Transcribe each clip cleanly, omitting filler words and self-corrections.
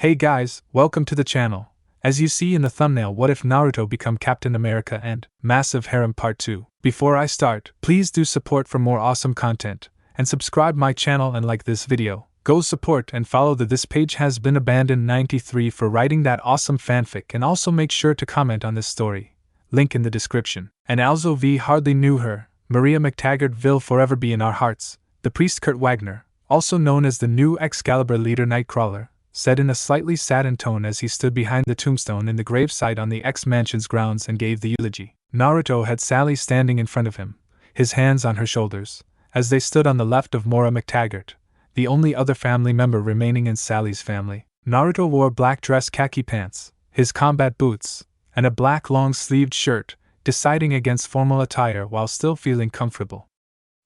Hey guys, welcome to the channel. As you see in the thumbnail, what if Naruto become Captain America and Massive Harem Part 2. Before I start, please do support for more awesome content, and subscribe my channel and like this video. Go support and follow the This Page Has Been Abandoned 93 for writing that awesome fanfic, and also make sure to comment on this story. Link in the description. And also we hardly knew her, Maria McTaggart will forever be in our hearts. The priest Kurt Wagner, also known as the new Excalibur leader Nightcrawler, said in a slightly saddened tone as he stood behind the tombstone in the gravesite on the X-Mansion's grounds and gave the eulogy. Naruto had Sally standing in front of him, his hands on her shoulders, as they stood on the left of Mora McTaggart, the only other family member remaining in Sally's family. Naruto wore black dress khaki pants, his combat boots, and a black long-sleeved shirt, deciding against formal attire while still feeling comfortable.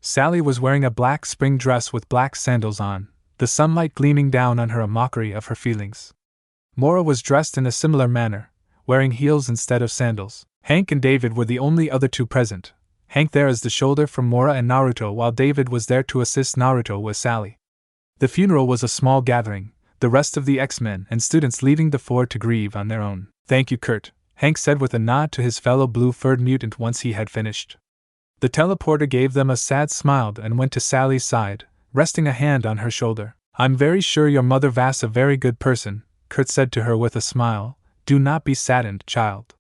Sally was wearing a black spring dress with black sandals on, the sunlight gleaming down on her, a mockery of her feelings. Mora was dressed in a similar manner, wearing heels instead of sandals. Hank and David were the only other two present, Hank there as the shoulder for Mora and Naruto, while David was there to assist Naruto with Sally. The funeral was a small gathering, the rest of the X-Men and students leaving the floor to grieve on their own. "Thank you, Kurt," Hank said with a nod to his fellow blue-furred mutant once he had finished. The teleporter gave them a sad smile and went to Sally's side, resting a hand on her shoulder. "I'm very sure your mother was a very good person," Kurt said to her with a smile. "Do not be saddened, child.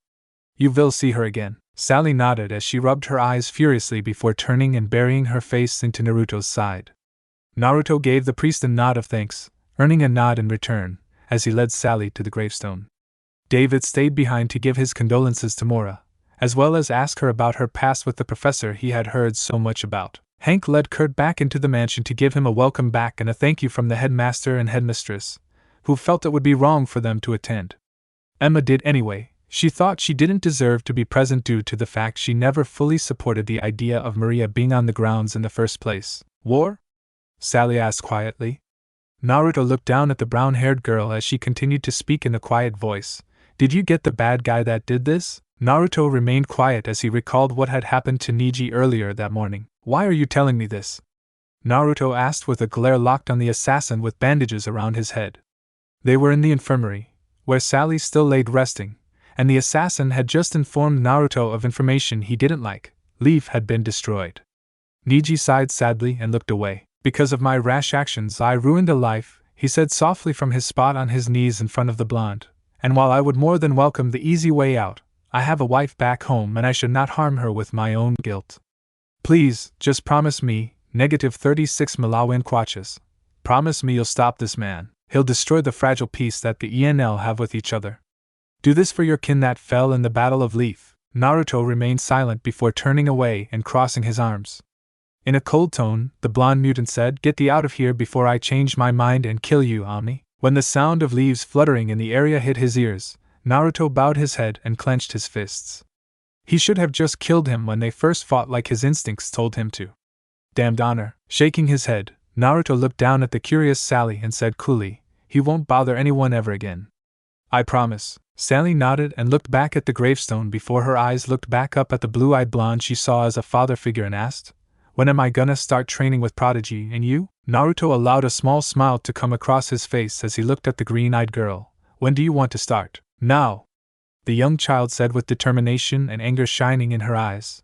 You will see her again." Sally nodded as she rubbed her eyes furiously before turning and burying her face into Naruto's side. Naruto gave the priest a nod of thanks, earning a nod in return, as he led Sally to the gravestone. David stayed behind to give his condolences to Mora, as well as ask her about her past with the professor he had heard so much about. Hank led Kurt back into the mansion to give him a welcome back and a thank you from the headmaster and headmistress, who felt it would be wrong for them to attend. Emma did anyway. She thought she didn't deserve to be present due to the fact she never fully supported the idea of Maria being on the grounds in the first place. "War?" Sally asked quietly. Naruto looked down at the brown-haired girl as she continued to speak in a quiet voice. "Did you get the bad guy that did this?" Naruto remained quiet as he recalled what had happened to Neji earlier that morning. "Why are you telling me this?" Naruto asked with a glare locked on the assassin with bandages around his head. They were in the infirmary, where Sally still laid resting, and the assassin had just informed Naruto of information he didn't like. Leaf had been destroyed. Neji sighed sadly and looked away. "Because of my rash actions I ruined a life," he said softly from his spot on his knees in front of the blonde. "And while I would more than welcome the easy way out, I have a wife back home and I should not harm her with my own guilt. Please, just promise me, -36 Malawin Quachas. Promise me you'll stop this man. He'll destroy the fragile peace that the ENL have with each other. Do this for your kin that fell in the Battle of Leaf." Naruto remained silent before turning away and crossing his arms. In a cold tone, the blonde mutant said, "Get thee out of here before I change my mind and kill you, Omni." When the sound of leaves fluttering in the area hit his ears, Naruto bowed his head and clenched his fists. He should have just killed him when they first fought like his instincts told him to. Damned honor. Shaking his head, Naruto looked down at the curious Sally and said coolly, "He won't bother anyone ever again. I promise." Sally nodded and looked back at the gravestone before her eyes looked back up at the blue-eyed blonde she saw as a father figure and asked, "When am I gonna start training with Prodigy and you?" Naruto allowed a small smile to come across his face as he looked at the green-eyed girl. "When do you want to start?" "Now," the young child said with determination and anger shining in her eyes.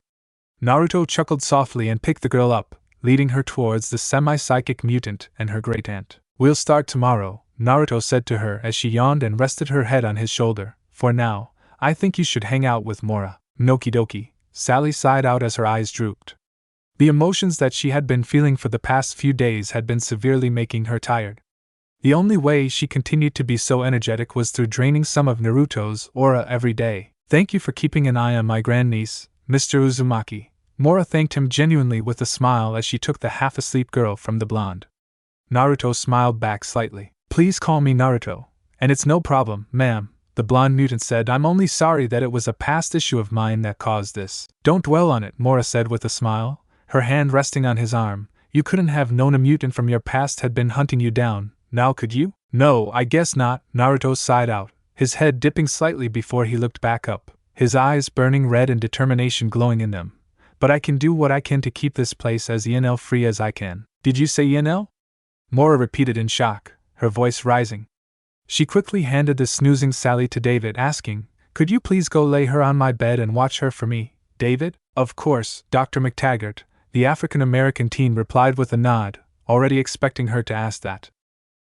Naruto chuckled softly and picked the girl up, leading her towards the semi-psychic mutant and her great-aunt. "We'll start tomorrow," Naruto said to her as she yawned and rested her head on his shoulder. "For now, I think you should hang out with Mora." "Noki doki," Sally sighed out as her eyes drooped. The emotions that she had been feeling for the past few days had been severely making her tired. The only way she continued to be so energetic was through draining some of Naruto's aura every day. "Thank you for keeping an eye on my grandniece, Mr. Uzumaki." Mora thanked him genuinely with a smile as she took the half-asleep girl from the blonde. Naruto smiled back slightly. "Please call me Naruto. And it's no problem, ma'am," the blonde mutant said. "I'm only sorry that it was a past issue of mine that caused this." "Don't dwell on it," Mora said with a smile, her hand resting on his arm. "You couldn't have known a mutant from your past had been hunting you down, now could you?" "No, I guess not," Naruto sighed out, his head dipping slightly before he looked back up, his eyes burning red and determination glowing in them. "But I can do what I can to keep this place as ENL free as I can." "Did you say ENL?" Mora repeated in shock, her voice rising. She quickly handed the snoozing Sally to David, asking, "Could you please go lay her on my bed and watch her for me, David?" "Of course, Dr. McTaggart," the African-American teen replied with a nod, already expecting her to ask that.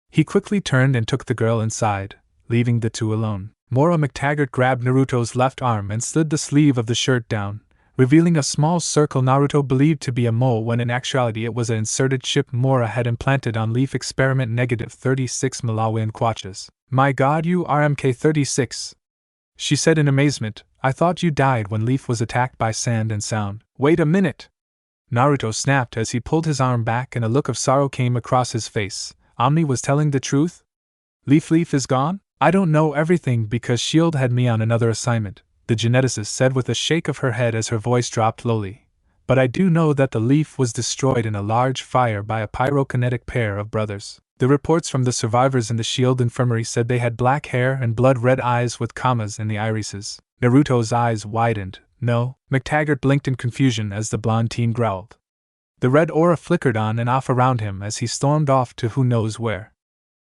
He quickly turned and took the girl inside, leaving the two alone. Mora McTaggart grabbed Naruto's left arm and slid the sleeve of the shirt down, revealing a small circle Naruto believed to be a mole when in actuality it was an inserted chip Mora had implanted on Leaf Experiment -36 Malawian kwachas. "My god, you are MK36!" she said in amazement. "I thought you died when Leaf was attacked by Sand and Sound." "Wait a minute!" Naruto snapped as he pulled his arm back and a look of sorrow came across his face. Omni was telling the truth? Leaf is gone? "I don't know everything because S.H.I.E.L.D. had me on another assignment," the geneticist said with a shake of her head as her voice dropped lowly. "But I do know that the Leaf was destroyed in a large fire by a pyrokinetic pair of brothers. The reports from the survivors in the S.H.I.E.L.D. infirmary said they had black hair and blood-red eyes with commas in the irises." Naruto's eyes widened. "No," McTaggart blinked in confusion as the blonde teen growled. The red aura flickered on and off around him as he stormed off to who knows where.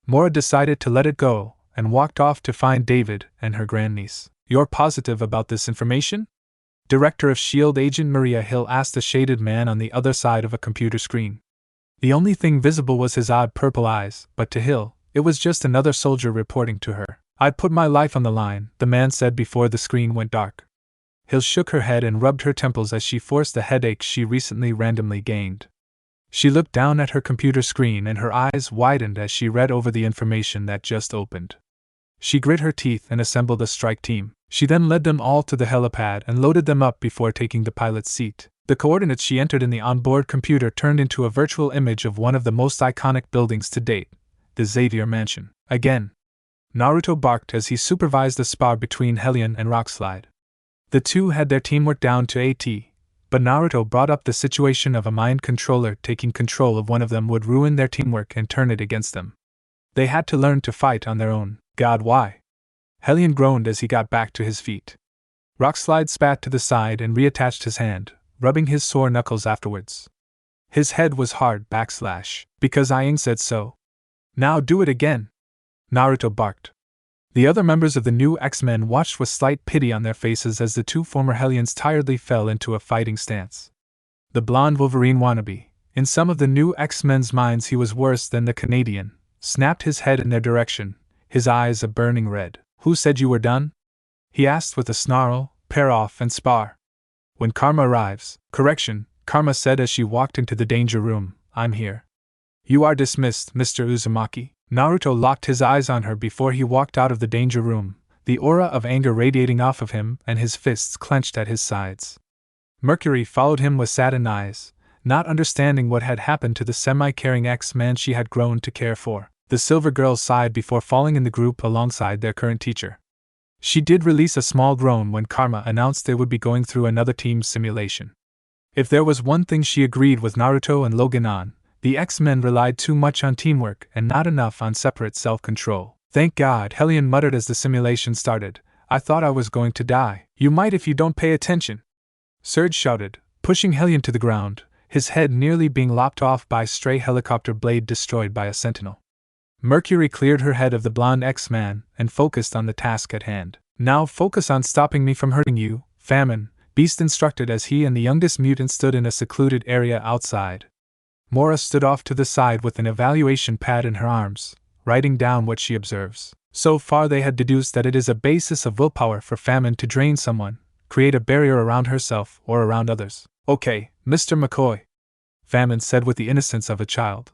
Mora decided to let it go, and walked off to find David and her grandniece. "You're positive about this information?" Director of S.H.I.E.L.D. Agent Maria Hill asked the shaded man on the other side of a computer screen. The only thing visible was his odd purple eyes, but to Hill, it was just another soldier reporting to her. "I'd put my life on the line," the man said before the screen went dark. Hill shook her head and rubbed her temples as she forced the headache she recently randomly gained. She looked down at her computer screen and her eyes widened as she read over the information that just opened. She grit her teeth and assembled a strike team. She then led them all to the helipad and loaded them up before taking the pilot's seat. The coordinates she entered in the onboard computer turned into a virtual image of one of the most iconic buildings to date, the Xavier Mansion. Again, Naruto barked as he supervised the spar between Helion and Rockslide. The two had their teamwork down to a T, but Naruto brought up the situation of a mind controller taking control of one of them would ruin their teamwork and turn it against them. They had to learn to fight on their own. "God, why?" Helion groaned as he got back to his feet. Rockslide spat to the side and reattached his hand, rubbing his sore knuckles afterwards. His head was hard / "Because Aang said so." "Now do it again!" Naruto barked. The other members of the new X-Men watched with slight pity on their faces as the two former Helions tiredly fell into a fighting stance. The blonde Wolverine wannabe, in some of the new X-Men's minds he was worse than the Canadian, snapped his head in their direction, his eyes a burning red. "Who said you were done?" he asked with a snarl. "Pair off and spar. When Karma arrives." "Correction," Karma said as she walked into the danger room. "I'm here." "You are dismissed, Mr. Uzumaki." Naruto locked his eyes on her before he walked out of the danger room, the aura of anger radiating off of him and his fists clenched at his sides. Mercury followed him with saddened eyes, not understanding what had happened to the semi-caring X-Man she had grown to care for. The Silver Girl sighed before falling in the group alongside their current teacher. She did release a small groan when Karma announced they would be going through another team simulation. If there was one thing she agreed with Naruto and Logan on, the X-Men relied too much on teamwork and not enough on separate self-control. "Thank God," Helion muttered as the simulation started. "I thought I was going to die." "You might if you don't pay attention," Surge shouted, pushing Helion to the ground, his head nearly being lopped off by a stray helicopter blade destroyed by a sentinel. Mercury cleared her head of the blonde X-Man and focused on the task at hand. "Now focus on stopping me from hurting you, Famine," Beast instructed as he and the youngest mutant stood in a secluded area outside. Mora stood off to the side with an evaluation pad in her arms, writing down what she observes. So far they had deduced that it is a basis of willpower for Famine to drain someone, create a barrier around herself or around others. "Okay, Mr. McCoy," Famine said with the innocence of a child.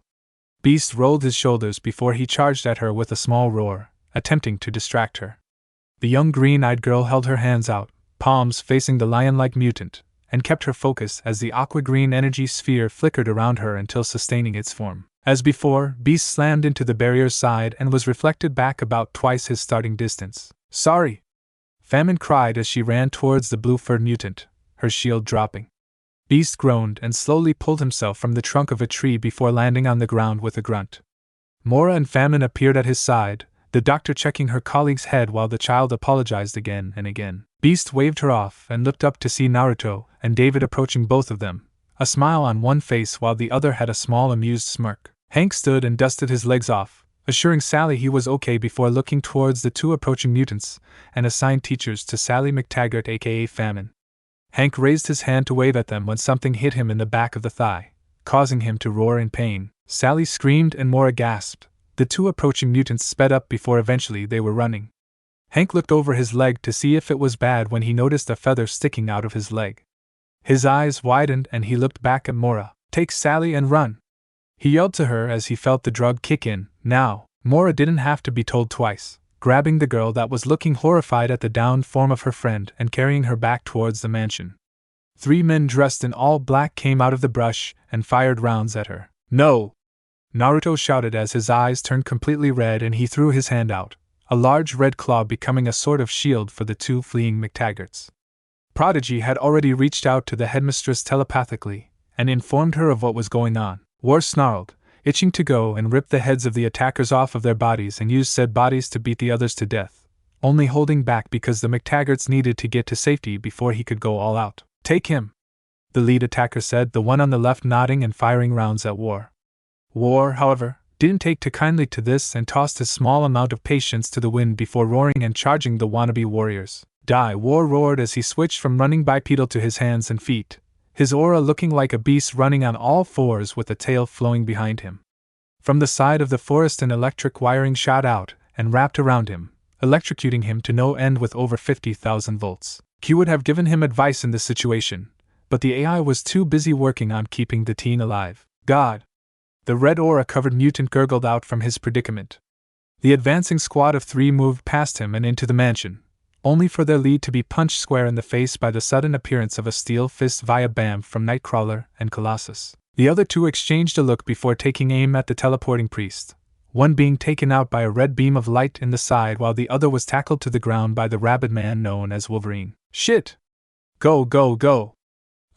Beast rolled his shoulders before he charged at her with a small roar, attempting to distract her. The young green-eyed girl held her hands out, palms facing the lion-like mutant, and kept her focus as the aqua-green energy sphere flickered around her until sustaining its form. As before, Beast slammed into the barrier's side and was reflected back about twice his starting distance. "Sorry!" Famine cried as she ran towards the blue-furred mutant, her shield dropping. Beast groaned and slowly pulled himself from the trunk of a tree before landing on the ground with a grunt. Mora and Famine appeared at his side, the doctor checking her colleague's head while the child apologized again and again. Beast waved her off and looked up to see Naruto and David approaching both of them, a smile on one face while the other had a small amused smirk. Hank stood and dusted his legs off, assuring Sally he was okay before looking towards the two approaching mutants and assigned teachers to Sally McTaggart aka Famine. Hank raised his hand to wave at them when something hit him in the back of the thigh, causing him to roar in pain. Sally screamed and Maura gasped. The two approaching mutants sped up before eventually they were running. Hank looked over his leg to see if it was bad when he noticed a feather sticking out of his leg. His eyes widened and he looked back at Maura. "Take Sally and run!" He yelled to her as he felt the drug kick in. Now, Maura didn't have to be told twice, grabbing the girl that was looking horrified at the downed form of her friend and carrying her back towards the mansion. 3 men dressed in all black came out of the brush and fired rounds at her. "No!" Naruto shouted as his eyes turned completely red and he threw his hand out, a large red claw becoming a sort of shield for the two fleeing McTaggarts. Prodigy had already reached out to the headmistress telepathically and informed her of what was going on. War snarled, itching to go and rip the heads of the attackers off of their bodies and use said bodies to beat the others to death, only holding back because the McTaggarts needed to get to safety before he could go all out. "Take him," the lead attacker said, the one on the left nodding and firing rounds at War. War, however, didn't take too kindly to this and tossed his small amount of patience to the wind before roaring and charging the wannabe warriors. "Die!" War roared as he switched from running bipedal to his hands and feet, his aura looking like a beast running on all fours with a tail flowing behind him. From the side of the forest an electric wiring shot out and wrapped around him, electrocuting him to no end with over 50,000 volts. Q would have given him advice in this situation, but the AI was too busy working on keeping the teen alive. "God!" The red aura-covered mutant gurgled out from his predicament. The advancing squad of 3 moved past him and into the mansion, only for their lead to be punched square in the face by the sudden appearance of a steel fist via BAM from Nightcrawler and Colossus. The other 2 exchanged a look before taking aim at the teleporting priest, one being taken out by a red beam of light in the side while the other was tackled to the ground by the rabid man known as Wolverine. "Shit! Go, go, go!"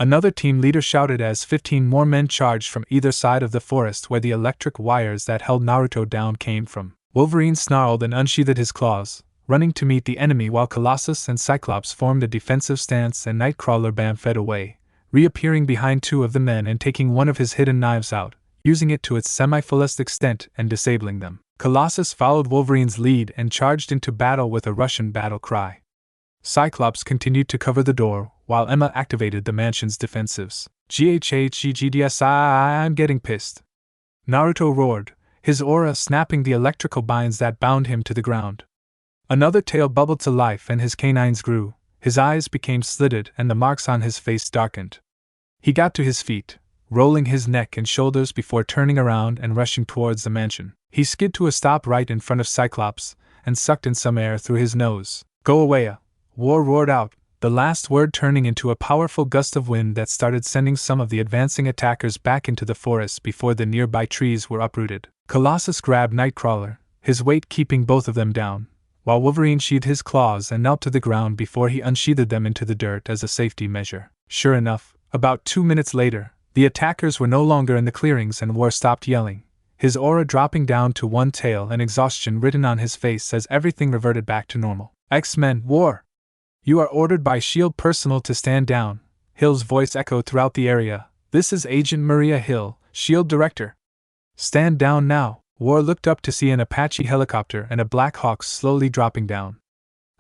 Another team leader shouted as 15 more men charged from either side of the forest where the electric wires that held Naruto down came from. Wolverine snarled and unsheathed his claws, running to meet the enemy while Colossus and Cyclops formed a defensive stance and Nightcrawler Bam fed away, reappearing behind 2 of the men and taking one of his hidden knives out, using it to its semi-fullest extent and disabling them. Colossus followed Wolverine's lead and charged into battle with a Russian battle cry. Cyclops continued to cover the door, while Emma activated the mansion's defensives. "GHHGGDSI, I'm getting pissed!" Naruto roared, his aura snapping the electrical binds that bound him to the ground. Another tail bubbled to life and his canines grew, his eyes became slitted and the marks on his face darkened. He got to his feet, rolling his neck and shoulders before turning around and rushing towards the mansion. He skid to a stop right in front of Cyclops and sucked in some air through his nose. "Go away!" War roared out, the last word turning into a powerful gust of wind that started sending some of the advancing attackers back into the forest before the nearby trees were uprooted. Colossus grabbed Nightcrawler, his weight keeping both of them down, while Wolverine sheathed his claws and knelt to the ground before he unsheathed them into the dirt as a safety measure. Sure enough, about 2 minutes later, the attackers were no longer in the clearings and War stopped yelling, his aura dropping down to one tail and exhaustion written on his face as everything reverted back to normal. "X-Men, War! You are ordered by S.H.I.E.L.D. personnel to stand down," Hill's voice echoed throughout the area. "This is Agent Maria Hill, S.H.I.E.L.D. Director. Stand down now." War looked up to see an Apache helicopter and a Black Hawk slowly dropping down.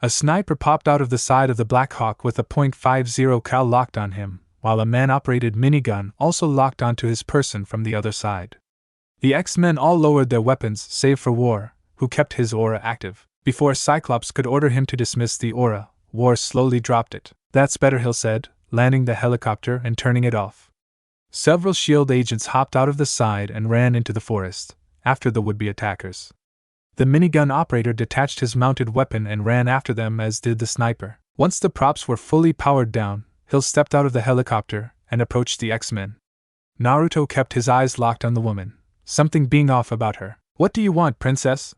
A sniper popped out of the side of the Black Hawk with a .50 cal locked on him, while a man-operated minigun also locked onto his person from the other side. The X-Men all lowered their weapons save for War, who kept his aura active. Before Cyclops could order him to dismiss the aura, War slowly dropped it. "That's better," Hill said, landing the helicopter and turning it off. Several S.H.I.E.L.D. agents hopped out of the side and ran into the forest, after the would-be attackers. The minigun operator detached his mounted weapon and ran after them, as did the sniper. Once the props were fully powered down, Hill stepped out of the helicopter and approached the X-Men. Naruto kept his eyes locked on the woman, something being off about her. "What do you want, princess?"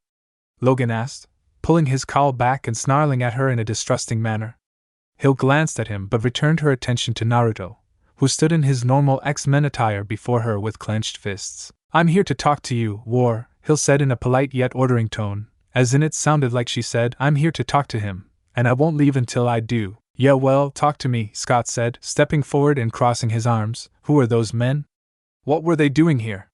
Logan asked, pulling his cowl back and snarling at her in a distrusting manner. Hill glanced at him but returned her attention to Naruto, who stood in his normal X-Men attire before her with clenched fists. "I'm here to talk to you, War," Hill said in a polite yet ordering tone, as in it sounded like she said, "I'm here to talk to him, and I won't leave until I do." "Yeah, well, talk to me," Scott said, stepping forward and crossing his arms. "Who are those men? What were they doing here?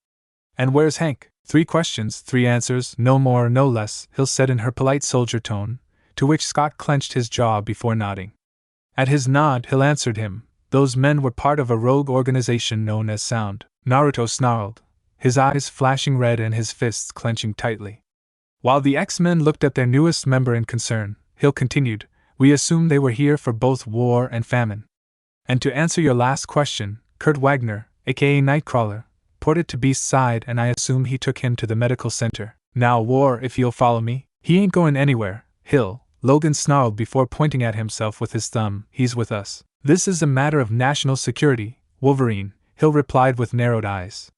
And where's Hank?" 3 questions, 3 answers, no more, no less, Hill said in her polite soldier tone, to which Scott clenched his jaw before nodding. At his nod, Hill answered him. Those men were part of a rogue organization known as Sound. Naruto snarled, his eyes flashing red and his fists clenching tightly. While the X-Men looked at their newest member in concern, Hill continued, we assume they were here for both war and famine. And to answer your last question, Kurt Wagner, aka Nightcrawler, ported to Beast's side and I assume he took him to the medical center. Now war, if you'll follow me. He ain't going anywhere, Hill, Logan snarled before pointing at himself with his thumb, he's with us. This is a matter of national security, Wolverine, Hill replied with narrowed eyes.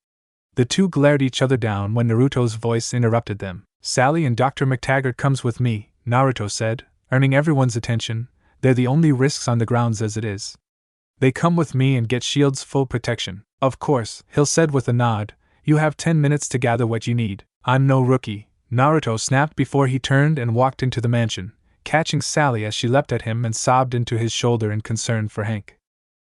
The two glared each other down when Naruto's voice interrupted them. Sally and Dr. McTaggart comes with me, Naruto said, earning everyone's attention. They're the only risks on the grounds as it is. They come with me and get S.H.I.E.L.D.'s full protection. Of course, Hill said with a nod, you have 10 minutes to gather what you need. I'm no rookie, Naruto snapped before he turned and walked into the mansion, catching Sally as she leapt at him and sobbed into his shoulder in concern for Hank.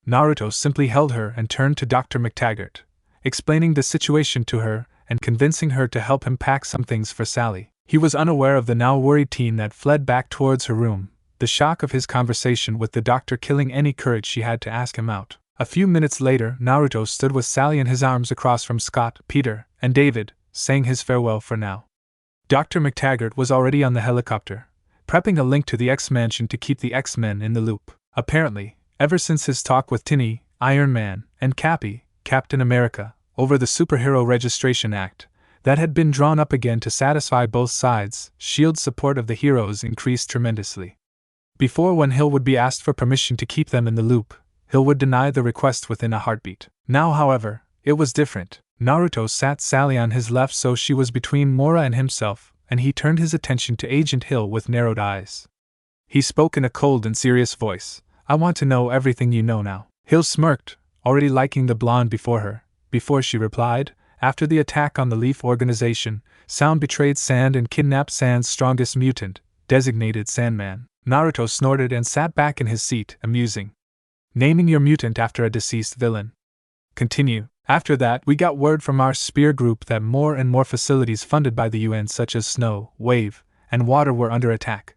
Naruto simply held her and turned to Dr. McTaggart, explaining the situation to her and convincing her to help him pack some things for Sally. He was unaware of the now worried teen that fled back towards her room, the shock of his conversation with the doctor killing any courage she had to ask him out. A few minutes later, Naruto stood with Sally in his arms across from Scott, Peter, and David, saying his farewell for now. Dr. McTaggart was already on the helicopter, prepping a link to the X-Mansion to keep the X-Men in the loop. Apparently, ever since his talk with Tinny, Iron Man, and Cappy, Captain America, over the Superhero Registration Act, that had been drawn up again to satisfy both sides, S.H.I.E.L.D.'s support of the heroes increased tremendously. Before, when Hill would be asked for permission to keep them in the loop, Hill would deny the request within a heartbeat. Now, however, it was different. Naruto sat Sally on his left so she was between Mora and himself, and he turned his attention to Agent Hill with narrowed eyes. He spoke in a cold and serious voice. I want to know everything you know now. Hill smirked, already liking the blonde before her. Before she replied, after the attack on the Leaf Organization, Sound betrayed Sand and kidnapped Sand's strongest mutant, designated Sandman. Naruto snorted and sat back in his seat, amusing. Naming your mutant after a deceased villain. Continue. After that, we got word from our Spear group that more and more facilities funded by the UN such as Snow, Wave, and Water were under attack.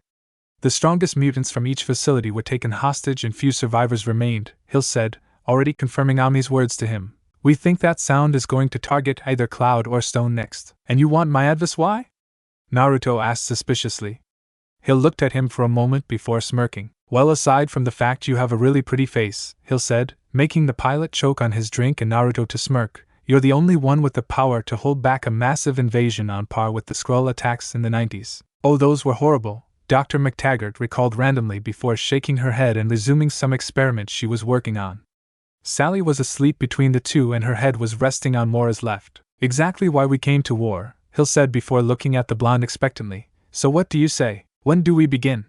The strongest mutants from each facility were taken hostage and few survivors remained, Hill said, already confirming Ami's words to him. We think that Sound is going to target either Cloud or Stone next. And you want my advice why? Naruto asked suspiciously. Hill looked at him for a moment before smirking. Well, aside from the fact you have a really pretty face, Hill said, making the pilot choke on his drink and Naruto to smirk, you're the only one with the power to hold back a massive invasion on par with the Skrull attacks in the 90s. Oh, those were horrible, Dr. McTaggart recalled randomly before shaking her head and resuming some experiment she was working on. Sally was asleep between the two and her head was resting on Mora's left. Exactly why we came to war, Hill said before looking at the blonde expectantly. So what do you say? When do we begin?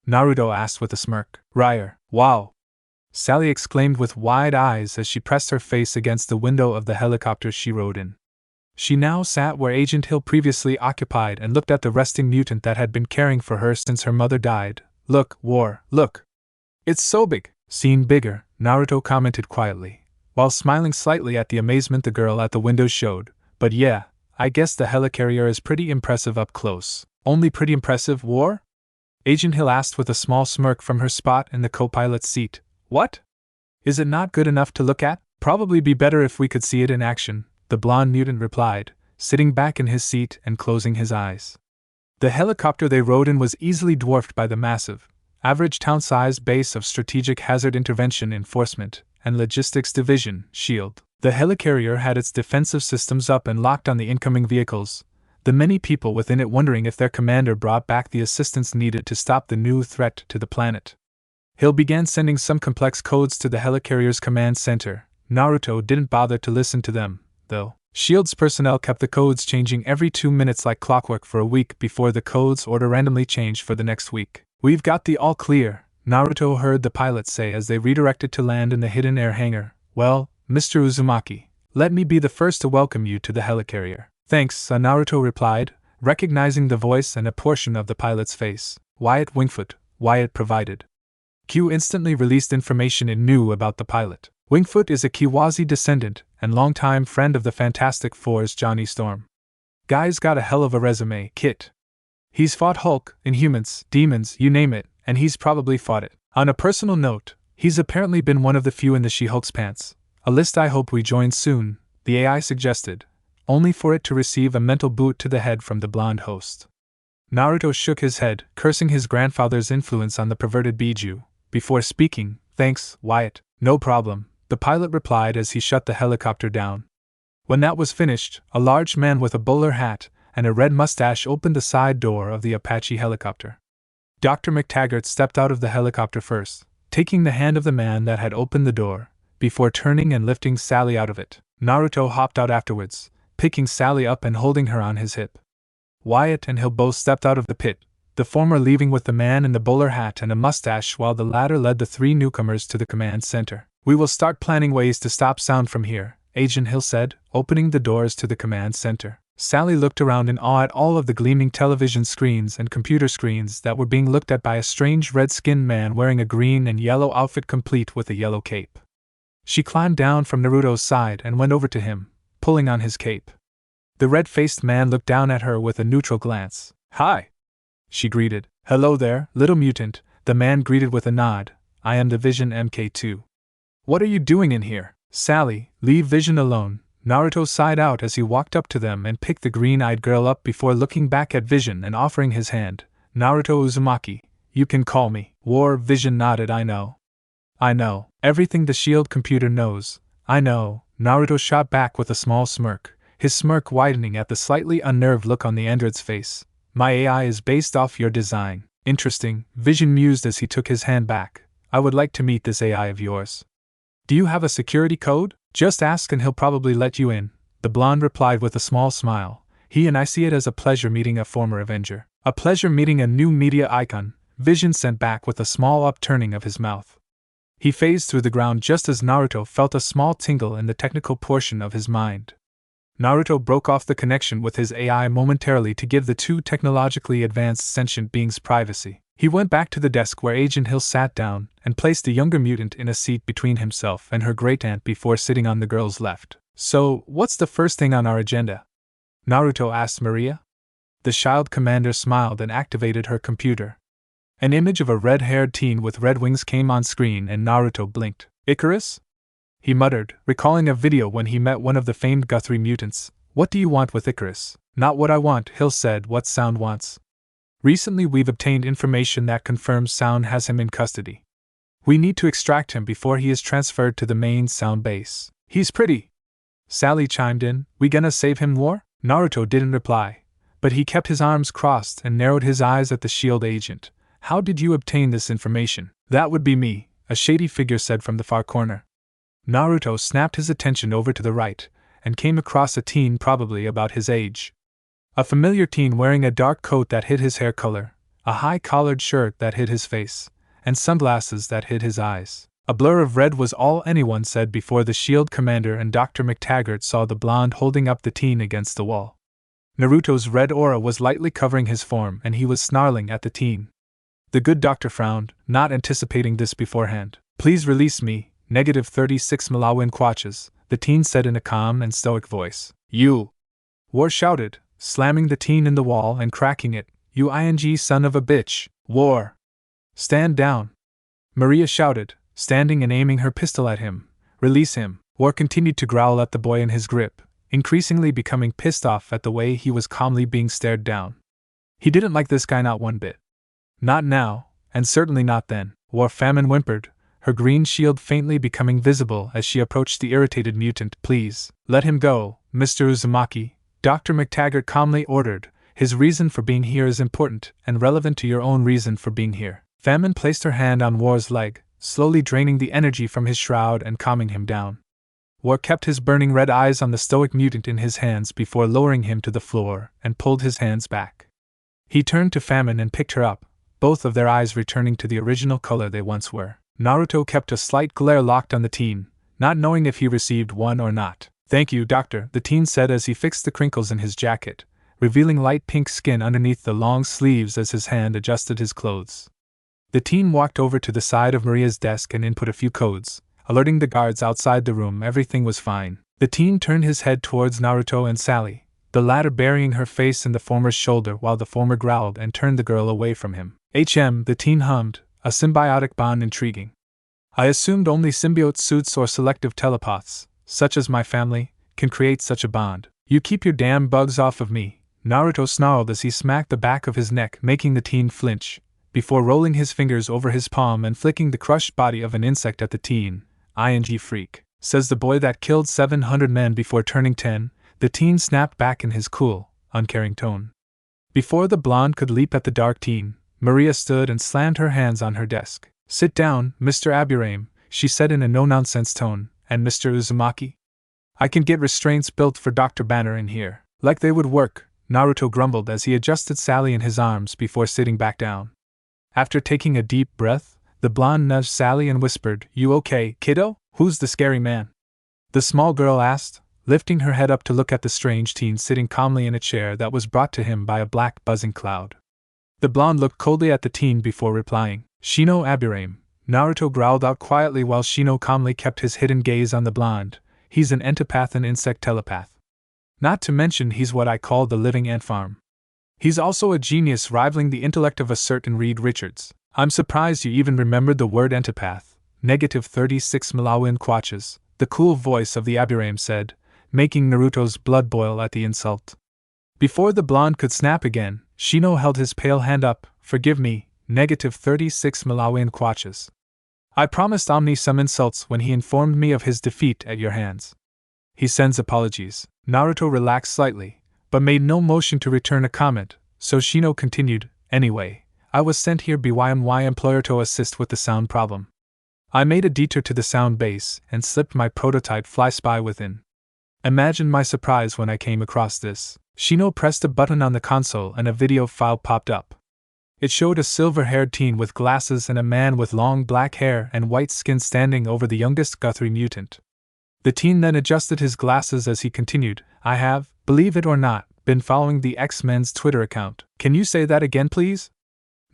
Naruto asked with a smirk. Ryer, wow! Sally exclaimed with wide eyes as she pressed her face against the window of the helicopter she rode in. She now sat where Agent Hill previously occupied and looked at the resting mutant that had been caring for her since her mother died. Look, War, look! It's so big! Seen bigger, Naruto commented quietly, while smiling slightly at the amazement the girl at the window showed. But yeah, I guess the helicarrier is pretty impressive up close. Only pretty impressive, War? Agent Hill asked with a small smirk from her spot in the co-pilot's seat. What? Is it not good enough to look at? Probably be better if we could see it in action, the blonde mutant replied, sitting back in his seat and closing his eyes. The helicopter they rode in was easily dwarfed by the massive, average town-sized base of Strategic Hazard Intervention Enforcement and Logistics Division, S.H.I.E.L.D. The helicarrier had its defensive systems up and locked on the incoming vehicles, the many people within it wondering if their commander brought back the assistance needed to stop the new threat to the planet. Hill began sending some complex codes to the helicarrier's command center. Naruto didn't bother to listen to them, though. S.H.I.E.L.D.'s personnel kept the codes changing every 2 minutes like clockwork for a week before the codes order randomly changed for the next week. We've got the all clear, Naruto heard the pilot say as they redirected to land in the hidden air hangar. Well, Mr. Uzumaki, let me be the first to welcome you to the helicarrier. Thanks, Naruto replied, recognizing the voice and a portion of the pilot's face. Wyatt Wingfoot, Wyatt provided. Q instantly released information it knew about the pilot. Wingfoot is a Kiwazi descendant and longtime friend of the Fantastic Four's Johnny Storm. Guy's got a hell of a resume, Kit. He's fought Hulk, Inhumans, demons, you name it, and he's probably fought it. On a personal note, he's apparently been one of the few in the She-Hulk's pants. A list I hope we join soon, the AI suggested, only for it to receive a mental boot to the head from the blonde host. Naruto shook his head, cursing his grandfather's influence on the perverted Biju, before speaking. Thanks, Wyatt. No problem, the pilot replied as he shut the helicopter down. When that was finished, a large man with a bowler hat and a red mustache opened the side door of the Apache helicopter. Dr. McTaggart stepped out of the helicopter first, taking the hand of the man that had opened the door, before turning and lifting Sally out of it. Naruto hopped out afterwards, picking Sally up and holding her on his hip. Wyatt and Hill both stepped out of the pit, the former leaving with the man in the bowler hat and a mustache while the latter led the three newcomers to the command center. We will start planning ways to stop sound from here, Agent Hill said, opening the doors to the command center. Sally looked around in awe at all of the gleaming television screens and computer screens that were being looked at by a strange red-skinned man wearing a green and yellow outfit complete with a yellow cape. She climbed down from Naruto's side and went over to him, pulling on his cape. The red-faced man looked down at her with a neutral glance. Hi! She greeted. Hello there, little mutant, the man greeted with a nod. I am the Vision MK2. What are you doing in here? Sally, leave Vision alone. Naruto sighed out as he walked up to them and picked the green-eyed girl up before looking back at Vision and offering his hand. Naruto Uzumaki, you can call me. Vision nodded. I know. Everything the shield computer knows. I know. Naruto shot back with a small smirk, his smirk widening at the slightly unnerved look on the android's face. My AI is based off your design. Interesting, Vision mused as he took his hand back. I would like to meet this AI of yours. Do you have a security code? Just ask and he'll probably let you in, the blonde replied with a small smile. He and I see it as a pleasure meeting a former Avenger. A pleasure meeting a new media icon, Vision sent back with a small upturning of his mouth. He phased through the ground just as Naruto felt a small tingle in the technical portion of his mind. Naruto broke off the connection with his AI momentarily to give the two technologically advanced sentient beings privacy. He went back to the desk where Agent Hill sat down and placed the younger mutant in a seat between himself and her great-aunt before sitting on the girl's left. So, what's the first thing on our agenda? Naruto asked Maria. The shield commander smiled and activated her computer. An image of a red-haired teen with red wings came on screen and Naruto blinked. Icarus? He muttered, recalling a video when he met one of the famed Guthrie mutants. What do you want with Icarus? Not what I want, Hill said. What Sound wants? Recently we've obtained information that confirms Sound has him in custody. We need to extract him before he is transferred to the main Sound base. He's pretty. Sally chimed in. We gonna save him, War? Naruto didn't reply, but he kept his arms crossed and narrowed his eyes at the shield agent. How did you obtain this information? That would be me, a shady figure said from the far corner. Naruto snapped his attention over to the right, and came across a teen probably about his age. A familiar teen wearing a dark coat that hid his hair color, a high-collared shirt that hid his face, and sunglasses that hid his eyes. A blur of red was all anyone said before the shield commander and Dr. McTaggart saw the blonde holding up the teen against the wall. Naruto's red aura was lightly covering his form and he was snarling at the teen. The good doctor frowned, not anticipating this beforehand. Please release me. -36 Malawin Quatches, the teen said in a calm and stoic voice. You! War shouted, slamming the teen in the wall and cracking it. You son of a bitch! War! Stand down! Maria shouted, standing and aiming her pistol at him. Release him! War continued to growl at the boy in his grip, increasingly becoming pissed off at the way he was calmly being stared down. He didn't like this guy not one bit. Not now, and certainly not then. War Famine whimpered, her green shield faintly becoming visible as she approached the irritated mutant. Please, let him go, Mr. Uzumaki, Dr. McTaggart calmly ordered. His reason for being here is important and relevant to your own reason for being here. Famine placed her hand on War's leg, slowly draining the energy from his shroud and calming him down. War kept his burning red eyes on the stoic mutant in his hands before lowering him to the floor and pulled his hands back. He turned to Famine and picked her up, both of their eyes returning to the original color they once were. Naruto kept a slight glare locked on the teen, not knowing if he received one or not. Thank you, doctor, the teen said as he fixed the crinkles in his jacket, revealing light pink skin underneath the long sleeves as his hand adjusted his clothes. The teen walked over to the side of Maria's desk and input a few codes, alerting the guards outside the room everything was fine. The teen turned his head towards Naruto and Sally, the latter burying her face in the former's shoulder while the former growled and turned the girl away from him. The teen hummed, a symbiotic bond intriguing. I assumed only symbiote suits or selective telepaths, such as my family, can create such a bond. You keep your damn bugs off of me, Naruto snarled as he smacked the back of his neck, making the teen flinch, before rolling his fingers over his palm and flicking the crushed body of an insect at the teen. Freak, says the boy that killed 700 men before turning 10, the teen snapped back in his cool, uncaring tone. Before the blonde could leap at the dark teen, Maria stood and slammed her hands on her desk. Sit down, Mr. Abame, she said in a no-nonsense tone, and Mr. Uzumaki? I can get restraints built for Dr. Banner in here. Like they would work, Naruto grumbled as he adjusted Sally in his arms before sitting back down. After taking a deep breath, the blonde nudged Sally and whispered, You okay, kiddo? Who's the scary man? The small girl asked, lifting her head up to look at the strange teen sitting calmly in a chair that was brought to him by a black buzzing cloud. The blonde looked coldly at the teen before replying. Shino Abame, Naruto growled out quietly while Shino calmly kept his hidden gaze on the blonde. He's an entopath and insect telepath. Not to mention he's what I call the living ant farm. He's also a genius rivaling the intellect of a certain Reed Richards. I'm surprised you even remembered the word entopath. -36 Malawin Quatches, the cool voice of the Abame said, making Naruto's blood boil at the insult. Before the blonde could snap again, Shino held his pale hand up. Forgive me, -36 Malawin Quatches. I promised Omni some insults when he informed me of his defeat at your hands. He sends apologies. Naruto relaxed slightly, but made no motion to return a comment, so Shino continued, Anyway, I was sent here by my employer to assist with the sound problem. I made a detour to the sound base and slipped my prototype fly spy within. Imagine my surprise when I came across this. Shino pressed a button on the console and a video file popped up. It showed a silver-haired teen with glasses and a man with long black hair and white skin standing over the youngest Guthrie mutant. The teen then adjusted his glasses as he continued, I have, believe it or not, been following the X-Men's Twitter account. Can you say that again, please?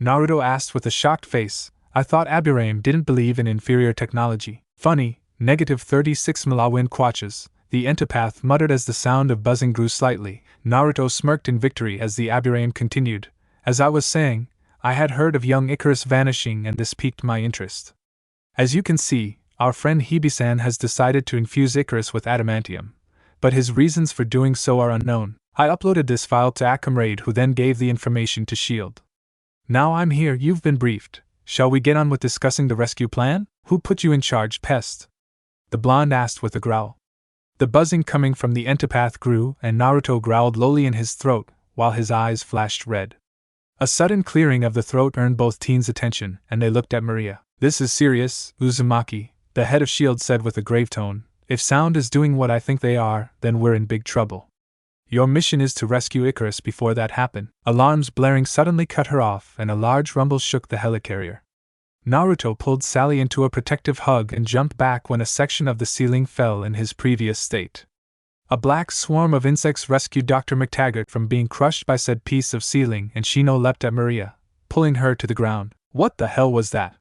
Naruto asked with a shocked face. I thought Abame didn't believe in inferior technology. Funny, -36 Malawin Quatches, the entopath muttered as the sound of buzzing grew slightly. Naruto smirked in victory as the Abame continued. As I was saying, I had heard of young Icarus vanishing and this piqued my interest. As you can see, our friend Hibi-san has decided to infuse Icarus with adamantium, but his reasons for doing so are unknown. I uploaded this file to Akamraid, who then gave the information to S.H.I.E.L.D. Now I'm here, you've been briefed. Shall we get on with discussing the rescue plan? Who put you in charge, pest? The blonde asked with a growl. The buzzing coming from the entopath grew, and Naruto growled lowly in his throat, while his eyes flashed red. A sudden clearing of the throat earned both teens' attention, and they looked at Maria. This is serious, Uzumaki, the head of S.H.I.E.L.D. said with a grave tone. If Sound is doing what I think they are, then we're in big trouble. Your mission is to rescue Icarus before that happens. Alarms blaring suddenly cut her off, and a large rumble shook the helicarrier. Naruto pulled Sally into a protective hug and jumped back when a section of the ceiling fell in his previous state. A black swarm of insects rescued Dr. McTaggart from being crushed by said piece of ceiling, and Shino leapt at Maria, pulling her to the ground. What the hell was that?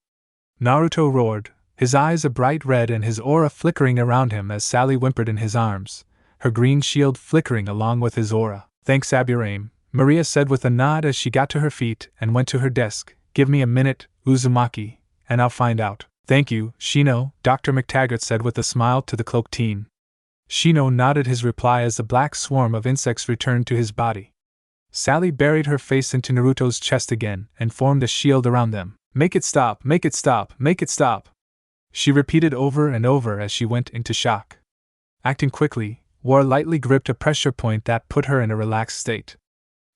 Naruto roared, his eyes a bright red and his aura flickering around him as Sally whimpered in his arms, her green shield flickering along with his aura. Thanks, Abame, Maria said with a nod as she got to her feet and went to her desk. Give me a minute, Uzumaki, and I'll find out. Thank you, Shino, Dr. McTaggart said with a smile to the cloaked teen. Shino nodded his reply as the black swarm of insects returned to his body. Sally buried her face into Naruto's chest again and formed a shield around them. Make it stop, make it stop, make it stop, she repeated over and over as she went into shock. Acting quickly, War lightly gripped a pressure point that put her in a relaxed state.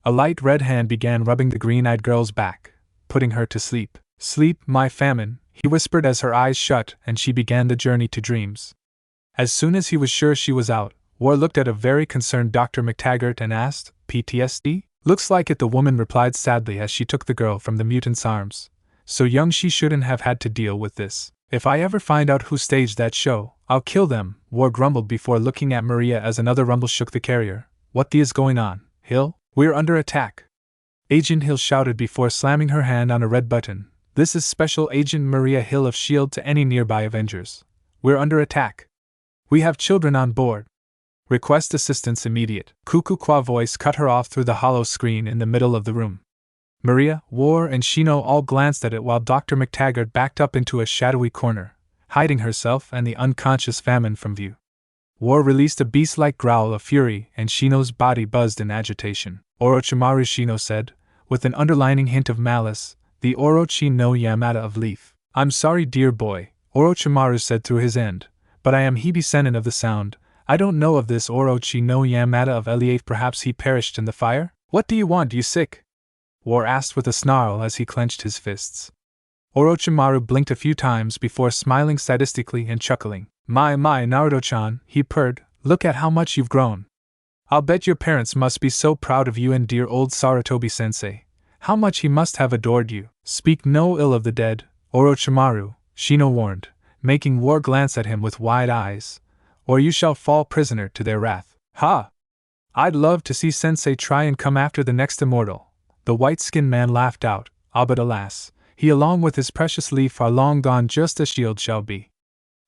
A light red hand began rubbing the green-eyed girl's back, putting her to sleep. Sleep, my famine, he whispered as her eyes shut and she began the journey to dreams. As soon as he was sure she was out, War looked at a very concerned Dr. McTaggart and asked, PTSD? Looks like it, the woman replied sadly as she took the girl from the mutant's arms. So young she shouldn't have had to deal with this. If I ever find out who staged that show, I'll kill them, War grumbled before looking at Maria as another rumble shook the carrier. What the is going on, Hill? We're under attack. Agent Hill shouted before slamming her hand on a red button. This is Special Agent Maria Hill of S.H.I.E.L.D. to any nearby Avengers. We're under attack. We have children on board. Request assistance immediate. Cuckoo Qua voice cut her off through the hollow screen in the middle of the room. Maria, War, and Shino all glanced at it while Dr. McTaggart backed up into a shadowy corner, hiding herself and the unconscious Famine from view. War released a beast-like growl of fury, and Shino's body buzzed in agitation. Orochimaru, Shino said, with an underlining hint of malice, the Orochi no Yamada of Leaf. I'm sorry, dear boy, Orochimaru said through his end, but I am Hebe Sennin of the Sound. I don't know of this Orochi no Yamada of Eliate. Perhaps he perished in the fire? What do you want, you sick? War asked with a snarl as he clenched his fists. Orochimaru blinked a few times before smiling sadistically and chuckling. My, Naruto-chan, he purred, look at how much you've grown. I'll bet your parents must be so proud of you and dear old Sarutobi-sensei. How much he must have adored you. Speak no ill of the dead, Orochimaru, Shino warned, making War glance at him with wide eyes, or you shall fall prisoner to their wrath. Ha! I'd love to see sensei try and come after the next immortal. The white-skinned man laughed out, but alas, he along with his precious leaf are long gone just as Shield shall be.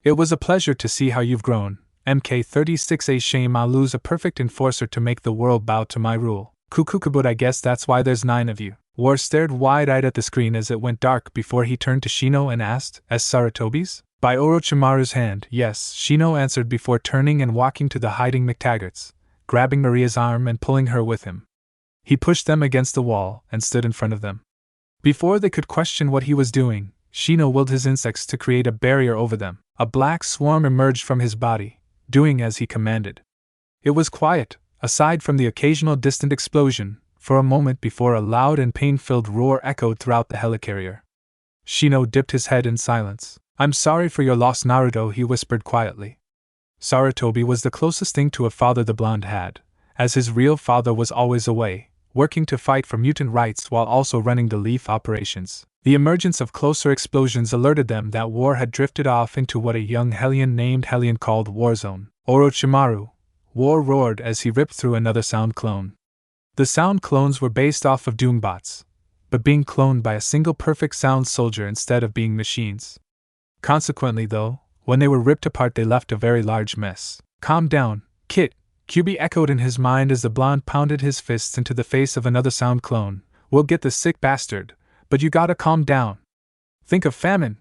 It was a pleasure to see how you've grown, MK36. A shame I'll lose a perfect enforcer to make the world bow to my rule. But I guess that's why there's 9 of you. War stared wide-eyed at the screen as it went dark before he turned to Shino and asked, as Sarutobi's? By Orochimaru's hand, yes, Shino answered before turning and walking to the hiding McTaggarts, grabbing Maria's arm and pulling her with him. He pushed them against the wall and stood in front of them. Before they could question what he was doing, Shino willed his insects to create a barrier over them. A black swarm emerged from his body, doing as he commanded. It was quiet, aside from the occasional distant explosion, for a moment before a loud and pain-filled roar echoed throughout the helicarrier. Shino dipped his head in silence. I'm sorry for your loss, Naruto, he whispered quietly. Sarutobi was the closest thing to a father the blonde had, as his real father was always away, working to fight for mutant rights while also running the Leaf operations. The emergence of closer explosions alerted them that War had drifted off into what a young Hellion named Hellion called Warzone. Orochimaru, War roared as he ripped through another sound clone. The sound clones were based off of Doombots, but being cloned by a single perfect sound soldier instead of being machines. Consequently, though, when they were ripped apart they left a very large mess. Calm down, Kit, QB echoed in his mind as the blonde pounded his fists into the face of another sound clone. We'll get the sick bastard, but you gotta calm down. Think of Famine.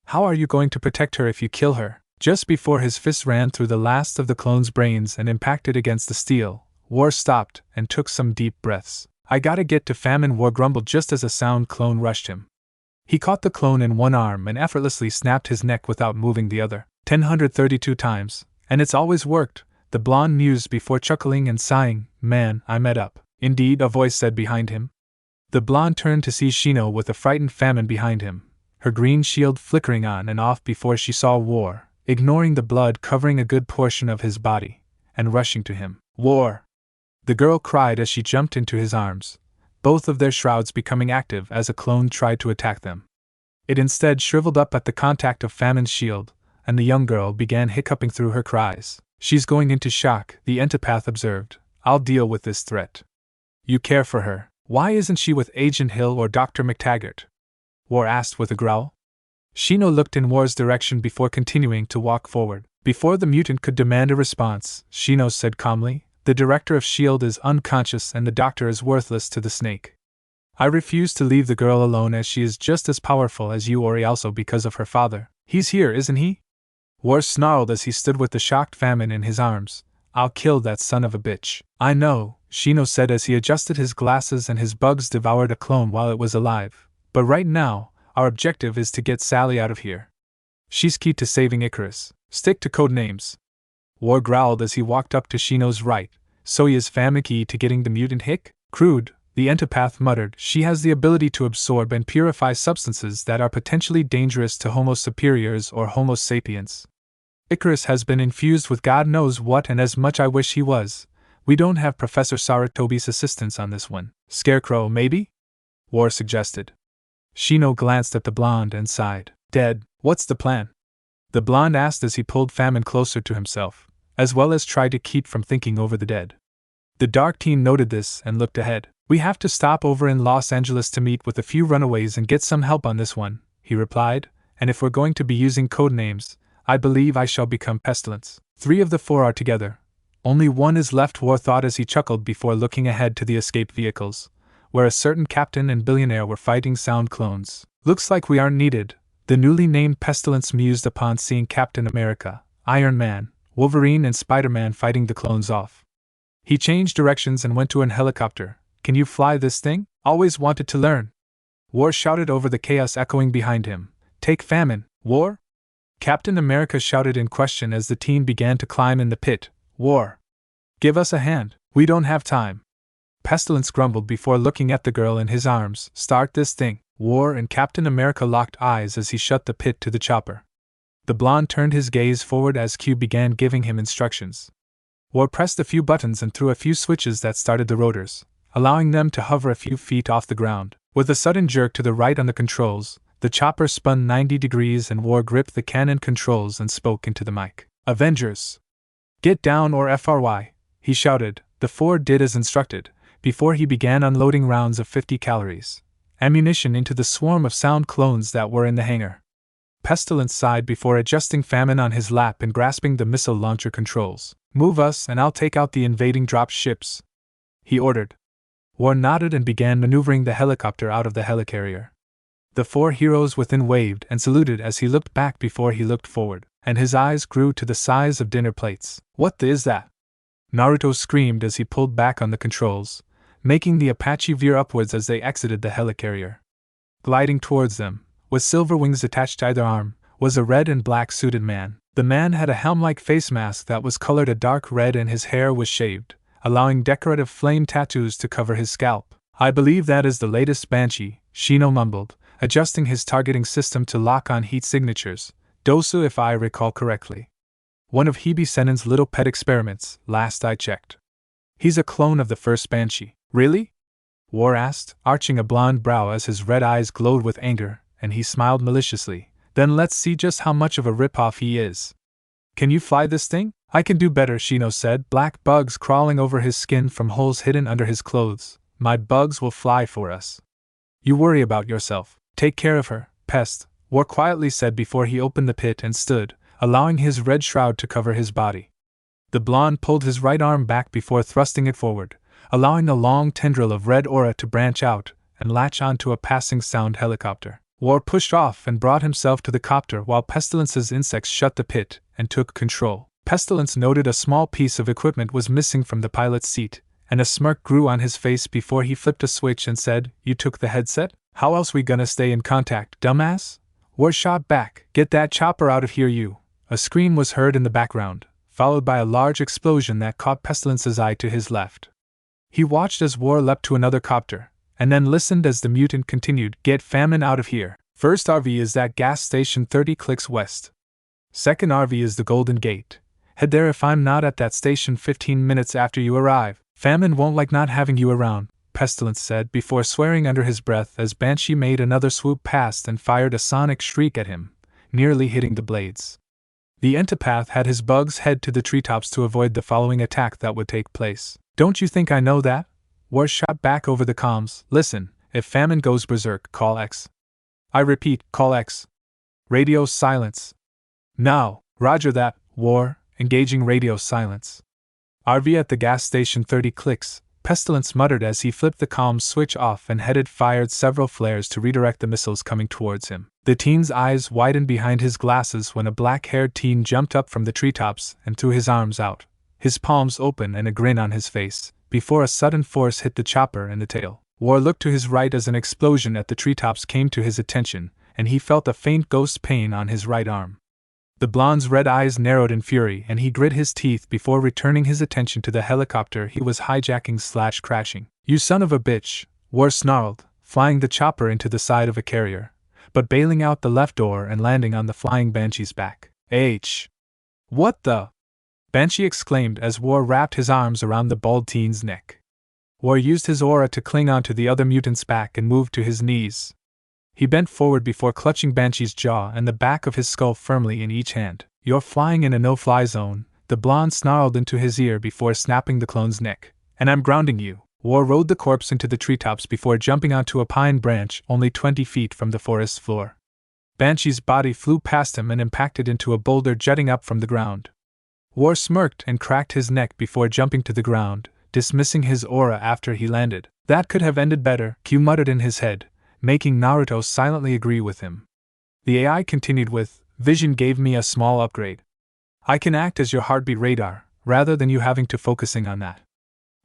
How are you going to protect her if you kill her? Just before his fist ran through the last of the clone's brains and impacted against the steel, War stopped and took some deep breaths. I gotta get to Famine, War grumbled just as a sound clone rushed him. He caught the clone in one arm and effortlessly snapped his neck without moving the other. 1,032 times, and it's always worked, the blonde mused before chuckling and sighing. Man, I met up. Indeed, a voice said behind him. The blonde turned to see Shino with a frightened Famine behind him, her green shield flickering on and off before she saw War, ignoring the blood covering a good portion of his body, and rushing to him. War! The girl cried as she jumped into his arms, both of their shrouds becoming active as a clone tried to attack them. It instead shriveled up at the contact of Famine's shield, and the young girl began hiccuping through her cries. She's going into shock, the Entapath observed. I'll deal with this threat. You care for her. Why isn't she with Agent Hill or Dr. McTaggart? War asked with a growl. Shino looked in War's direction before continuing to walk forward. Before the mutant could demand a response, Shino said calmly, the director of S.H.I.E.L.D. is unconscious and the doctor is worthless to the snake. I refuse to leave the girl alone as she is just as powerful as you, Ori, also because of her father. He's here, isn't he? War snarled as he stood with the shocked Famine in his arms. I'll kill that son of a bitch. I know, Shino said as he adjusted his glasses and his bugs devoured a clone while it was alive. But right now, our objective is to get Sally out of here. She's key to saving Icarus. Stick to code names. War growled as he walked up to Shino's right. So he is Famine key to getting the mutant hick? Crude, the Entapath muttered. She has the ability to absorb and purify substances that are potentially dangerous to Homo superiors or Homo sapiens. Icarus has been infused with God knows what, and as much I wish he was. We don't have Professor Sarutobi's assistance on this one. Scarecrow, maybe? War suggested. Shino glanced at the blonde and sighed. Dead. What's the plan? The blonde asked as he pulled Famine closer to himself, as well as tried to keep from thinking over the dead. The dark teen noted this and looked ahead. We have to stop over in Los Angeles to meet with a few runaways and get some help on this one, he replied, and if we're going to be using code names, I believe I shall become Pestilence. 3 of the 4 are together. Only one is left, War thought as he chuckled before looking ahead to the escape vehicles, where a certain captain and billionaire were fighting sound clones. Looks like we aren't needed, the newly named Pestilence mused upon seeing Captain America, Iron Man, Wolverine and Spider-Man fighting the clones off. He changed directions and went to an helicopter. Can you fly this thing? Always wanted to learn. War shouted over the chaos echoing behind him. Take Famine, War? Captain America shouted in question as the team began to climb in the pit. War. Give us a hand, we don't have time. Pestilence grumbled before looking at the girl in his arms. Start this thing. War and Captain America locked eyes as he shut the pit to the chopper. The blonde turned his gaze forward as Q began giving him instructions. War pressed a few buttons and threw a few switches that started the rotors, allowing them to hover a few feet off the ground. With a sudden jerk to the right on the controls, the chopper spun 90 degrees and War gripped the cannon controls and spoke into the mic. Avengers! Get down or FRY, he shouted. The four did as instructed, before he began unloading rounds of 50 calories ammunition into the swarm of sound clones that were in the hangar. Pestilence sighed before adjusting Famine on his lap and grasping the missile launcher controls. Move us and I'll take out the invading drop ships, he ordered. War nodded and began maneuvering the helicopter out of the helicarrier. The four heroes within waved and saluted as he looked back before he looked forward, and his eyes grew to the size of dinner plates. What the is that? Naruto screamed as he pulled back on the controls, making the Apache veer upwards as they exited the helicarrier. Gliding towards them, with silver wings attached to either arm, was a red and black suited man. The man had a helm-like face mask that was colored a dark red and his hair was shaved, allowing decorative flame tattoos to cover his scalp. I believe that is the latest Banshee, Shino mumbled, adjusting his targeting system to lock on heat signatures, Dosu if I recall correctly. One of Hebe Sennin's little pet experiments, last I checked. He's a clone of the first Banshee. Really? War asked, arching a blonde brow as his red eyes glowed with anger, and he smiled maliciously. Then let's see just how much of a ripoff he is. Can you fly this thing? I can do better, Shino said, black bugs crawling over his skin from holes hidden under his clothes. My bugs will fly for us. You worry about yourself. Take care of her, Pest, War quietly said before he opened the pit and stood, allowing his red shroud to cover his body. The blonde pulled his right arm back before thrusting it forward, allowing a long tendril of red aura to branch out and latch onto a passing sound helicopter. War pushed off and brought himself to the copter while Pestilence's insects shut the pit and took control. Pestilence noted a small piece of equipment was missing from the pilot's seat, and a smirk grew on his face before he flipped a switch and said, You took the headset? How else we gonna stay in contact, dumbass? War shot back, Get that chopper out of here, you. A scream was heard in the background, followed by a large explosion that caught Pestilence's eye to his left. He watched as War leapt to another copter, and then listened as the mutant continued, Get Famine out of here. First RV is at gas station 30 clicks west. Second RV is the Golden Gate. Head there if I'm not at that station 15 minutes after you arrive. Famine won't like not having you around, Pestilence said before swearing under his breath as Banshee made another swoop past and fired a sonic shriek at him, nearly hitting the blades. The Entapath had his bugs head to the treetops to avoid the following attack that would take place. Don't you think I know that? War shot back over the comms. Listen, if Famine goes berserk, call X. I repeat, call X. Radio silence. Now, roger that, War, engaging radio silence. RV at the gas station 30 clicks, Pestilence muttered as he flipped the comms switch off and fired several flares to redirect the missiles coming towards him. The teen's eyes widened behind his glasses when a black-haired teen jumped up from the treetops and threw his arms out, his palms open and a grin on his face, before a sudden force hit the chopper in the tail. War looked to his right as an explosion at the treetops came to his attention, and he felt a faint ghost pain on his right arm. The blonde's red eyes narrowed in fury and he grit his teeth before returning his attention to the helicopter he was hijacking/crashing. You son of a bitch, War snarled, flying the chopper into the side of a carrier, but bailing out the left door and landing on the flying Banshee's back. H. What the? Banshee exclaimed as War wrapped his arms around the bald teen's neck. War used his aura to cling onto the other mutant's back and moved to his knees. He bent forward before clutching Banshee's jaw and the back of his skull firmly in each hand. You're flying in a no-fly zone, the blonde snarled into his ear before snapping the clone's neck. And I'm grounding you. War rode the corpse into the treetops before jumping onto a pine branch only 20 feet from the forest floor. Banshee's body flew past him and impacted into a boulder jutting up from the ground. War smirked and cracked his neck before jumping to the ground, dismissing his aura after he landed. That could have ended better, Q muttered in his head, making Naruto silently agree with him. The AI continued with, Vision gave me a small upgrade. I can act as your heartbeat radar, rather than you having to focusing on that.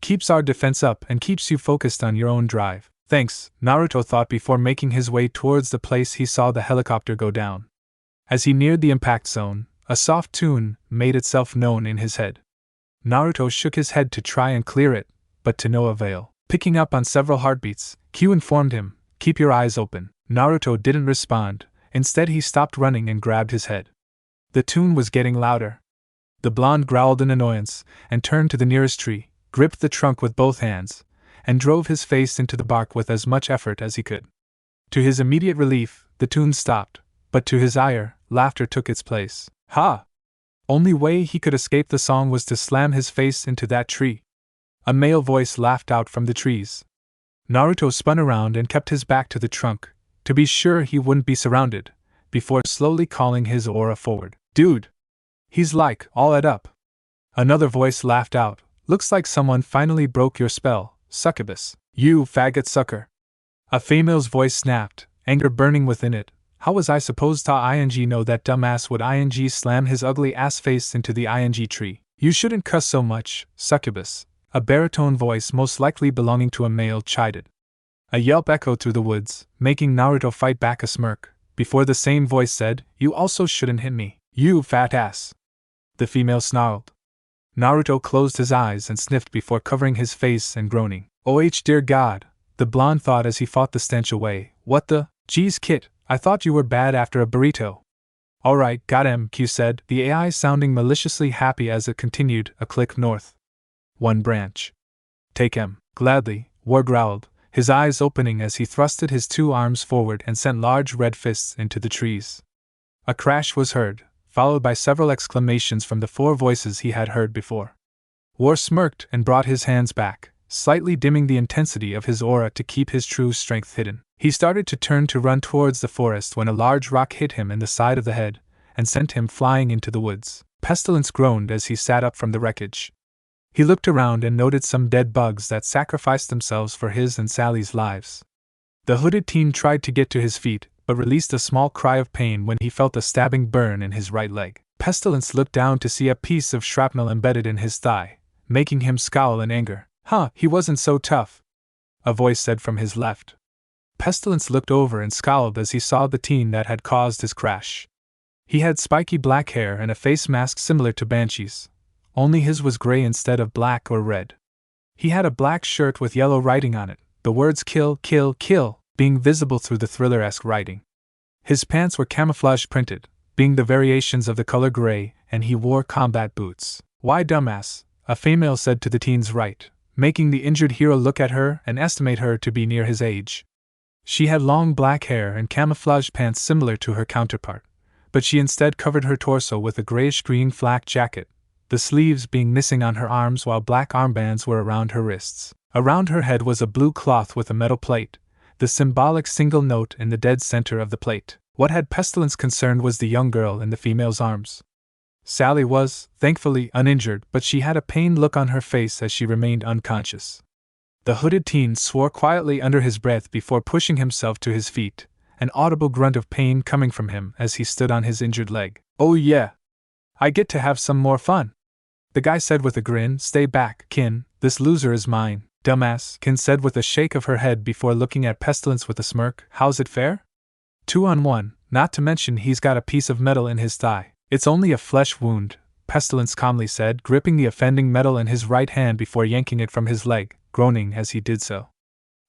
Keeps our defense up and keeps you focused on your own drive. Thanks, Naruto thought before making his way towards the place he saw the helicopter go down. As he neared the impact zone, a soft tune made itself known in his head. Naruto shook his head to try and clear it, but to no avail. Picking up on several heartbeats, Q informed him, keep your eyes open. Naruto didn't respond, instead he stopped running and grabbed his head. The tune was getting louder. The blonde growled in annoyance, and turned to the nearest tree, gripped the trunk with both hands, and drove his face into the bark with as much effort as he could. To his immediate relief, the tune stopped, but to his ire, laughter took its place. Ha! Only way he could escape the song was to slam his face into that tree. A male voice laughed out from the trees. Naruto spun around and kept his back to the trunk, to be sure he wouldn't be surrounded, before slowly calling his aura forward. Dude! He's like, all ed up. Another voice laughed out, looks like someone finally broke your spell, succubus. You faggot sucker. A female's voice snapped, anger burning within it. How was I supposed to ing know that dumbass would ing slam his ugly ass face into the ing tree? You shouldn't cuss so much, succubus. A baritone voice most likely belonging to a male chided. A yelp echoed through the woods, making Naruto fight back a smirk, before the same voice said, You also shouldn't hit me, you fat ass. The female snarled. Naruto closed his eyes and sniffed before covering his face and groaning. Oh dear God, the blonde thought as he fought the stench away. What the? Geez kid, I thought you were bad after a burrito. Alright, got him, Q said, the AI sounding maliciously happy as it continued a click north. One branch. Take him. Gladly, War growled, his eyes opening as he thrusted his two arms forward and sent large red fists into the trees. A crash was heard, followed by several exclamations from the four voices he had heard before. War smirked and brought his hands back, slightly dimming the intensity of his aura to keep his true strength hidden. He started to turn to run towards the forest when a large rock hit him in the side of the head and sent him flying into the woods. Pestilence groaned as he sat up from the wreckage. He looked around and noted some dead bugs that sacrificed themselves for his and Sally's lives. The hooded teen tried to get to his feet, but released a small cry of pain when he felt a stabbing burn in his right leg. Pestilence looked down to see a piece of shrapnel embedded in his thigh, making him scowl in anger. He wasn't so tough, a voice said from his left. Pestilence looked over and scowled as he saw the teen that had caused his crash. He had spiky black hair and a face mask similar to Banshee's, only his was gray instead of black or red. He had a black shirt with yellow writing on it, the words kill, kill, kill, being visible through the thriller-esque writing. His pants were camouflage printed, being the variations of the color gray, and he wore combat boots. Why dumbass, a female said to the teen's right, making the injured hero look at her and estimate her to be near his age. She had long black hair and camouflage pants similar to her counterpart, but she instead covered her torso with a grayish-green flak jacket, the sleeves being missing on her arms while black armbands were around her wrists. Around her head was a blue cloth with a metal plate, the symbolic single note in the dead center of the plate. What had Pestilence concerned was the young girl in the female's arms. Sally was, thankfully, uninjured, but she had a pained look on her face as she remained unconscious. The hooded teen swore quietly under his breath before pushing himself to his feet, an audible grunt of pain coming from him as he stood on his injured leg. Oh yeah! I get to have some more fun! The guy said with a grin. Stay back, Kin, this loser is mine, dumbass, Kin said with a shake of her head before looking at Pestilence with a smirk. How's it fair? 2-on-1, not to mention he's got a piece of metal in his thigh. It's only a flesh wound, Pestilence calmly said, gripping the offending metal in his right hand before yanking it from his leg, groaning as he did so.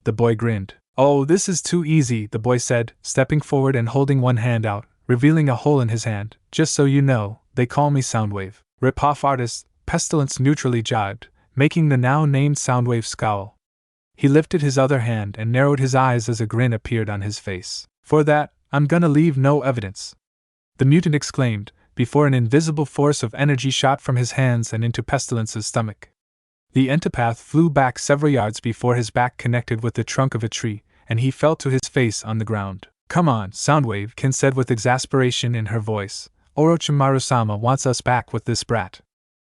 The boy grinned. Oh, this is too easy, the boy said, stepping forward and holding one hand out, revealing a hole in his hand. Just so you know, they call me Soundwave. Rip-off artist, Pestilence neutrally jibed, making the now-named Soundwave scowl. He lifted his other hand and narrowed his eyes as a grin appeared on his face. For that, I'm gonna leave no evidence, the mutant exclaimed, before an invisible force of energy shot from his hands and into Pestilence's stomach. The entapath flew back several yards before his back connected with the trunk of a tree, and he fell to his face on the ground. Come on, Soundwave, Kin said with exasperation in her voice. Orochimaru-sama wants us back with this brat.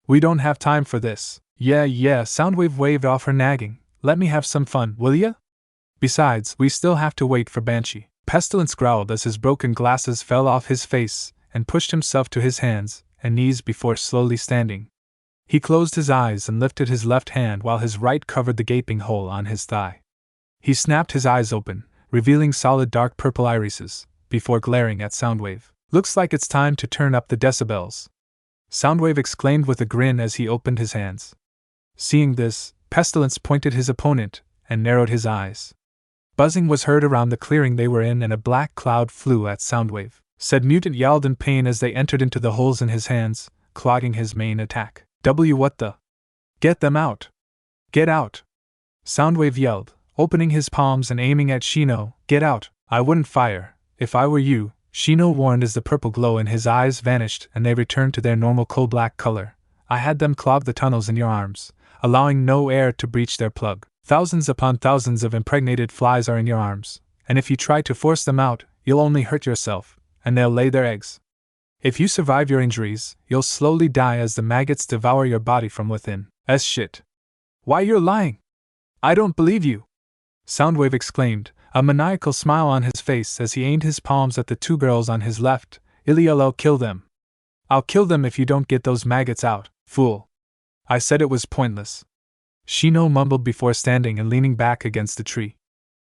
We don't have time for this. Yeah, Soundwave waved off her nagging. Let me have some fun, will ya? Besides, we still have to wait for Banshee. Pestilence growled as his broken glasses fell off his face and pushed himself to his hands and knees before slowly standing. He closed his eyes and lifted his left hand while his right covered the gaping hole on his thigh. He snapped his eyes open, revealing solid dark purple irises, before glaring at Soundwave. Looks like it's time to turn up the decibels. Soundwave exclaimed with a grin as he opened his hands. Seeing this, Pestilence pointed his opponent and narrowed his eyes. Buzzing was heard around the clearing they were in and a black cloud flew at Soundwave. Said Mutant yelled in pain as they entered into the holes in his hands, clogging his main attack. What the? Get them out! Get out! Soundwave yelled, opening his palms and aiming at Shino. Get out! I wouldn't fire, if I were you, Shino warned as the purple glow in his eyes vanished and they returned to their normal coal-black color. I had them clog the tunnels in your arms, allowing no air to breach their plug. Thousands upon thousands of impregnated flies are in your arms, and if you try to force them out, you'll only hurt yourself, and they'll lay their eggs. If you survive your injuries, you'll slowly die as the maggots devour your body from within. Shit. Why, you're lying! I don't believe you! Soundwave exclaimed, a maniacal smile on his face as he aimed his palms at the two girls on his left. I'll kill them. I'll kill them if you don't get those maggots out, fool. I said it was pointless. Shino mumbled before standing and leaning back against the tree.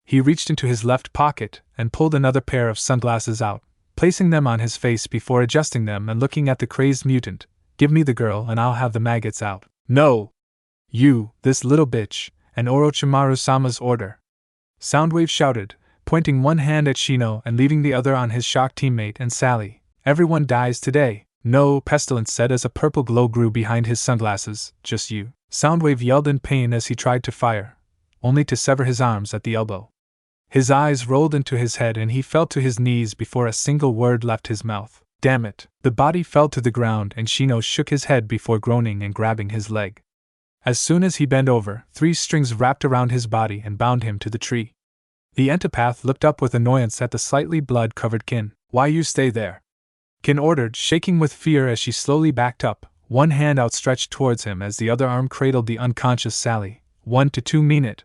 He reached into his left pocket and pulled another pair of sunglasses out, placing them on his face before adjusting them and looking at the crazed mutant. Give me the girl and I'll have the maggots out. No! You, this little bitch, and Orochimaru-sama's order. Soundwave shouted, pointing one hand at Shino and leaving the other on his shocked teammate and Sally. Everyone dies today. No, Pestilence said as a purple glow grew behind his sunglasses. Just you. Soundwave yelled in pain as he tried to fire, only to sever his arms at the elbow. His eyes rolled into his head and he fell to his knees before a single word left his mouth. Damn it! The body fell to the ground and Shino shook his head before groaning and grabbing his leg. As soon as he bent over, 3 strings wrapped around his body and bound him to the tree. The Entapath looked up with annoyance at the slightly blood-covered Kin. Why you stay there? Kin ordered, shaking with fear as she slowly backed up, one hand outstretched towards him as the other arm cradled the unconscious Sally. 1 to 2 mean it.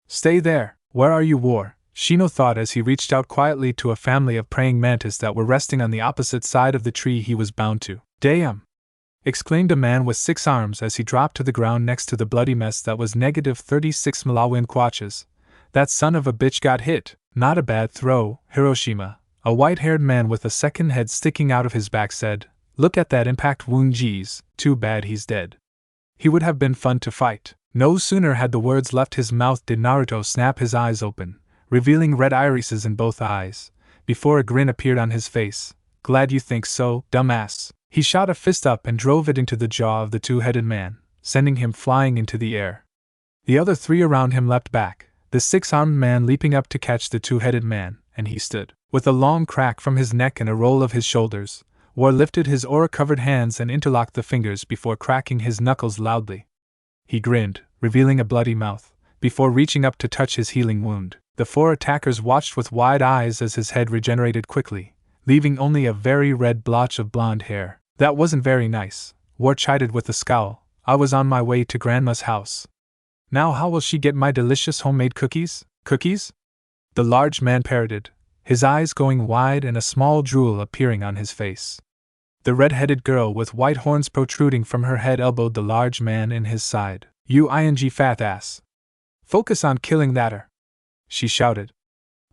Stay there. Where are you, War? Shino thought as he reached out quietly to a family of praying mantis that were resting on the opposite side of the tree he was bound to. Damn! Exclaimed a man with 6 arms as he dropped to the ground next to the bloody mess that was negative 36 Malawin Quatches. That son of a bitch got hit. Not a bad throw, Hiroshima. A white-haired man with a second head sticking out of his back said, Look at that impact wound, geez, too bad he's dead. He would have been fun to fight. No sooner had the words left his mouth did Naruto snap his eyes open, revealing red irises in both eyes, before a grin appeared on his face. Glad you think so, dumbass. He shot a fist up and drove it into the jaw of the two-headed man, sending him flying into the air. The other 3 around him leapt back, the 6-armed man leaping up to catch the two-headed man, and he stood. With a long crack from his neck and a roll of his shoulders, War lifted his aura-covered hands and interlocked the fingers before cracking his knuckles loudly. He grinned, revealing a bloody mouth, before reaching up to touch his healing wound. The 4 attackers watched with wide eyes as his head regenerated quickly, leaving only a very red blotch of blonde hair. That wasn't very nice, War chided with a scowl. I was on my way to Grandma's house. Now how will she get my delicious homemade cookies? Cookies? The large man parroted, his eyes going wide and a small drool appearing on his face. The red-headed girl with white horns protruding from her head elbowed the large man in his side. You fat ass. Focus on killing that'er, she shouted.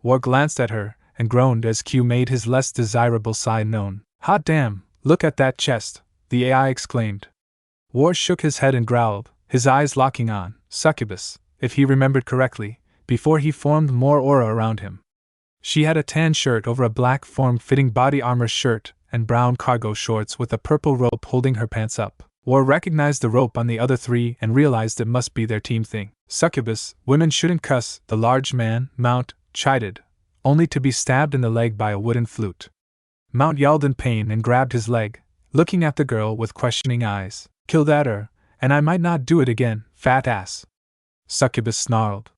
War glanced at her and groaned as Q made his less desirable side known. Hot damn, look at that chest, the AI exclaimed. War shook his head and growled, his eyes locking on Succubus, if he remembered correctly, before he formed more aura around him. She had a tan shirt over a black form-fitting body armor shirt and brown cargo shorts with a purple rope holding her pants up. War recognized the rope on the other 3 and realized it must be their team thing. Succubus, women shouldn't cuss, the large man, Mount, chided, only to be stabbed in the leg by a wooden flute. Mount yelled in pain and grabbed his leg, looking at the girl with questioning eyes. Kill that'er, and I might not do it again, fat ass. Succubus snarled.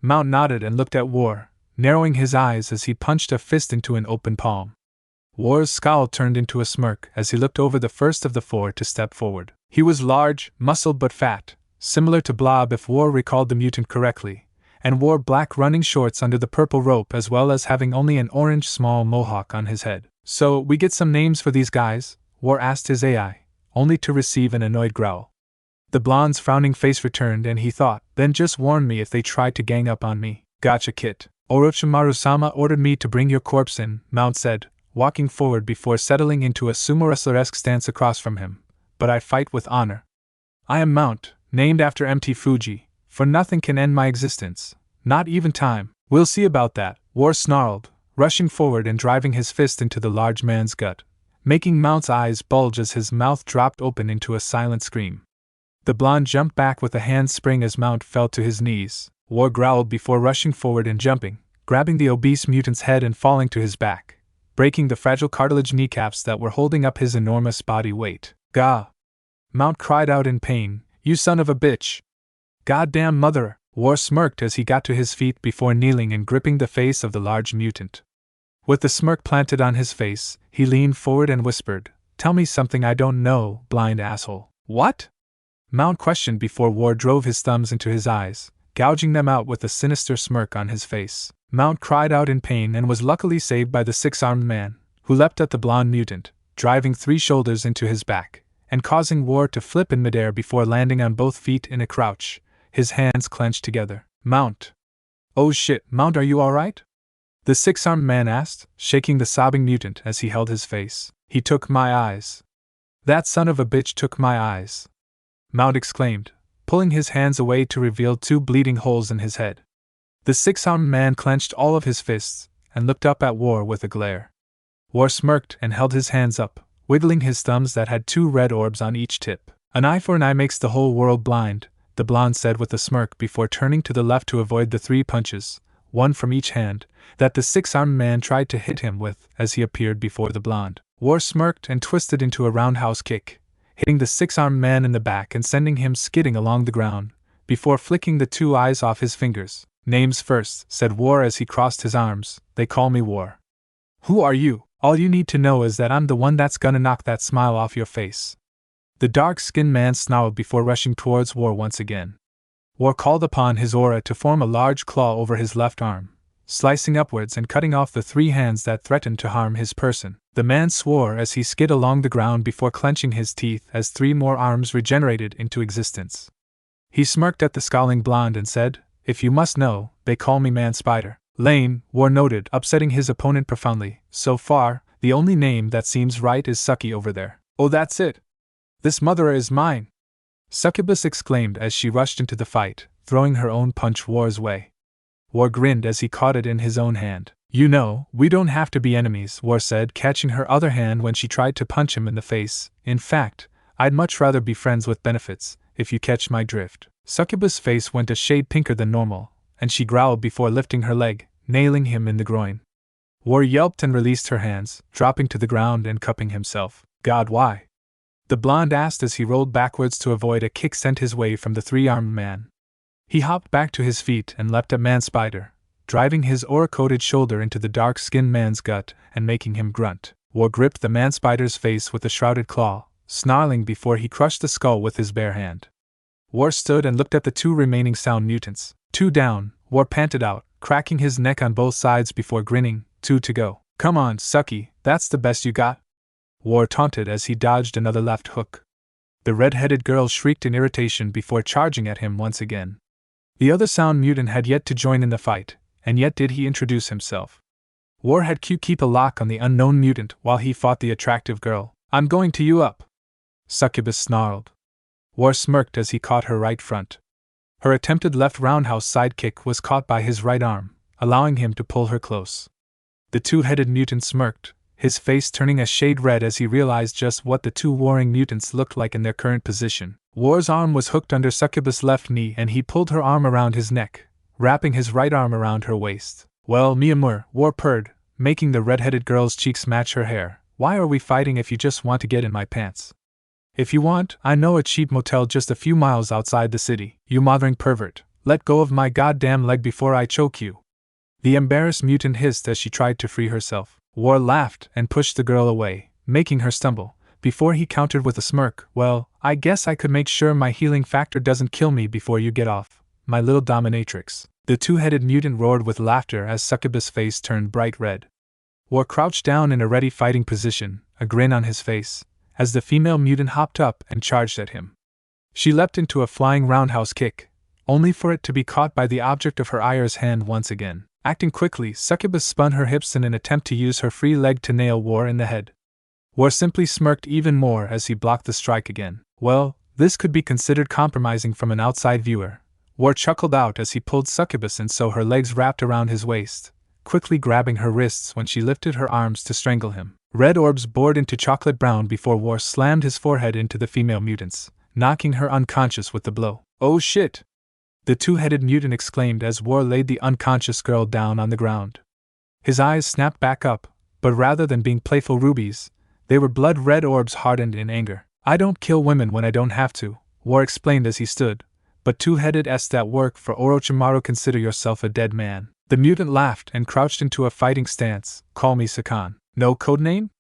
Mount nodded and looked at War, narrowing his eyes as he punched a fist into an open palm. War's scowl turned into a smirk as he looked over the first of the 4 to step forward. He was large, muscled but fat, similar to Blob if War recalled the mutant correctly, and wore black running shorts under the purple rope as well as having only an orange small mohawk on his head. So, we get some names for these guys? War asked his AI, only to receive an annoyed growl. The blonde's frowning face returned and he thought, then just warn me if they try to gang up on me. Gotcha, Kit. Orochimaru-sama ordered me to bring your corpse in, Mount said, walking forward before settling into a sumo wrestler-esque stance across from him. But I fight with honor. I am Mount, named after MT Fuji, for nothing can end my existence. Not even time. We'll see about that, War snarled, rushing forward and driving his fist into the large man's gut, making Mount's eyes bulge as his mouth dropped open into a silent scream. The blonde jumped back with a handspring as Mount fell to his knees. War growled before rushing forward and jumping, grabbing the obese mutant's head and falling to his back, breaking the fragile cartilage kneecaps that were holding up his enormous body weight. Gah! Mount cried out in pain, you son of a bitch! Goddamn mother! War smirked as he got to his feet before kneeling and gripping the face of the large mutant. With the smirk planted on his face, he leaned forward and whispered, tell me something I don't know, blind asshole. What? Mount questioned before War drove his thumbs into his eyes, gouging them out with a sinister smirk on his face. Mount cried out in pain and was luckily saved by the six-armed man, who leapt at the blonde mutant, driving 3 shoulders into his back, and causing War to flip in midair before landing on both feet in a crouch, his hands clenched together. Mount! Oh shit, Mount, are you alright? The six-armed man asked, shaking the sobbing mutant as he held his face. He took my eyes. That son of a bitch took my eyes, Mount exclaimed, pulling his hands away to reveal 2 bleeding holes in his head. The six-armed man clenched all of his fists and looked up at War with a glare. War smirked and held his hands up, wiggling his thumbs that had 2 red orbs on each tip. An eye for an eye makes the whole world blind, the blonde said with a smirk before turning to the left to avoid the 3 punches, one from each hand, that the six-armed man tried to hit him with as he appeared before the blonde. War smirked and twisted into a roundhouse kick, hitting the six-armed man in the back and sending him skidding along the ground, before flicking the 2 eyes off his fingers. Names first, said War as he crossed his arms, they call me War. Who are you? All you need to know is that I'm the one that's gonna knock that smile off your face. The dark-skinned man snarled before rushing towards War once again. War called upon his aura to form a large claw over his left arm, slicing upwards and cutting off the 3 hands that threatened to harm his person. The man swore as he skid along the ground before clenching his teeth as 3 more arms regenerated into existence. He smirked at the scowling blonde and said, if you must know, they call me Man-Spider. Lame, War noted, upsetting his opponent profoundly. So far, the only name that seems right is Sucky over there. Oh, that's it! This mother is mine! Succubus exclaimed as she rushed into the fight, throwing her own punch War's way. War grinned as he caught it in his own hand. You know, we don't have to be enemies, War said, catching her other hand when she tried to punch him in the face. In fact, I'd much rather be friends with benefits, if you catch my drift. Succubus' face went a shade pinker than normal, and she growled before lifting her leg, nailing him in the groin. War yelped and released her hands, dropping to the ground and cupping himself. God, why? The blonde asked as he rolled backwards to avoid a kick sent his way from the 3-armed man. He hopped back to his feet and leapt at Man-Spider, driving his aura-coated shoulder into the dark-skinned man's gut and making him grunt. War gripped the Man-Spider's face with a shrouded claw, snarling before he crushed the skull with his bare hand. War stood and looked at the 2 remaining sound mutants. 2 down, War panted out, cracking his neck on both sides before grinning. 2 to go. Come on, Sucky, that's the best you got? War taunted as he dodged another left hook. The red-headed girl shrieked in irritation before charging at him once again. The other sound mutant had yet to join in the fight, and yet did he introduce himself. War had keep a lock on the unknown mutant while he fought the attractive girl. I'm going to you up! Succubus snarled. War smirked as he caught her right front. Her attempted left roundhouse sidekick was caught by his right arm, allowing him to pull her close. The 2-headed mutant smirked, his face turning a shade red as he realized just what the 2 warring mutants looked like in their current position. War's arm was hooked under Succubus' left knee and he pulled her arm around his neck, wrapping his right arm around her waist. Well, Miyamur, War purred, making the red-headed girl's cheeks match her hair. Why are we fighting if you just want to get in my pants? If you want, I know a cheap motel just a few miles outside the city. You mothering pervert, let go of my goddamn leg before I choke you. The embarrassed mutant hissed as she tried to free herself. War laughed and pushed the girl away, making her stumble, before he countered with a smirk. Well, I guess I could make sure my healing factor doesn't kill me before you get off, my little dominatrix. The two-headed mutant roared with laughter as Succubus' face turned bright red. War crouched down in a ready fighting position, a grin on his face, as the female mutant hopped up and charged at him. She leapt into a flying roundhouse kick, only for it to be caught by the object of her ire's hand once again. Acting quickly, Succubus spun her hips in an attempt to use her free leg to nail War in the head. War simply smirked even more as he blocked the strike again. Well, this could be considered compromising from an outside viewer. War chuckled out as he pulled Succubus and so her legs wrapped around his waist, quickly grabbing her wrists when she lifted her arms to strangle him. Red orbs bored into chocolate brown before War slammed his forehead into the female mutant's, knocking her unconscious with the blow. "Oh shit!" the two-headed mutant exclaimed as War laid the unconscious girl down on the ground. His eyes snapped back up, but rather than being playful rubies, they were blood-red orbs hardened in anger. "I don't kill women when I don't have to," War explained as he stood, "but two-headed est at work for Orochimaru, consider yourself a dead man." The mutant laughed and crouched into a fighting stance. "Call me Sakan." "No codename?"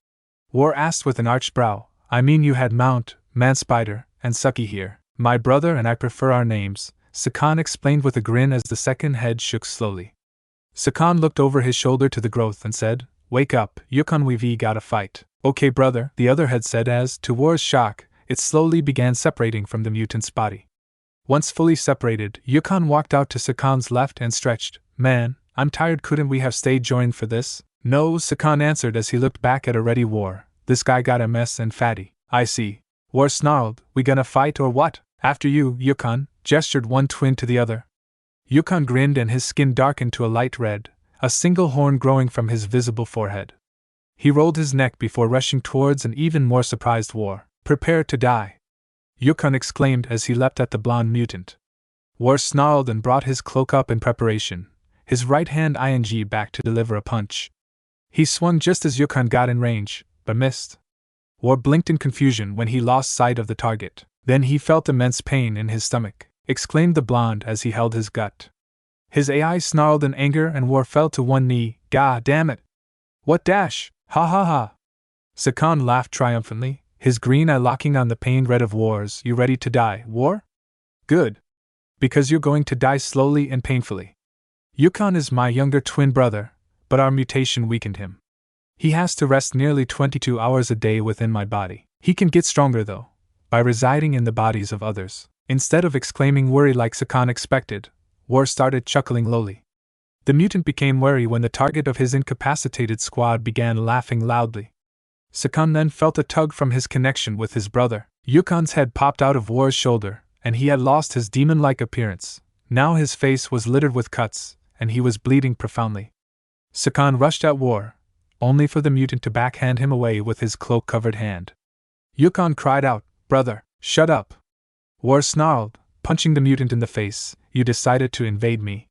War asked with an arched brow. "I mean you had Mount, Man-Spider, and Sucky here. My brother and I prefer our names," Sakan explained with a grin as the second head shook slowly. Sakan looked over his shoulder to the growth and said, "Wake up, Yukon, we've gotta fight." "Okay brother," the other head said as, to War's shock, it slowly began separating from the mutant's body. Once fully separated, Yukon walked out to Sakan's left and stretched. "Man, I'm tired, couldn't we have stayed joined for this?" "No," Sakan answered as he looked back at a ready War. "This guy got MS and fatty." "I see." War snarled. "We gonna fight or what?" "After you, Yukon," gestured one twin to the other. Yukon grinned and his skin darkened to a light red, a single horn growing from his visible forehead. He rolled his neck before rushing towards an even more surprised War. "Prepare to die," Yukon exclaimed as he leapt at the blonde mutant. War snarled and brought his cloak up in preparation, his right hand ing back to deliver a punch. He swung just as Yukon got in range, but missed. War blinked in confusion when he lost sight of the target. Then he felt immense pain in his stomach, exclaimed the blonde as he held his gut. His AI snarled in anger and War fell to one knee. "God damn it! What dash? Ha ha ha!" Sakan laughed triumphantly, his green eye locking on the pained red of War's. "You ready to die, War?" "Good. Because you're going to die slowly and painfully. Yukon is my younger twin brother, but our mutation weakened him. He has to rest nearly 22 hours a day within my body. He can get stronger though, by residing in the bodies of others." Instead of exclaiming worry like Sakan expected, War started chuckling lowly. The mutant became wary when the target of his incapacitated squad began laughing loudly. Sakan then felt a tug from his connection with his brother. Yukon's head popped out of War's shoulder, and he had lost his demon-like appearance. Now his face was littered with cuts, and he was bleeding profoundly. Sakan rushed at War, only for the mutant to backhand him away with his cloak-covered hand. Yukon cried out, "Brother, shut up!" War snarled, punching the mutant in the face. "You decided to invade me.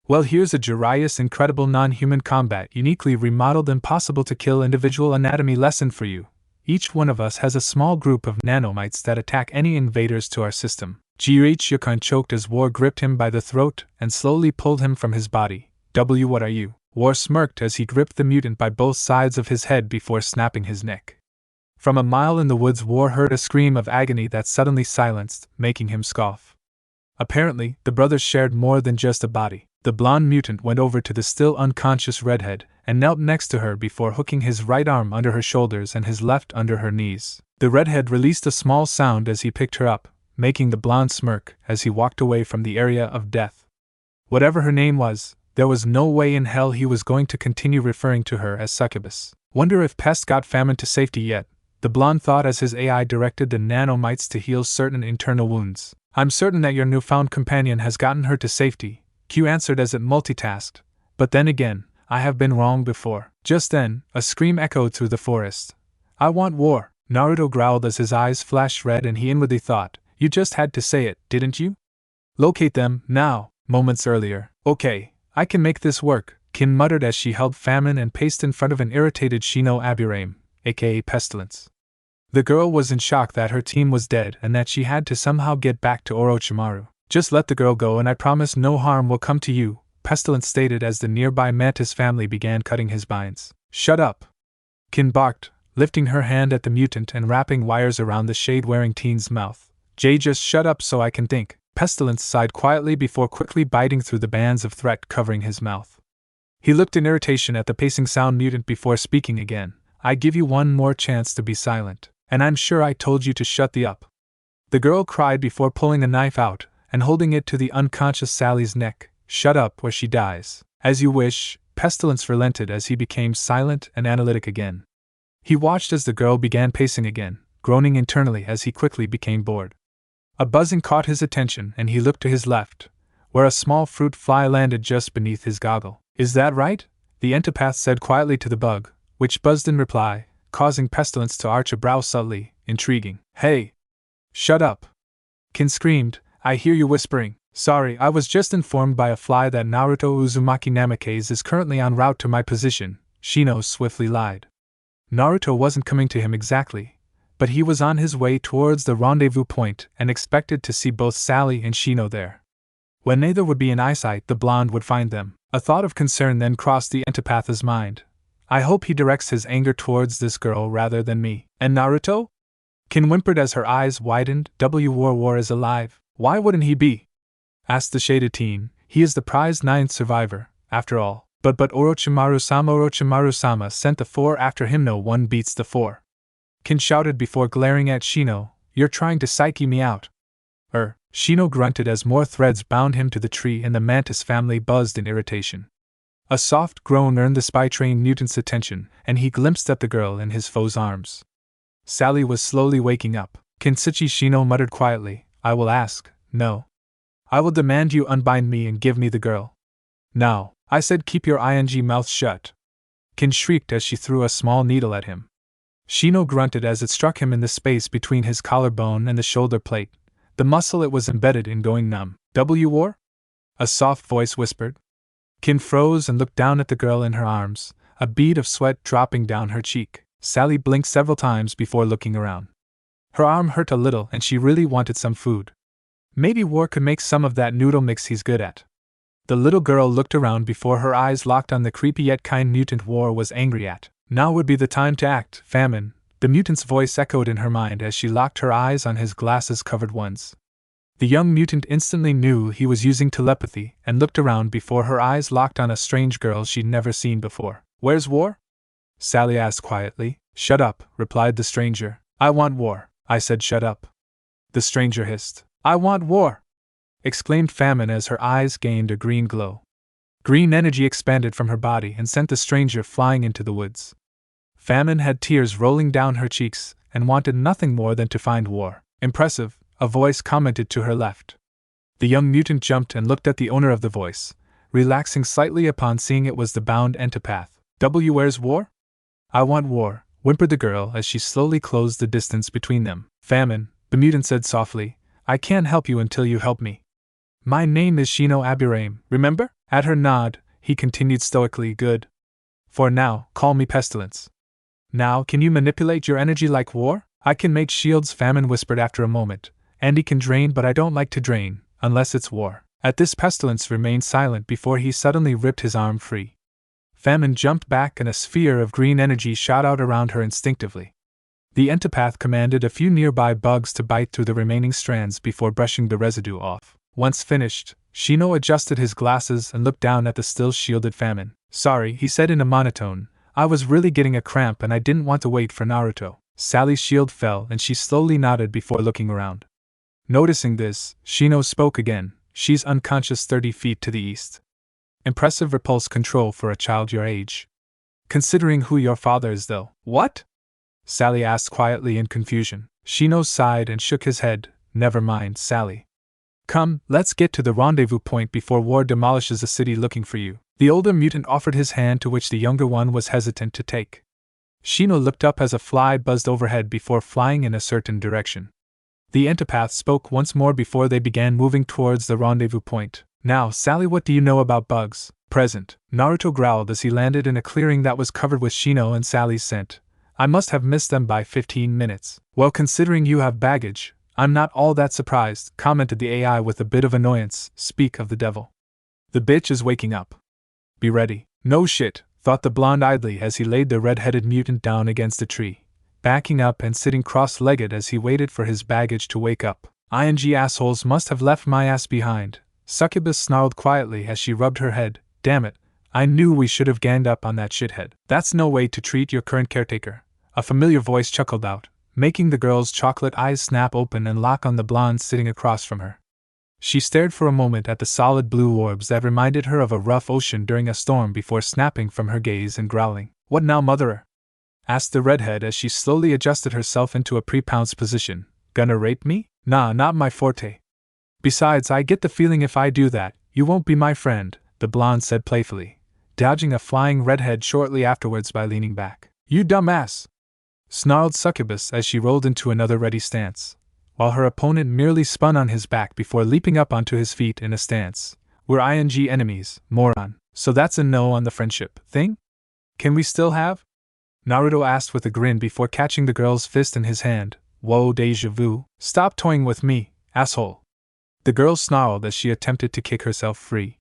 Well, here's a Jiraiya's incredible non-human combat, uniquely remodeled impossible-to-kill individual anatomy lesson for you. Each one of us has a small group of nanomites that attack any invaders to our system." GH Yukon choked as War gripped him by the throat and slowly pulled him from his body. What are you?" War smirked as he gripped the mutant by both sides of his head before snapping his neck. From a mile in the woods, War heard a scream of agony that suddenly silenced, making him scoff. Apparently, the brothers shared more than just a body. The blonde mutant went over to the still unconscious redhead and knelt next to her before hooking his right arm under her shoulders and his left under her knees. The redhead released a small sound as he picked her up, making the blonde smirk as he walked away from the area of death. Whatever her name was, there was no way in hell he was going to continue referring to her as Succubus. Wonder if Pest got Famine to safety yet, the blonde thought as his AI directed the nanomites to heal certain internal wounds. "I'm certain that your newfound companion has gotten her to safety," Q answered as it multitasked, "but then again, I have been wrong before." Just then, a scream echoed through the forest. "I want war," Naruto growled as his eyes flashed red and he inwardly thought, "You just had to say it, didn't you? Locate them, now." Moments earlier. "Okay, I can make this work," Kin muttered as she held Famine and paced in front of an irritated Shino Abame, aka Pestilence. The girl was in shock that her team was dead and that she had to somehow get back to Orochimaru. "Just let the girl go and I promise no harm will come to you," Pestilence stated as the nearby Mantis family began cutting his binds. "Shut up!" Kin barked, lifting her hand at the mutant and wrapping wires around the shade-wearing teen's mouth. Jay, just shut up so I can think. Pestilence sighed quietly before quickly biting through the bands of threat covering his mouth. He looked in irritation at the pacing sound mutant before speaking again. I give you one more chance to be silent, and I'm sure I told you to shut the up. The girl cried before pulling a knife out and holding it to the unconscious Sally's neck. Shut up or she dies. As you wish. Pestilence relented as he became silent and analytic again. He watched as the girl began pacing again, groaning internally as he quickly became bored. A buzzing caught his attention and he looked to his left, where a small fruit fly landed just beneath his goggle. Is that right? The entopath said quietly to the bug, which buzzed in reply, causing Pestilence to arch a brow subtly, intriguing. Hey! Shut up! Kin screamed, I hear you whispering. Sorry, I was just informed by a fly that Naruto Uzumaki Namikaze is currently en route to my position, Shino swiftly lied. Naruto wasn't coming to him exactly, but he was on his way towards the rendezvous point and expected to see both Sally and Shino there. When neither would be in eyesight, the blonde would find them. A thought of concern then crossed the entopath's mind. I hope he directs his anger towards this girl rather than me. And Naruto? Kin whimpered as her eyes widened. War is alive. Why wouldn't he be? Asked the shaded teen. He is the prized 9th survivor, after all. But Orochimaru-sama sent the 4 after him. No one beats the 4. Kin shouted before glaring at Shino. You're trying to psyche me out. Shino grunted as more threads bound him to the tree and the mantis family buzzed in irritation. A soft groan earned the spy-trained mutant's attention, and he glimpsed at the girl in his foe's arms. Sally was slowly waking up. Kinsuchi, Shino muttered quietly. I will ask, no. I will demand you unbind me and give me the girl. Now, I said keep your mouth shut. Kin shrieked as she threw a small needle at him. Shino grunted as it struck him in the space between his collarbone and the shoulder plate, the muscle it was embedded in going numb. War? A soft voice whispered. Kin froze and looked down at the girl in her arms, a bead of sweat dropping down her cheek. Sally blinked several times before looking around. Her arm hurt a little and she really wanted some food. Maybe War could make some of that noodle mix he's good at. The little girl looked around before her eyes locked on the creepy yet kind mutant War was angry at. Now would be the time to act. Famine, the mutant's voice echoed in her mind as she locked her eyes on his glasses-covered ones. The young mutant instantly knew he was using telepathy and looked around before her eyes locked on a strange girl she'd never seen before. Where's War? Sally asked quietly. Shut up, replied the stranger. I want War. I said shut up. The stranger hissed. I want War! Exclaimed Famine as her eyes gained a green glow. Green energy expanded from her body and sent the stranger flying into the woods. Famine had tears rolling down her cheeks and wanted nothing more than to find War. Impressive, a voice commented to her left. The young mutant jumped and looked at the owner of the voice, relaxing slightly upon seeing it was the bound entopath. Where's War? I want War, whimpered the girl as she slowly closed the distance between them. Famine, the mutant said softly. I can't help you until you help me. My name is Shino Abame, remember? At her nod, he continued stoically. Good. For now, call me Pestilence. Now, can you manipulate your energy like War? I can make shields, Famine whispered after a moment. Andy can drain, but I don't like to drain, unless it's War. At this, Pestilence remained silent before he suddenly ripped his arm free. Famine jumped back and a sphere of green energy shot out around her instinctively. The entopath commanded a few nearby bugs to bite through the remaining strands before brushing the residue off. Once finished, Shino adjusted his glasses and looked down at the still shielded Famine. Sorry, he said in a monotone. I was really getting a cramp and I didn't want to wait for Naruto. Sally's shield fell and she slowly nodded before looking around. Noticing this, Shino spoke again. She's unconscious 30 feet to the east. Impressive repulse control for a child your age. Considering who your father is, though. What? Sally asked quietly in confusion. Shino sighed and shook his head. Never mind, Sally. Come, let's get to the rendezvous point before War demolishes the city looking for you. The older mutant offered his hand, to which the younger one was hesitant to take. Shino looked up as a fly buzzed overhead before flying in a certain direction. The entopath spoke once more before they began moving towards the rendezvous point. Now, Sally, what do you know about bugs? Present. Naruto growled as he landed in a clearing that was covered with Shino and Sally's scent. I must have missed them by 15 minutes. Well, considering you have baggage, I'm not all that surprised, commented the AI with a bit of annoyance. Speak of the devil. The bitch is waking up. Be ready. No shit, thought the blonde idly as he laid the red-headed mutant down against a tree, backing up and sitting cross-legged as he waited for his baggage to wake up. "Ing assholes must have left my ass behind," Succubus snarled quietly as she rubbed her head. "Damn it, I knew we should have ganged up on that shithead." "That's no way to treat your current caretaker," a familiar voice chuckled out, making the girl's chocolate eyes snap open and lock on the blonde sitting across from her. She stared for a moment at the solid blue orbs that reminded her of a rough ocean during a storm before snapping from her gaze and growling. "What now, motherer?" asked the redhead as she slowly adjusted herself into a pre-pounced position. "Gonna rape me? Nah, not my forte. Besides, I get the feeling if I do that, you won't be my friend," the blonde said playfully, dodging a flying redhead shortly afterwards by leaning back. "You dumbass!" snarled Succubus as she rolled into another ready stance, while her opponent merely spun on his back before leaping up onto his feet in a stance. "We're ing enemies, moron, so that's a no on the friendship thing? Can we still have?" Naruto asked with a grin before catching the girl's fist in his hand. "Whoa, deja vu, stop toying with me, asshole!" The girl snarled as she attempted to kick herself free.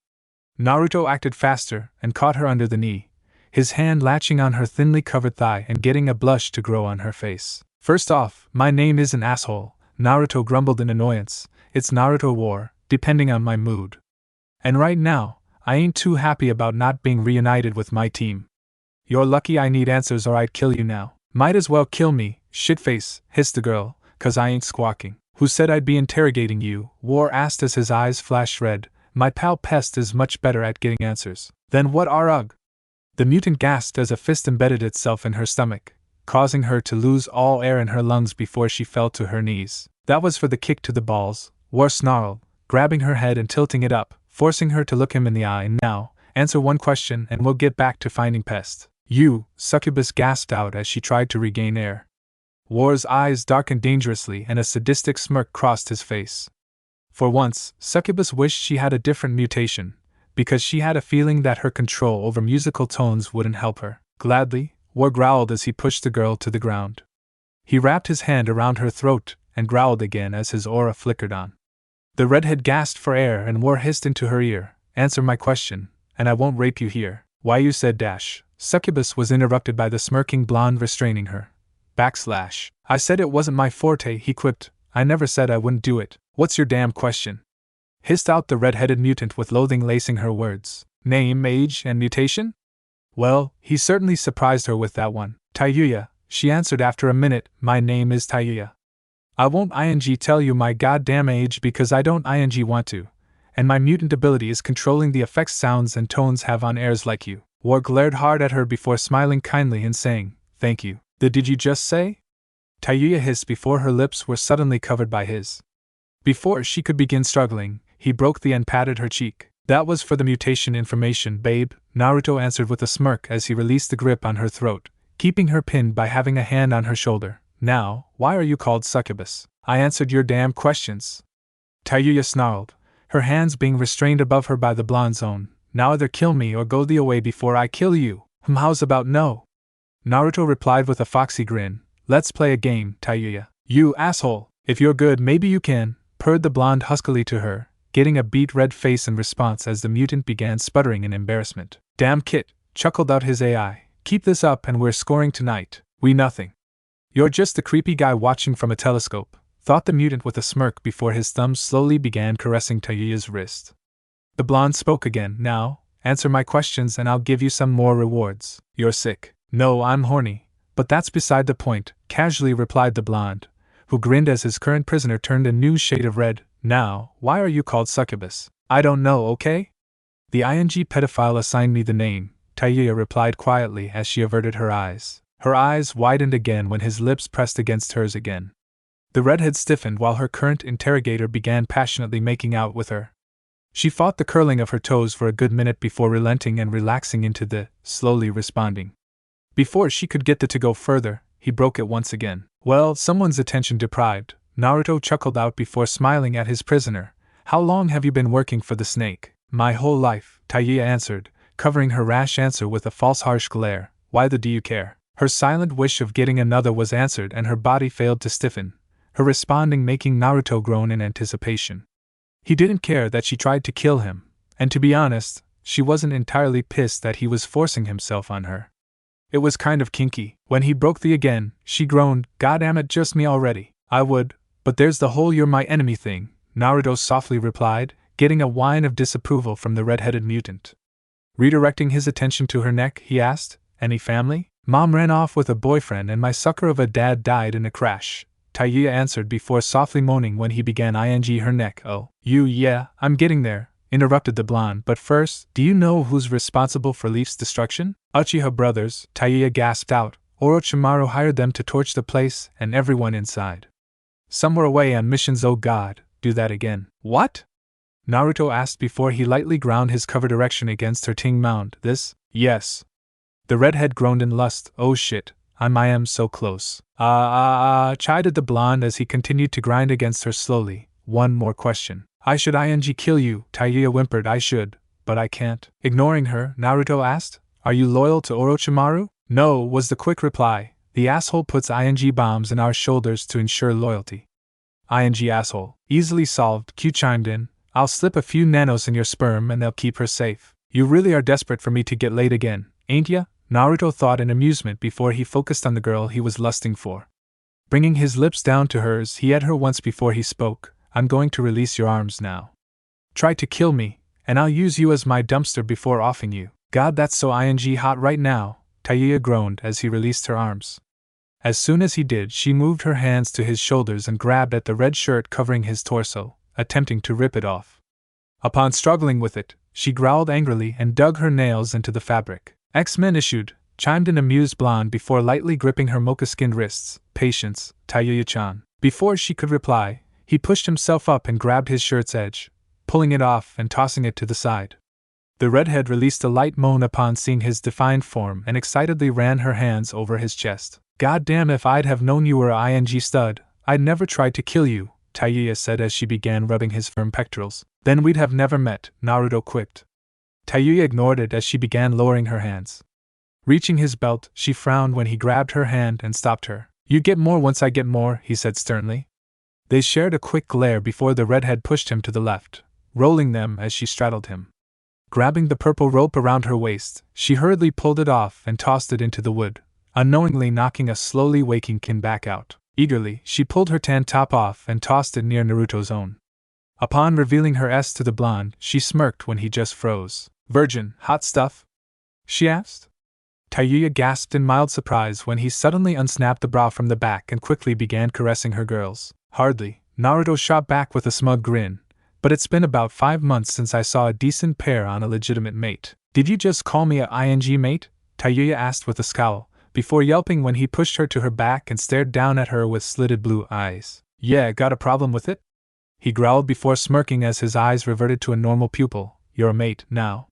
Naruto acted faster and caught her under the knee, his hand latching on her thinly covered thigh and getting a blush to grow on her face. "First off, my name isn't asshole," Naruto grumbled in annoyance. "It's Naruto War, depending on my mood. And right now, I ain't too happy about not being reunited with my team. You're lucky I need answers or I'd kill you now." "Might as well kill me, shitface," hissed the girl, "'cause I ain't squawking." "Who said I'd be interrogating you?" War asked as his eyes flashed red. "My pal Pest is much better at getting answers." "Then what are ugh?" The mutant gasped as a fist embedded itself in her stomach, causing her to lose all air in her lungs before she fell to her knees. "That was for the kick to the balls," War snarled, grabbing her head and tilting it up, forcing her to look him in the eye. "Now, answer one question and we'll get back to finding Pest." "You," Succubus gasped out as she tried to regain air. War's eyes darkened dangerously and a sadistic smirk crossed his face. For once, Succubus wished she had a different mutation, because she had a feeling that her control over musical tones wouldn't help her. "Gladly," War growled as he pushed the girl to the ground. He wrapped his hand around her throat and growled again as his aura flickered on. The redhead gasped for air and War hissed into her ear, "Answer my question, and I won't rape you here." "Why you said dash." Succubus was interrupted by the smirking blonde restraining her. "I said it wasn't my forte," he quipped. "I never said I wouldn't do it." "What's your damn question?" hissed out the red-headed mutant with loathing lacing her words. "Name, age, and mutation?" Well, he certainly surprised her with that one. "Tayuya," she answered after a minute. "My name is Tayuya. I won't tell you my goddamn age because I don't want to, and my mutant ability is controlling the effects sounds and tones have on airs like you." War glared hard at her before smiling kindly and saying, "Thank you." Did you just say?" Tayuya hissed before her lips were suddenly covered by his. Before she could begin struggling, he broke the and patted her cheek. "That was for the mutation information, babe," Naruto answered with a smirk as he released the grip on her throat, keeping her pinned by having a hand on her shoulder. "Now, why are you called Succubus?" "I answered your damn questions," Tayuya snarled, her hands being restrained above her by the blonde's own. "Now either kill me or go the away before I kill you." How's about no?" Naruto replied with a foxy grin. "Let's play a game, Tayuya." "You asshole, if you're good maybe you can," purred the blonde huskily to her, getting a beet red face in response as the mutant began sputtering in embarrassment. "Damn Kit," chuckled out his AI. "Keep this up and we're scoring tonight. We nothing." "You're just the creepy guy watching from a telescope," thought the mutant with a smirk before his thumbs slowly began caressing Tayuya's wrist. The blonde spoke again. "Now, answer my questions and I'll give you some more rewards." "You're sick." "No, I'm horny. But that's beside the point," casually replied the blonde, who grinned as his current prisoner turned a new shade of red. "Now, why are you called Succubus?" "I don't know, okay? The pedophile assigned me the name," Tayuya replied quietly as she averted her eyes. Her eyes widened again when his lips pressed against hers again. The redhead stiffened while her current interrogator began passionately making out with her. She fought the curling of her toes for a good minute before relenting and relaxing into the, slowly responding. Before she could get to go further, he broke it once again. "Well, someone's attention deprived," Naruto chuckled out before smiling at his prisoner. "How long have you been working for the snake?" "My whole life," Tayuya answered, covering her rash answer with a false harsh glare. "Why do you care?" Her silent wish of getting another was answered and her body failed to stiffen, her responding making Naruto groan in anticipation. He didn't care that she tried to kill him, and to be honest, she wasn't entirely pissed that he was forcing himself on her. It was kind of kinky. When he broke the again, she groaned, "Goddamn, just me already." "I would, but there's the whole 'you're my enemy' thing," Naruto softly replied, getting a whine of disapproval from the red-headed mutant. Redirecting his attention to her neck, he asked, "Any family?" "Mom ran off with a boyfriend and my sucker of a dad died in a crash," Taiya answered before softly moaning when he began ing her neck. "Oh, yeah, I'm getting there," interrupted the blonde. "But first, do you know who's responsible for Leaf's destruction?" "Uchiha brothers," Taiya gasped out. "Orochimaru hired them to torch the place and everyone inside. Some were away on missions. Oh god, do that again." "What?" Naruto asked before he lightly ground his covered erection against her ting mound. "This? Yes." The redhead groaned in lust. "Oh shit, I am so close." Chided the blonde as he continued to grind against her slowly. "One more question." "I should kill you," Taiya whimpered. "I should, but I can't." Ignoring her, Naruto asked, "Are you loyal to Orochimaru?" "No," was the quick reply. "The asshole puts bombs in our shoulders to ensure loyalty." Asshole. Easily solved, Q chimed in. "I'll slip a few nanos in your sperm and they'll keep her safe." "You really are desperate for me to get laid again, ain't ya?" Naruto thought in amusement before he focused on the girl he was lusting for. Bringing his lips down to hers, he eyed her once before he spoke. "I'm going to release your arms now. Try to kill me, and I'll use you as my dumpster before offing you." "God, that's so hot right now," Taiya groaned as he released her arms. As soon as he did, she moved her hands to his shoulders and grabbed at the red shirt covering his torso, attempting to rip it off. Upon struggling with it, she growled angrily and dug her nails into the fabric. "X-Men issued," chimed in amused blonde before lightly gripping her mocha-skinned wrists. "Patience, Taiya-chan." Before she could reply, he pushed himself up and grabbed his shirt's edge, pulling it off and tossing it to the side. The redhead released a light moan upon seeing his defined form and excitedly ran her hands over his chest. "God damn, if I'd have known you were a stud, I'd never tried to kill you," Taiya said as she began rubbing his firm pectorals. "Then we'd have never met," Naruto quipped. Taiya ignored it as she began lowering her hands. Reaching his belt, she frowned when he grabbed her hand and stopped her. "You get more once I get more," he said sternly. They shared a quick glare before the redhead pushed him to the left, rolling them as she straddled him. Grabbing the purple rope around her waist, she hurriedly pulled it off and tossed it into the wood, unknowingly knocking a slowly waking Kin back out. Eagerly, she pulled her tan top off and tossed it near Naruto's own. Upon revealing her S to the blonde, she smirked when he just froze. "Virgin, hot stuff?" she asked. Taiya gasped in mild surprise when he suddenly unsnapped the bra from the back and quickly began caressing her girls. "Hardly," Naruto shot back with a smug grin, "but it's been about 5 months since I saw a decent pair on a legitimate mate." "Did you just call me a mate?" Taiya asked with a scowl, before yelping when he pushed her to her back and stared down at her with slitted blue eyes. "Yeah, got a problem with it?" he growled before smirking as his eyes reverted to a normal pupil. "You're a mate, now."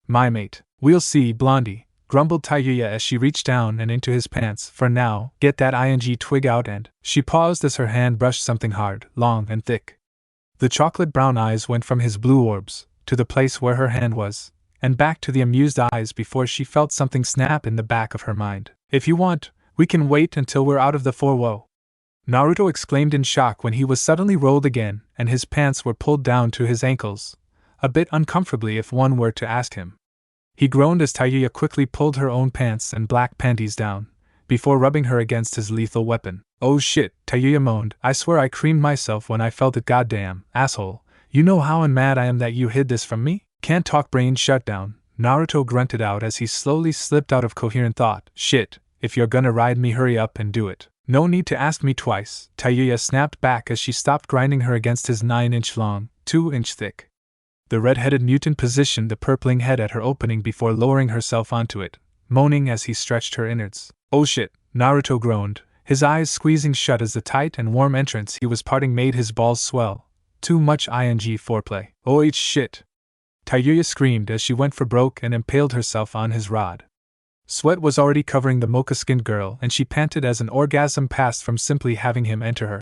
"My mate. We'll see, Blondie," grumbled Taiya as she reached down and into his pants. "For now, get that twig out and—" She paused as her hand brushed something hard, long, and thick. The chocolate-brown eyes went from his blue orbs, to the place where her hand was, and back to the amused eyes before she felt something snap in the back of her mind. "If you want, we can wait until we're out of the 4-woe," Naruto exclaimed in shock when he was suddenly rolled again and his pants were pulled down to his ankles, a bit uncomfortably if one were to ask him. He groaned as Taiya quickly pulled her own pants and black panties down, before rubbing her against his lethal weapon. "Oh shit," Taiya moaned. "I swear I creamed myself when I felt it. Goddamn, asshole, you know how mad I am that you hid this from me?" "Can't talk, brain shut down," Naruto grunted out as he slowly slipped out of coherent thought. "Shit, if you're gonna ride me, hurry up and do it." "No need to ask me twice," Taiya snapped back as she stopped grinding her against his 9-inch long, 2-inch thick. The red-headed mutant positioned the purpling head at her opening before lowering herself onto it, moaning as he stretched her innards. "Oh shit," Naruto groaned, his eyes squeezing shut as the tight and warm entrance he was parting made his balls swell. Too much foreplay. "Oh shit," Taiya screamed as she went for broke and impaled herself on his rod. Sweat was already covering the mocha-skinned girl and she panted as an orgasm passed from simply having him enter her.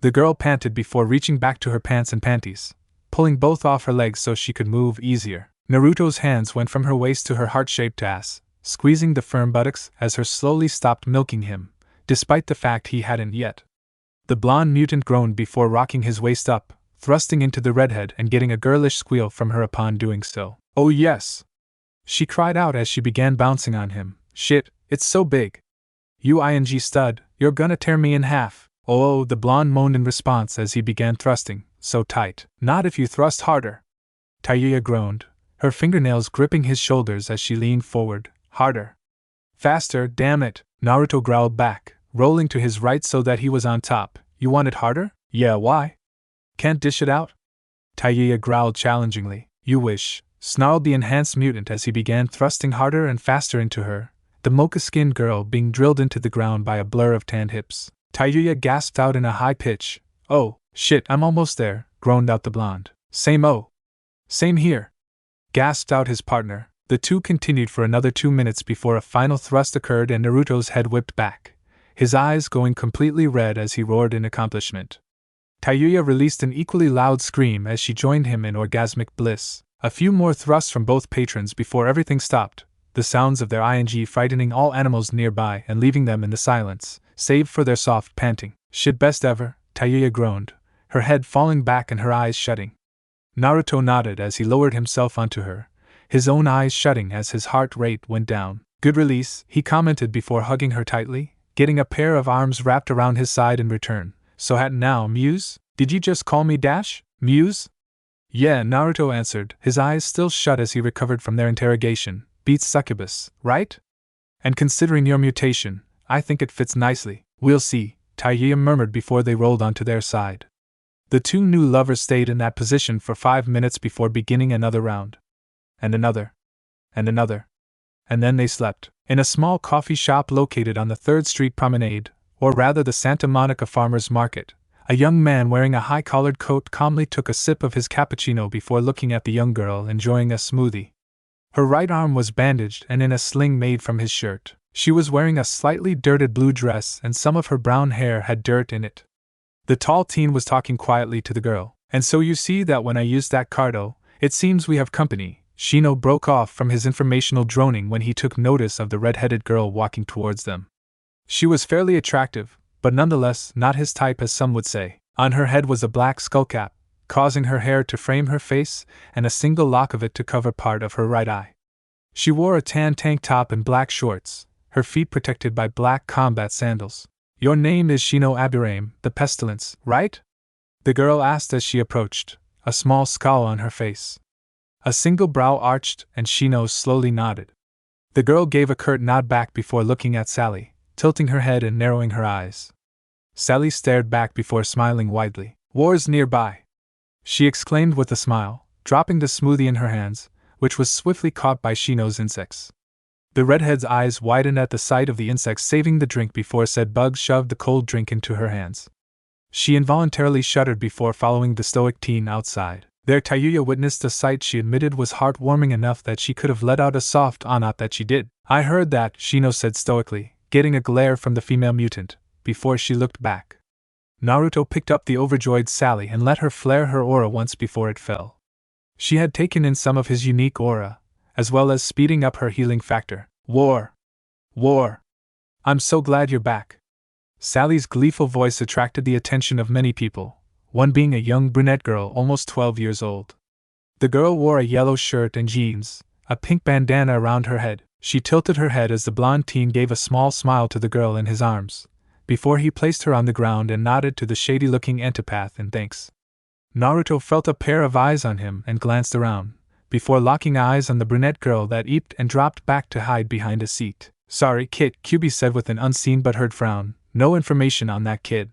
The girl panted before reaching back to her pants and panties, pulling both off her legs so she could move easier. Naruto's hands went from her waist to her heart-shaped ass, squeezing the firm buttocks as her slowly stopped milking him, despite the fact he hadn't yet. The blonde mutant groaned before rocking his waist up, thrusting into the redhead and getting a girlish squeal from her upon doing so. Oh yes! She cried out as she began bouncing on him. Shit, it's so big! You stud, you're gonna tear me in half! Oh, the blonde moaned in response as he began thrusting. So tight. Not if you thrust harder. Tayuya groaned, her fingernails gripping his shoulders as she leaned forward. Harder. Faster, damn it, Naruto growled back, rolling to his right so that he was on top. You want it harder? Yeah, why? Can't dish it out? Tayuya growled challengingly. You wish, snarled the enhanced mutant as he began thrusting harder and faster into her, the mocha-skinned girl being drilled into the ground by a blur of tanned hips. Tayuya gasped out in a high pitch. Oh, shit, I'm almost there, groaned out the blonde. Same here, gasped out his partner. The two continued for another 2 minutes before a final thrust occurred and Naruto's head whipped back, his eyes going completely red as he roared in accomplishment. Tayuya released an equally loud scream as she joined him in orgasmic bliss. A few more thrusts from both patrons before everything stopped, the sounds of their ing frightening all animals nearby and leaving them in the silence, save for their soft panting. Shit, best ever, Tayuya groaned, her head falling back and her eyes shutting. Naruto nodded as he lowered himself onto her, his own eyes shutting as his heart rate went down. Good release, he commented before hugging her tightly, getting a pair of arms wrapped around his side in return. So now, Muse? Did you just call me Dash, Muse? Yeah, Naruto answered, his eyes still shut as he recovered from their interrogation. Beats succubus, right? And considering your mutation, I think it fits nicely. We'll see, Tayuya murmured before they rolled onto their side. The two new lovers stayed in that position for 5 minutes before beginning another round. And another. And another. And then they slept. In a small coffee shop located on the 3rd Street Promenade, or rather the Santa Monica Farmers Market, a young man wearing a high-collared coat calmly took a sip of his cappuccino before looking at the young girl enjoying a smoothie. Her right arm was bandaged and in a sling made from his shirt. She was wearing a slightly dirted blue dress and some of her brown hair had dirt in it. The tall teen was talking quietly to the girl. And so you see that when I used that cardo, it seems we have company. Shino broke off from his informational droning when he took notice of the red-headed girl walking towards them. She was fairly attractive, but nonetheless not his type as some would say. On her head was a black skullcap, causing her hair to frame her face and a single lock of it to cover part of her right eye. She wore a tan tank top and black shorts, her feet protected by black combat sandals. Your name is Shino Abame, the Pestilence, right? The girl asked as she approached, a small scowl on her face. A single brow arched and Shino slowly nodded. The girl gave a curt nod back before looking at Sally, tilting her head and narrowing her eyes. Sally stared back before smiling widely. War's nearby, she exclaimed with a smile, dropping the smoothie in her hands, which was swiftly caught by Shino's insects. The redhead's eyes widened at the sight of the insects saving the drink before said bugs shoved the cold drink into her hands. She involuntarily shuddered before following the stoic teen outside. There Tayuya witnessed a sight she admitted was heartwarming enough that she could have let out a soft "not that she did." I heard that, Shino said stoically, getting a glare from the female mutant, before she looked back. Naruto picked up the overjoyed Sally and let her flare her aura once before it fell. She had taken in some of his unique aura, as well as speeding up her healing factor. War! I'm so glad you're back. Sally's gleeful voice attracted the attention of many people, one being a young brunette girl almost 12 years old. The girl wore a yellow shirt and jeans, a pink bandana around her head. She tilted her head as the blonde teen gave a small smile to the girl in his arms, before he placed her on the ground and nodded to the shady-looking antipath in thanks. Naruto felt a pair of eyes on him and glanced around, before locking eyes on the brunette girl that eeped and dropped back to hide behind a seat. Sorry, kid, QB said with an unseen but heard frown. No information on that kid.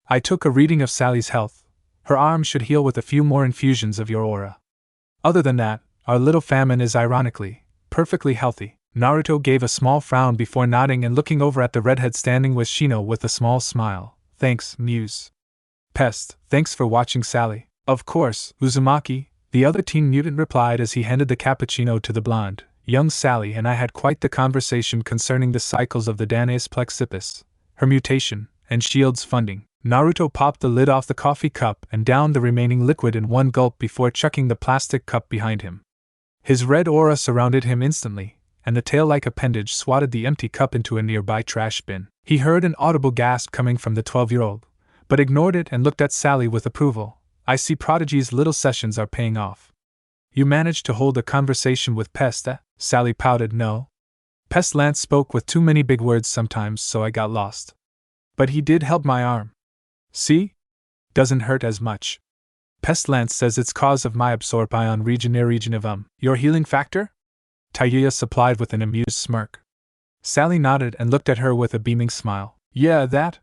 I took a reading of Sally's health. Her arm should heal with a few more infusions of your aura. Other than that, our little famine is ironically perfectly healthy. Naruto gave a small frown before nodding and looking over at the redhead standing with Shino with a small smile. Thanks, Muse. Pest, thanks for watching Sally. Of course, Uzumaki, the other teen mutant replied as he handed the cappuccino to the blonde. Young Sally and I had quite the conversation concerning the cycles of the Danaus Plexippus, her mutation, and Shield's funding. Naruto popped the lid off the coffee cup and downed the remaining liquid in one gulp before chucking the plastic cup behind him. His red aura surrounded him instantly, and the tail-like appendage swatted the empty cup into a nearby trash bin. He heard an audible gasp coming from the 12-year-old, but ignored it and looked at Sally with approval. I see Prodigy's little sessions are paying off. You managed to hold a conversation with Pest, eh? Sally pouted. No. Pest Lance spoke with too many big words sometimes, so I got lost. But he did help my arm. See? Doesn't hurt as much. Pest Lance says it's cause of my absorb ion region of your healing factor? Tayuya supplied with an amused smirk. Sally nodded and looked at her with a beaming smile. Yeah, that?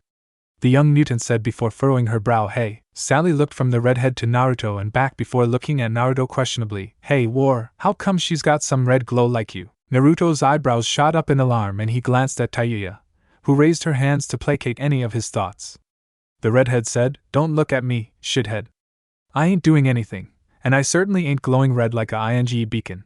The young mutant said before furrowing her brow. Hey. Sally looked from the redhead to Naruto and back before looking at Naruto questionably. Hey, War, how come she's got some red glow like you? Naruto's eyebrows shot up in alarm and he glanced at Tayuya, who raised her hands to placate any of his thoughts. The redhead said, Don't look at me, shithead. I ain't doing anything, and I certainly ain't glowing red like a ING beacon.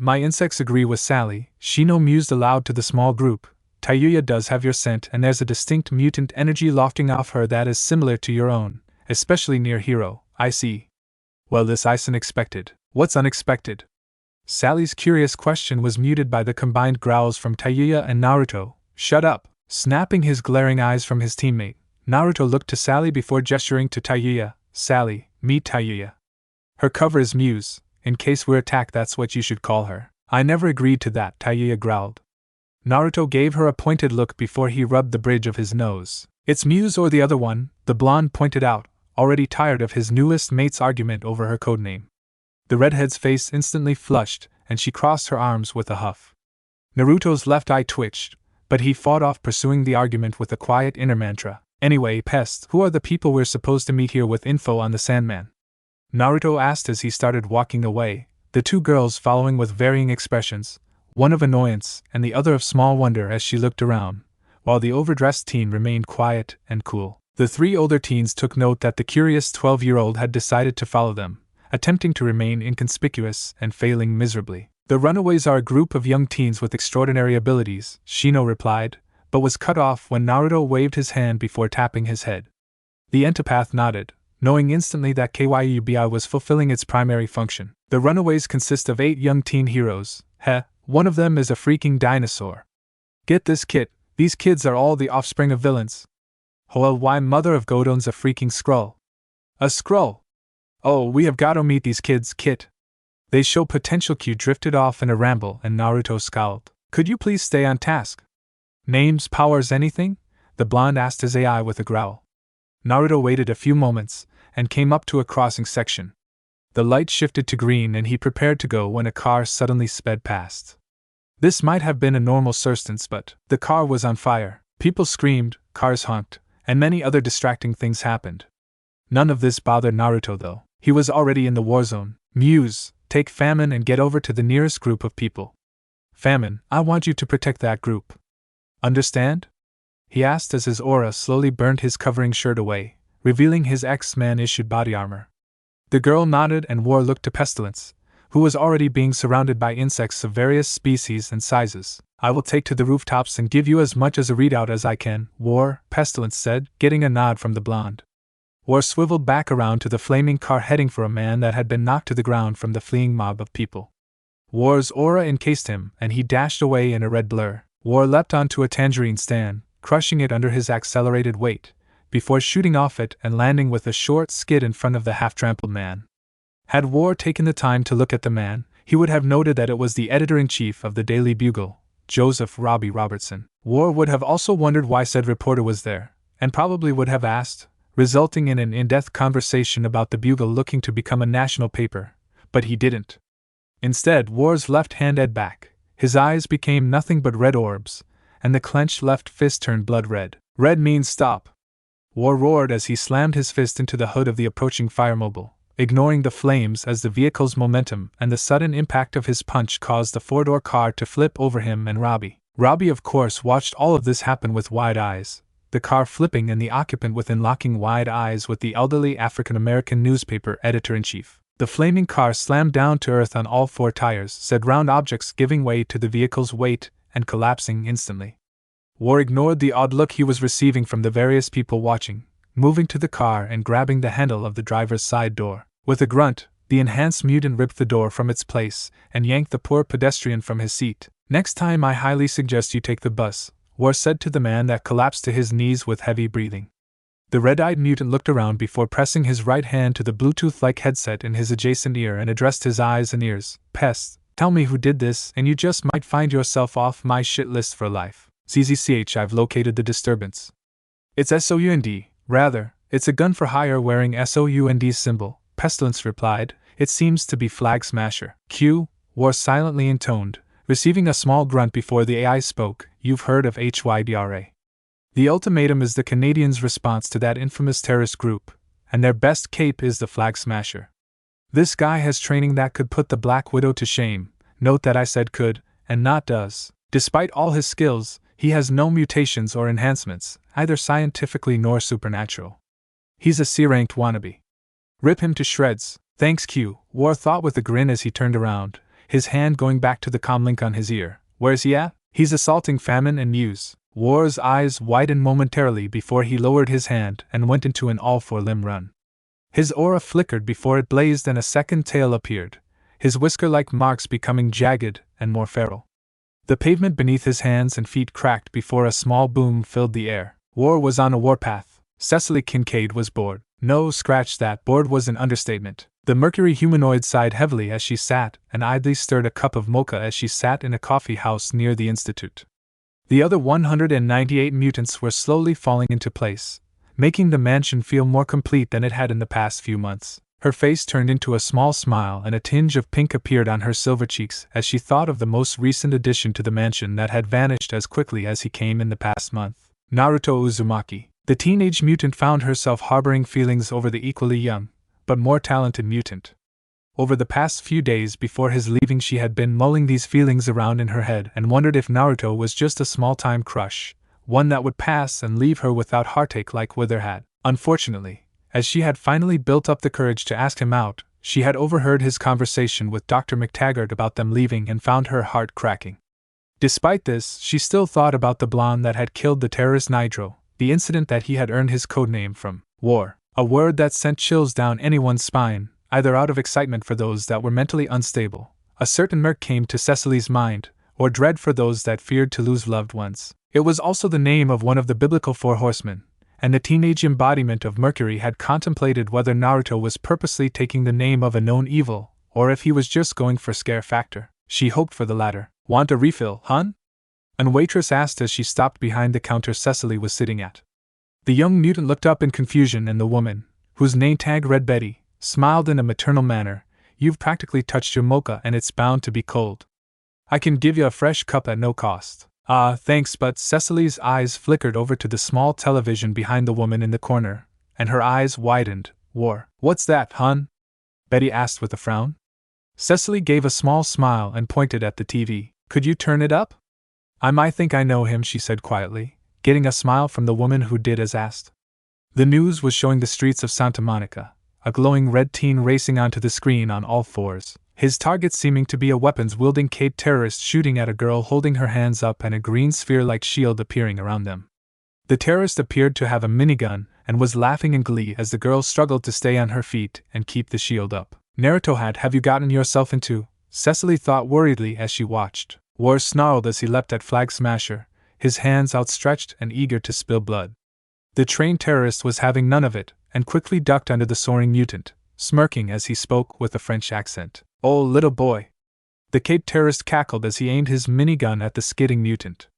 My insects agree with Sally, Shino mused aloud to the small group. Tayuya does have your scent and there's a distinct mutant energy lofting off her that is similar to your own, especially near Hero, I see. Well, this is unexpected. What's unexpected? Sally's curious question was muted by the combined growls from Tayuya and Naruto. Shut up! Snapping his glaring eyes from his teammate, Naruto looked to Sally before gesturing to Tayuya. Sally, meet Tayuya. Her cover is Muse, in case we're attacked that's what you should call her. I never agreed to that, Tayuya growled. Naruto gave her a pointed look before he rubbed the bridge of his nose. It's Muse or the other one, the blonde pointed out, already tired of his newest mate's argument over her codename. The redhead's face instantly flushed, and she crossed her arms with a huff. Naruto's left eye twitched, but he fought off pursuing the argument with a quiet inner mantra. Anyway, Pest, who are the people we're supposed to meet here with info on the Sandman? Naruto asked as he started walking away, the two girls following with varying expressions, one of annoyance and the other of small wonder as she looked around, while the overdressed teen remained quiet and cool. The three older teens took note that the curious 12-year-old had decided to follow them, attempting to remain inconspicuous and failing miserably. The Runaways are a group of young teens with extraordinary abilities, Shino replied, but was cut off when Naruto waved his hand before tapping his head. The Entapath nodded, knowing instantly that KYUBI was fulfilling its primary function. The Runaways consist of 8 young teen heroes. One of them is a freaking dinosaur. Get this, Kit, these kids are all the offspring of villains. Well, why mother of Godon's a freaking Skrull? A Skrull? Oh, we have got to meet these kids, Kit. They show potential. Q drifted off in a ramble and Naruto scowled. Could you please stay on task? Names, powers, anything? The blonde asked his AI with a growl. Naruto waited a few moments and came up to a crossing section. The light shifted to green and he prepared to go when a car suddenly sped past. This might have been a normal circumstance, but the car was on fire. People screamed, cars honked, and many other distracting things happened. None of this bothered Naruto though. He was already in the war zone. Muse, take Famine and get over to the nearest group of people. Famine, I want you to protect that group. Understand? He asked as his aura slowly burned his covering shirt away, revealing his X-Man issued body armor. The girl nodded and War looked to Pestilence, who was already being surrounded by insects of various species and sizes. I will take to the rooftops and give you as much as a readout as I can, War, Pestilence said, getting a nod from the blonde. War swiveled back around to the flaming car heading for a man that had been knocked to the ground from the fleeing mob of people. War's aura encased him and he dashed away in a red blur. War leapt onto a tangerine stand, crushing it under his accelerated weight, before shooting off it and landing with a short skid in front of the half-trampled man. Had War taken the time to look at the man, he would have noted that it was the editor-in-chief of the Daily Bugle, Joseph Robbie Robertson. War would have also wondered why said reporter was there, and probably would have asked, resulting in an in-depth conversation about the Bugle looking to become a national paper, but he didn't. Instead, War's left hand edged back, his eyes became nothing but red orbs, and the clenched left fist turned blood red. Red means stop. War roared as he slammed his fist into the hood of the approaching firemobile, ignoring the flames as the vehicle's momentum and the sudden impact of his punch caused the four-door car to flip over him and Robbie. Robbie, of course, watched all of this happen with wide eyes, the car flipping and the occupant within locking wide eyes with the elderly African-American newspaper editor-in-chief. The flaming car slammed down to earth on all 4 tires, said round objects giving way to the vehicle's weight and collapsing instantly. War ignored the odd look he was receiving from the various people watching, moving to the car and grabbing the handle of the driver's side door. With a grunt, the enhanced mutant ripped the door from its place and yanked the poor pedestrian from his seat. Next time I highly suggest you take the bus, War said to the man that collapsed to his knees with heavy breathing. The red-eyed mutant looked around before pressing his right hand to the Bluetooth-like headset in his adjacent ear and addressed his eyes and ears. Pest, tell me who did this and you just might find yourself off my shit list for life. ZZCH, I've located the disturbance. It's SOUND, rather, it's a gun for hire wearing SOUND's symbol, Pestilence replied. It seems to be Flag Smasher. Q, War silently intoned, receiving a small grunt before the AI spoke. You've heard of HYDRA. The ultimatum is the Canadians' response to that infamous terrorist group, and their best cape is the Flag Smasher. This guy has training that could put the Black Widow to shame. Note that I said could, and not does. Despite all his skills, he has no mutations or enhancements, either scientifically nor supernatural. He's a C-ranked wannabe. Rip him to shreds. Thanks Q, War thought with a grin as he turned around, his hand going back to the comlink on his ear. Where's he at? He's assaulting Famine and Muse. War's eyes widened momentarily before he lowered his hand and went into an all-for-limb run. His aura flickered before it blazed and a second tail appeared, his whisker-like marks becoming jagged and more feral. The pavement beneath his hands and feet cracked before a small boom filled the air. War was on a warpath. Cecily Kincaid was bored. No, scratch that, bored was an understatement. The Mercury humanoid sighed heavily as she sat and idly stirred a cup of mocha as she sat in a coffee house near the Institute. The other 198 mutants were slowly falling into place, making the mansion feel more complete than it had in the past few months. Her face turned into a small smile and a tinge of pink appeared on her silver cheeks as she thought of the most recent addition to the mansion that had vanished as quickly as he came in the past month. Naruto Uzumaki. The teenage mutant found herself harboring feelings over the equally young, but more talented mutant. Over the past few days before his leaving she had been mulling these feelings around in her head and wondered if Naruto was just a small-time crush, one that would pass and leave her without heartache like Wither had. Unfortunately, as she had finally built up the courage to ask him out, she had overheard his conversation with Dr. McTaggart about them leaving and found her heart cracking. Despite this, she still thought about the blonde that had killed the terrorist Nitro, the incident that he had earned his codename from. War. A word that sent chills down anyone's spine, either out of excitement for those that were mentally unstable. A certain murk came to Cecily's mind, or dread for those that feared to lose loved ones. It was also the name of one of the biblical four horsemen, and the teenage embodiment of Mercury had contemplated whether Naruto was purposely taking the name of a known evil, or if he was just going for scare factor. She hoped for the latter. Want a refill, hun? An waitress asked as she stopped behind the counter Cecily was sitting at. The young mutant looked up in confusion and the woman, whose name tag read Betty, smiled in a maternal manner. You've practically touched your mocha and it's bound to be cold. I can give you a fresh cup at no cost. Ah, thanks, but Cecily's eyes flickered over to the small television behind the woman in the corner, and her eyes widened. War. What's that, hun? Betty asked with a frown. Cecily gave a small smile and pointed at the TV. Could you turn it up? I might think I know him, she said quietly, getting a smile from the woman who did as asked. The news was showing the streets of Santa Monica, a glowing red teen racing onto the screen on all fours, his target seeming to be a weapons-wielding Cape terrorist shooting at a girl holding her hands up and a green sphere-like shield appearing around them. The terrorist appeared to have a minigun and was laughing in glee as the girl struggled to stay on her feet and keep the shield up. Naruto have you gotten yourself into? Cecily thought worriedly as she watched. War snarled as he leapt at Flag Smasher, his hands outstretched and eager to spill blood. The trained terrorist was having none of it, and quickly ducked under the soaring mutant, smirking as he spoke with a French accent. Oh, little boy. The Cape terrorist cackled as he aimed his minigun at the skidding mutant.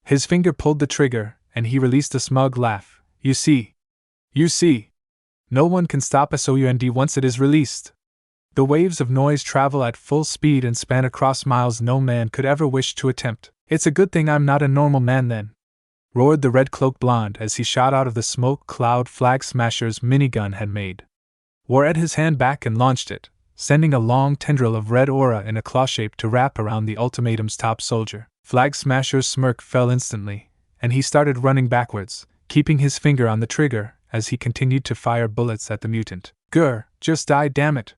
His finger pulled the trigger, and he released a smug laugh. You see. No one can stop SOUND once it is released. The waves of noise travel at full speed and span across miles no man could ever wish to attempt. It's a good thing I'm not a normal man then, roared the red-cloaked blonde as he shot out of the smoke cloud Flag Smasher's minigun had made. War had his hand back and launched it, sending a long tendril of red aura in a claw shape to wrap around the ultimatum's top soldier. Flag Smasher's smirk fell instantly, and he started running backwards, keeping his finger on the trigger as he continued to fire bullets at the mutant. Grr, just die, damn it!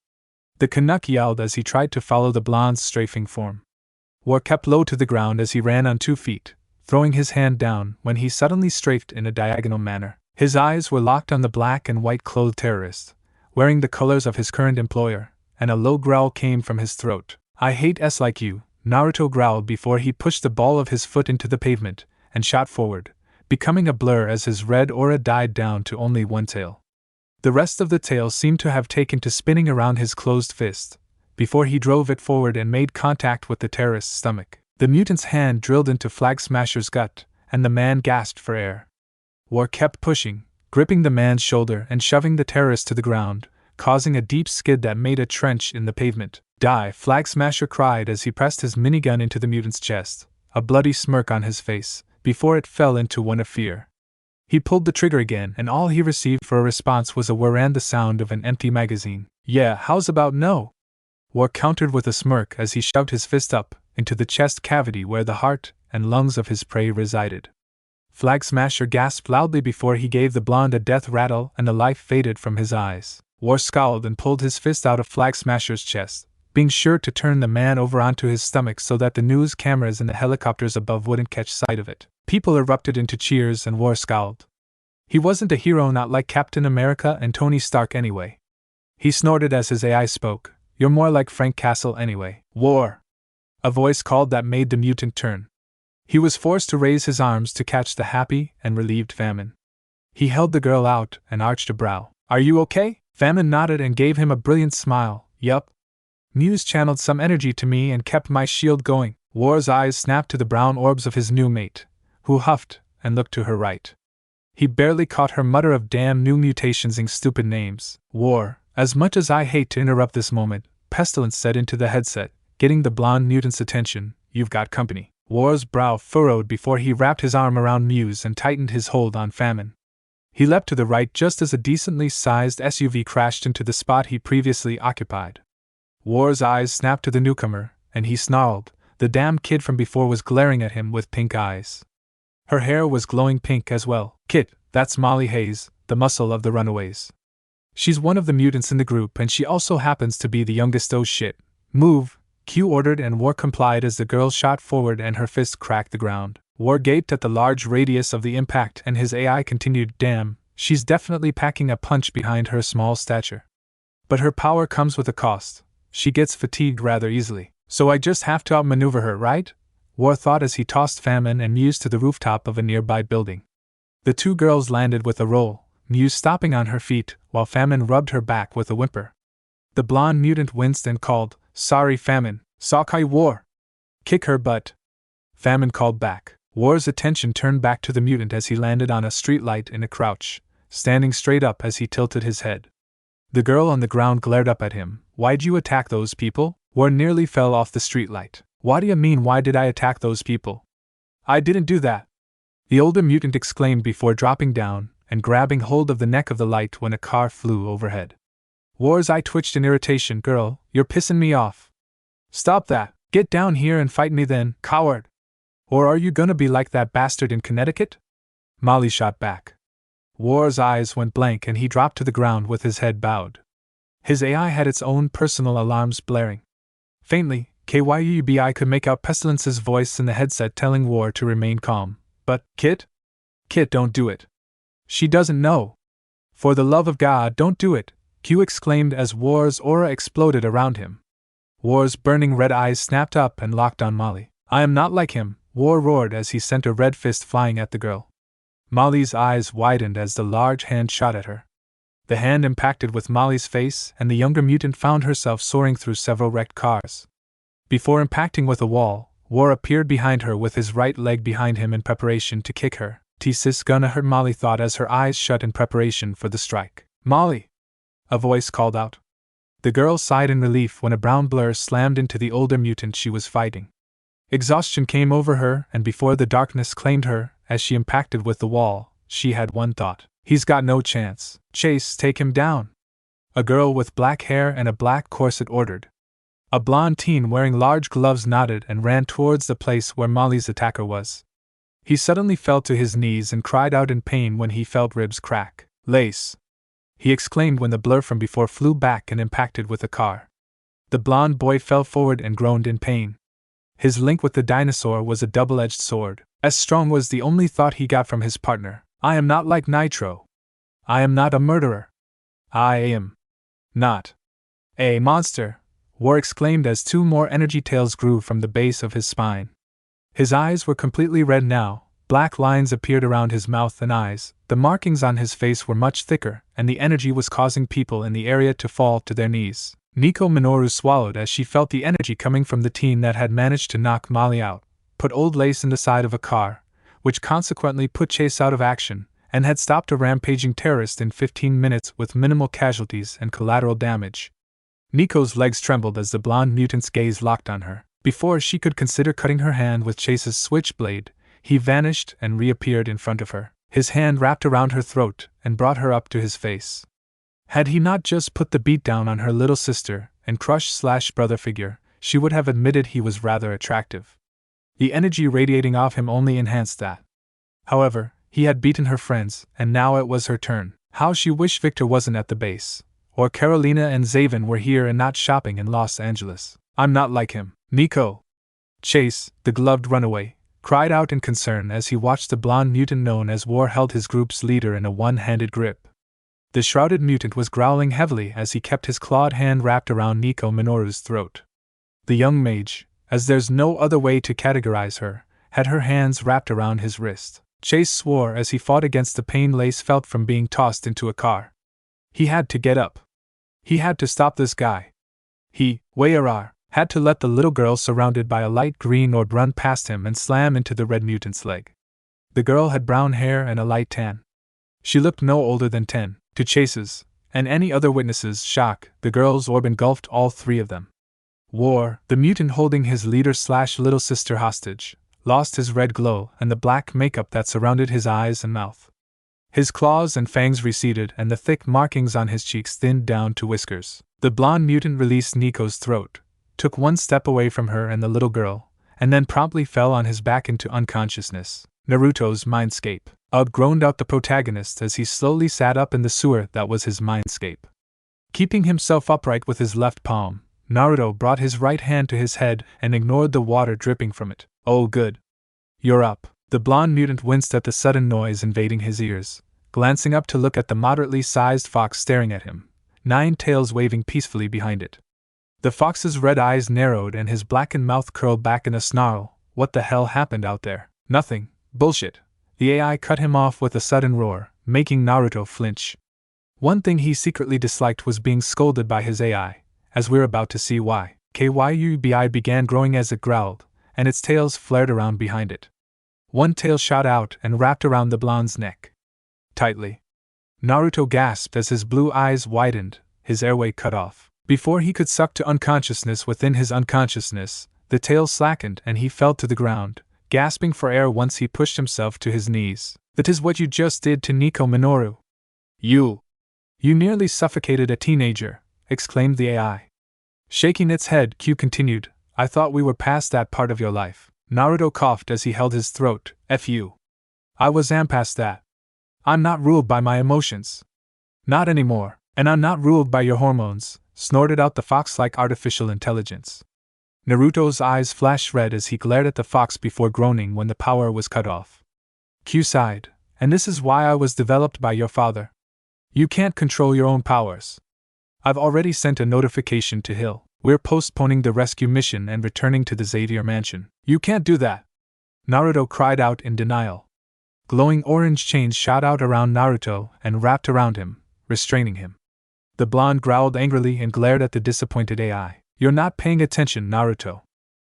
The Canuck yelled as he tried to follow the blonde's strafing form. War kept low to the ground as he ran on 2 feet, throwing his hand down when he suddenly strafed in a diagonal manner. His eyes were locked on the black and white clothed terrorist, wearing the colors of his current employer, and a low growl came from his throat. I hate S like you, Naruto growled before he pushed the ball of his foot into the pavement and shot forward, becoming a blur as his red aura died down to only one tail. The rest of the tail seemed to have taken to spinning around his closed fist, before he drove it forward and made contact with the terrorist's stomach. The mutant's hand drilled into Flag Smasher's gut, and the man gasped for air. War kept pushing, gripping the man's shoulder and shoving the terrorist to the ground, causing a deep skid that made a trench in the pavement. Die! Flag Smasher cried as he pressed his minigun into the mutant's chest, a bloody smirk on his face, before it fell into one of fear. He pulled the trigger again, and all he received for a response was a whir and the sound of an empty magazine. Yeah, how's about no? War countered with a smirk as he shoved his fist up into the chest cavity where the heart and lungs of his prey resided. Flag Smasher gasped loudly before he gave the blonde a death rattle and the life faded from his eyes. War scowled and pulled his fist out of Flag Smasher's chest, being sure to turn the man over onto his stomach so that the news cameras in the helicopters above wouldn't catch sight of it. People erupted into cheers and War scowled. He wasn't a hero, not like Captain America and Tony Stark anyway. He snorted as his AI spoke. You're more like Frank Castle anyway. War! A voice called that made the mutant turn. He was forced to raise his arms to catch the happy and relieved Famine. He held the girl out and arched a brow. Are you okay? Famine nodded and gave him a brilliant smile. Yup. Muse channeled some energy to me and kept my shield going. War's eyes snapped to the brown orbs of his new mate, who huffed and looked to her right. He barely caught her mutter of damn new mutations and stupid names. War, as much as I hate to interrupt this moment, Pestilence said into the headset, getting the blonde mutant's attention. You've got company. War's brow furrowed before he wrapped his arm around Muse and tightened his hold on Famine. He leapt to the right just as a decently sized SUV crashed into the spot he previously occupied. War's eyes snapped to the newcomer, and he snarled. The damn kid from before was glaring at him with pink eyes. Her hair was glowing pink as well. Kit, that's Molly Hayes, the muscle of the Runaways. She's one of the mutants in the group and she also happens to be the youngest. Oh shit. Move, Q ordered and War complied as the girl shot forward and her fist cracked the ground. War gaped at the large radius of the impact and his AI continued, damn, she's definitely packing a punch behind her small stature. But her power comes with a cost. She gets fatigued rather easily. So I just have to outmaneuver her, right? War thought as he tossed Famine and Muse to the rooftop of a nearby building. The two girls landed with a roll, Muse stopping on her feet, while Famine rubbed her back with a whimper. The blonde mutant winced and called, Sorry Famine, Sockeye War. Kick her butt. Famine called back. War's attention turned back to the mutant as he landed on a streetlight in a crouch, standing straight up as he tilted his head. The girl on the ground glared up at him. Why'd you attack those people? War nearly fell off the streetlight. What do you mean, why did I attack those people? I didn't do that. The older mutant exclaimed before dropping down and grabbing hold of the neck of the light when a car flew overhead. War's eye twitched in irritation. Girl, you're pissing me off. Stop that. Get down here and fight me then, coward. Or are you gonna be like that bastard in Connecticut? Molly shot back. War's eyes went blank and he dropped to the ground with his head bowed. His AI had its own personal alarms blaring. Faintly, KYUBI could make out Pestilence's voice in the headset telling War to remain calm. But, Kit? Kit, don't do it. She doesn't know. For the love of God, don't do it, Q exclaimed as War's aura exploded around him. War's burning red eyes snapped up and locked on Molly. I am not like him, War roared as he sent a red fist flying at the girl. Molly's eyes widened as the large hand shot at her. The hand impacted with Molly's face and the younger mutant found herself soaring through several wrecked cars. Before impacting with a wall, War appeared behind her with his right leg behind him in preparation to kick her. T-Sis gonna hurt, Molly thought as her eyes shut in preparation for the strike. Molly! A voice called out. The girl sighed in relief when a brown blur slammed into the older mutant she was fighting. Exhaustion came over her, and before the darkness claimed her, as she impacted with the wall, she had one thought. He's got no chance. Chase, take him down. A girl with black hair and a black corset ordered. A blonde teen wearing large gloves nodded and ran towards the place where Molly's attacker was. He suddenly fell to his knees and cried out in pain when he felt ribs crack. Lace! He exclaimed when the blur from before flew back and impacted with the car. The blonde boy fell forward and groaned in pain. His link with the dinosaur was a double-edged sword. As strong was the only thought he got from his partner. I am not like Nitro. I am not a murderer. I am not a monster, War exclaimed as two more energy tails grew from the base of his spine. His eyes were completely red now, Black lines appeared around his mouth and eyes, the markings on his face were much thicker, and the energy was causing people in the area to fall to their knees. Nico Minoru swallowed as she felt the energy coming from the team that had managed to knock Molly out, put Old Lace in the side of a car, which consequently put Chase out of action, and had stopped a rampaging terrorist in 15 minutes with minimal casualties and collateral damage. Nico's legs trembled as the blonde mutant's gaze locked on her. Before she could consider cutting her hand with Chase's switchblade, he vanished and reappeared in front of her, his hand wrapped around her throat and brought her up to his face. Had he not just put the beat down on her little sister and crush/brother figure, she would have admitted he was rather attractive. The energy radiating off him only enhanced that. However, he had beaten her friends, and now it was her turn. How she wished Victor wasn't at the base, or Carolina and Xavier were here and not shopping in Los Angeles. I'm not like him. Nico! Chase, the gloved runaway, cried out in concern as he watched the blonde mutant known as War held his group's leader in a one-handed grip. The shrouded mutant was growling heavily as he kept his clawed hand wrapped around Nico Minoru's throat. The young mage, as there's no other way to categorize her, had her hands wrapped around his wrist. Chase swore as he fought against the pain Lace felt from being tossed into a car. He had to get up. He had to stop this guy. He, Wayar, had to let the little girl surrounded by a light green orb run past him and slam into the red mutant's leg. The girl had brown hair and a light tan. She looked no older than 10. To Chase's, and any other witnesses' shock, the girl's orb engulfed all three of them. War, the mutant holding his leader/little sister hostage, lost his red glow and the black makeup that surrounded his eyes and mouth. His claws and fangs receded and the thick markings on his cheeks thinned down to whiskers. The blonde mutant released Nico's throat, took one step away from her and the little girl, and then promptly fell on his back into unconsciousness. Naruto's mindscape. Groaned out the protagonist as he slowly sat up in the sewer that was his mindscape. Keeping himself upright with his left palm, Naruto brought his right hand to his head and ignored the water dripping from it. Oh good. You're up. The blonde mutant winced at the sudden noise invading his ears, glancing up to look at the moderately sized fox staring at him, 9 tails waving peacefully behind it. The fox's red eyes narrowed and his blackened mouth curled back in a snarl. What the hell happened out there? Nothing. Bullshit. The AI cut him off with a sudden roar, making Naruto flinch. One thing he secretly disliked was being scolded by his AI, as we're about to see why. Kyubi began growing as it growled, and its tails flared around behind it. One tail shot out and wrapped around the blonde's neck. Tightly. Naruto gasped as his blue eyes widened, his airway cut off. Before he could suck to unconsciousness within his unconsciousness, the tail slackened and he fell to the ground, gasping for air once he pushed himself to his knees. That is what you just did to Nico Minoru. You nearly suffocated a teenager, exclaimed the AI. Shaking its head, Q continued, I thought we were past that part of your life. Naruto coughed as he held his throat. F you. I am past that. I'm not ruled by my emotions. Not anymore. And I'm not ruled by your hormones, snorted out the fox-like artificial intelligence. Naruto's eyes flashed red as he glared at the fox before groaning when the power was cut off. Q sighed, and this is why I was developed by your father. You can't control your own powers. I've already sent a notification to Hill. We're postponing the rescue mission and returning to the Xavier mansion. You can't do that. Naruto cried out in denial. Glowing orange chains shot out around Naruto and wrapped around him, restraining him. The blonde growled angrily and glared at the disappointed AI. You're not paying attention, Naruto.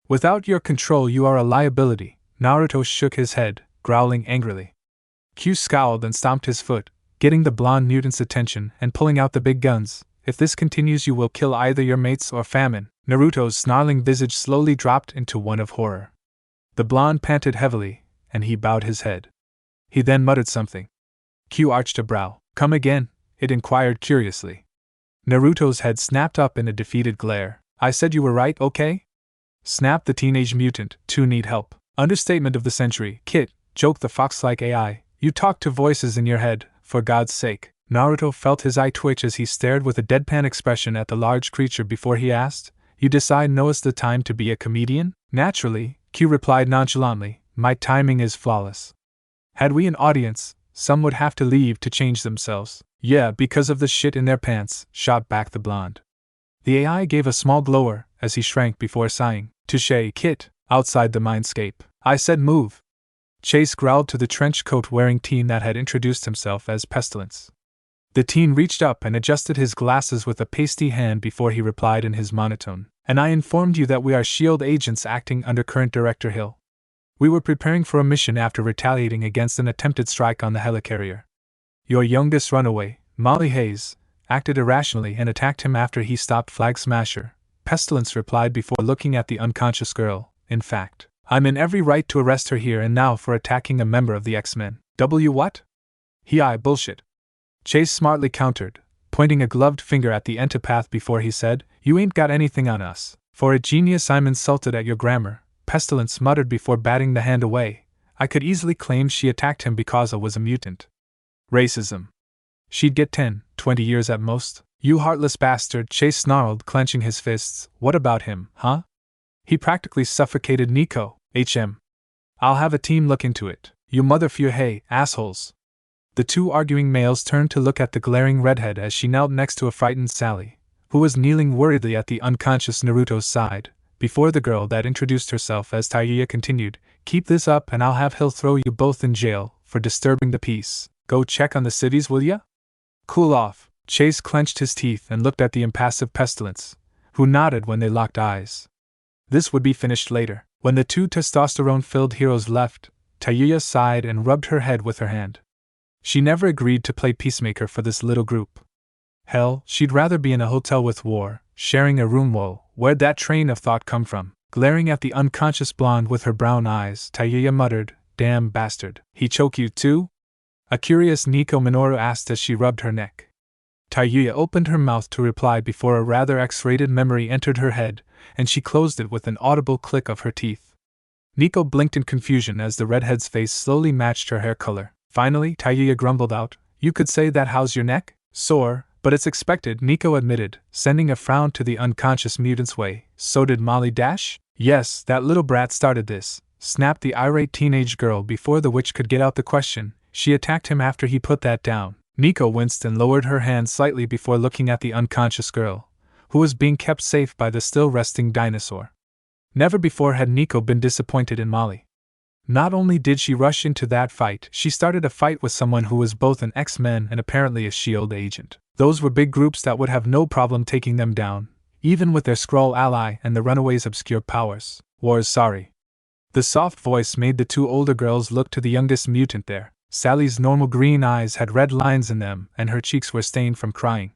Without your control you are a liability. Naruto shook his head, growling angrily. Q scowled and stomped his foot, getting the blonde mutant's attention and pulling out the big guns. If this continues you will kill either your mates or famine. Naruto's snarling visage slowly dropped into one of horror. The blonde panted heavily, and he bowed his head. He then muttered something. Q arched a brow. Come again? It inquired curiously. Naruto's head snapped up in a defeated glare. I said you were right, okay? Snapped the teenage mutant. Two need help. Understatement of the century. Kit, joked the fox-like AI. You talk to voices in your head, for God's sake. Naruto felt his eye twitch as he stared with a deadpan expression at the large creature before he asked, You decide now's the time to be a comedian? Naturally, Q replied nonchalantly, my timing is flawless. Had we an audience, some would have to leave to change themselves. Yeah, because of the shit in their pants, shot back the blonde. The AI gave a small glower as he shrank before sighing. Touché, Kit, outside the mindscape. I said move. Chase growled to the trench coat wearing teen that had introduced himself as Pestilence. The teen reached up and adjusted his glasses with a pasty hand before he replied in his monotone. And I informed you that we are S.H.I.E.L.D. agents acting under current Director Hill. We were preparing for a mission after retaliating against an attempted strike on the Helicarrier. Your youngest runaway, Molly Hayes, acted irrationally and attacked him after he stopped Flag Smasher, Pestilence replied before looking at the unconscious girl. In fact, I'm in every right to arrest her here and now for attacking a member of the X-Men. What? Bullshit. Chase smartly countered, pointing a gloved finger at the Entipath before he said, You ain't got anything on us. For a genius, I'm insulted at your grammar, Pestilence muttered before batting the hand away. I could easily claim she attacked him because I was a mutant. Racism. She'd get 10, 20 years at most. You heartless bastard, Chase snarled, clenching his fists. What about him, huh? He practically suffocated Nico, HM. I'll have a team look into it. You motherfucker, hey, assholes. The two arguing males turned to look at the glaring redhead as she knelt next to a frightened Sally, who was kneeling worriedly at the unconscious Naruto's side, before the girl that introduced herself as Tayuya continued, Keep this up and I'll have Hill throw you both in jail for disturbing the peace. Go check on the cities, will ya? Cool off. Chase clenched his teeth and looked at the impassive Pestilence, who nodded when they locked eyes. This would be finished later. When the two testosterone-filled heroes left, Tayuya sighed and rubbed her head with her hand. She never agreed to play peacemaker for this little group. Hell, she'd rather be in a hotel with War, sharing a room. Whoa, where'd that train of thought come from? Glaring at the unconscious blonde with her brown eyes, Tayuya muttered, Damn bastard. He choke you too? A curious Nico Minoru asked as she rubbed her neck. Tayuya opened her mouth to reply before a rather X-rated memory entered her head, and she closed it with an audible click of her teeth. Nico blinked in confusion as the redhead's face slowly matched her hair color. Finally, Tayuya grumbled out, You could say that. How's your neck? Sore, but it's expected, Nico admitted, sending a frown to the unconscious mutant's way. So did Molly Dash? Yes, that little brat started this, snapped the irate teenage girl before the witch could get out the question. She attacked him after he put that down. Nico winced and lowered her hand slightly before looking at the unconscious girl, who was being kept safe by the still-resting dinosaur. Never before had Nico been disappointed in Molly. Not only did she rush into that fight, she started a fight with someone who was both an X-Men and apparently a S.H.I.E.L.D. agent. Those were big groups that would have no problem taking them down, even with their Skrull ally and the Runaways' obscure powers. War is sorry. The soft voice made the two older girls look to the youngest mutant there. Sally's normal green eyes had red lines in them, and her cheeks were stained from crying.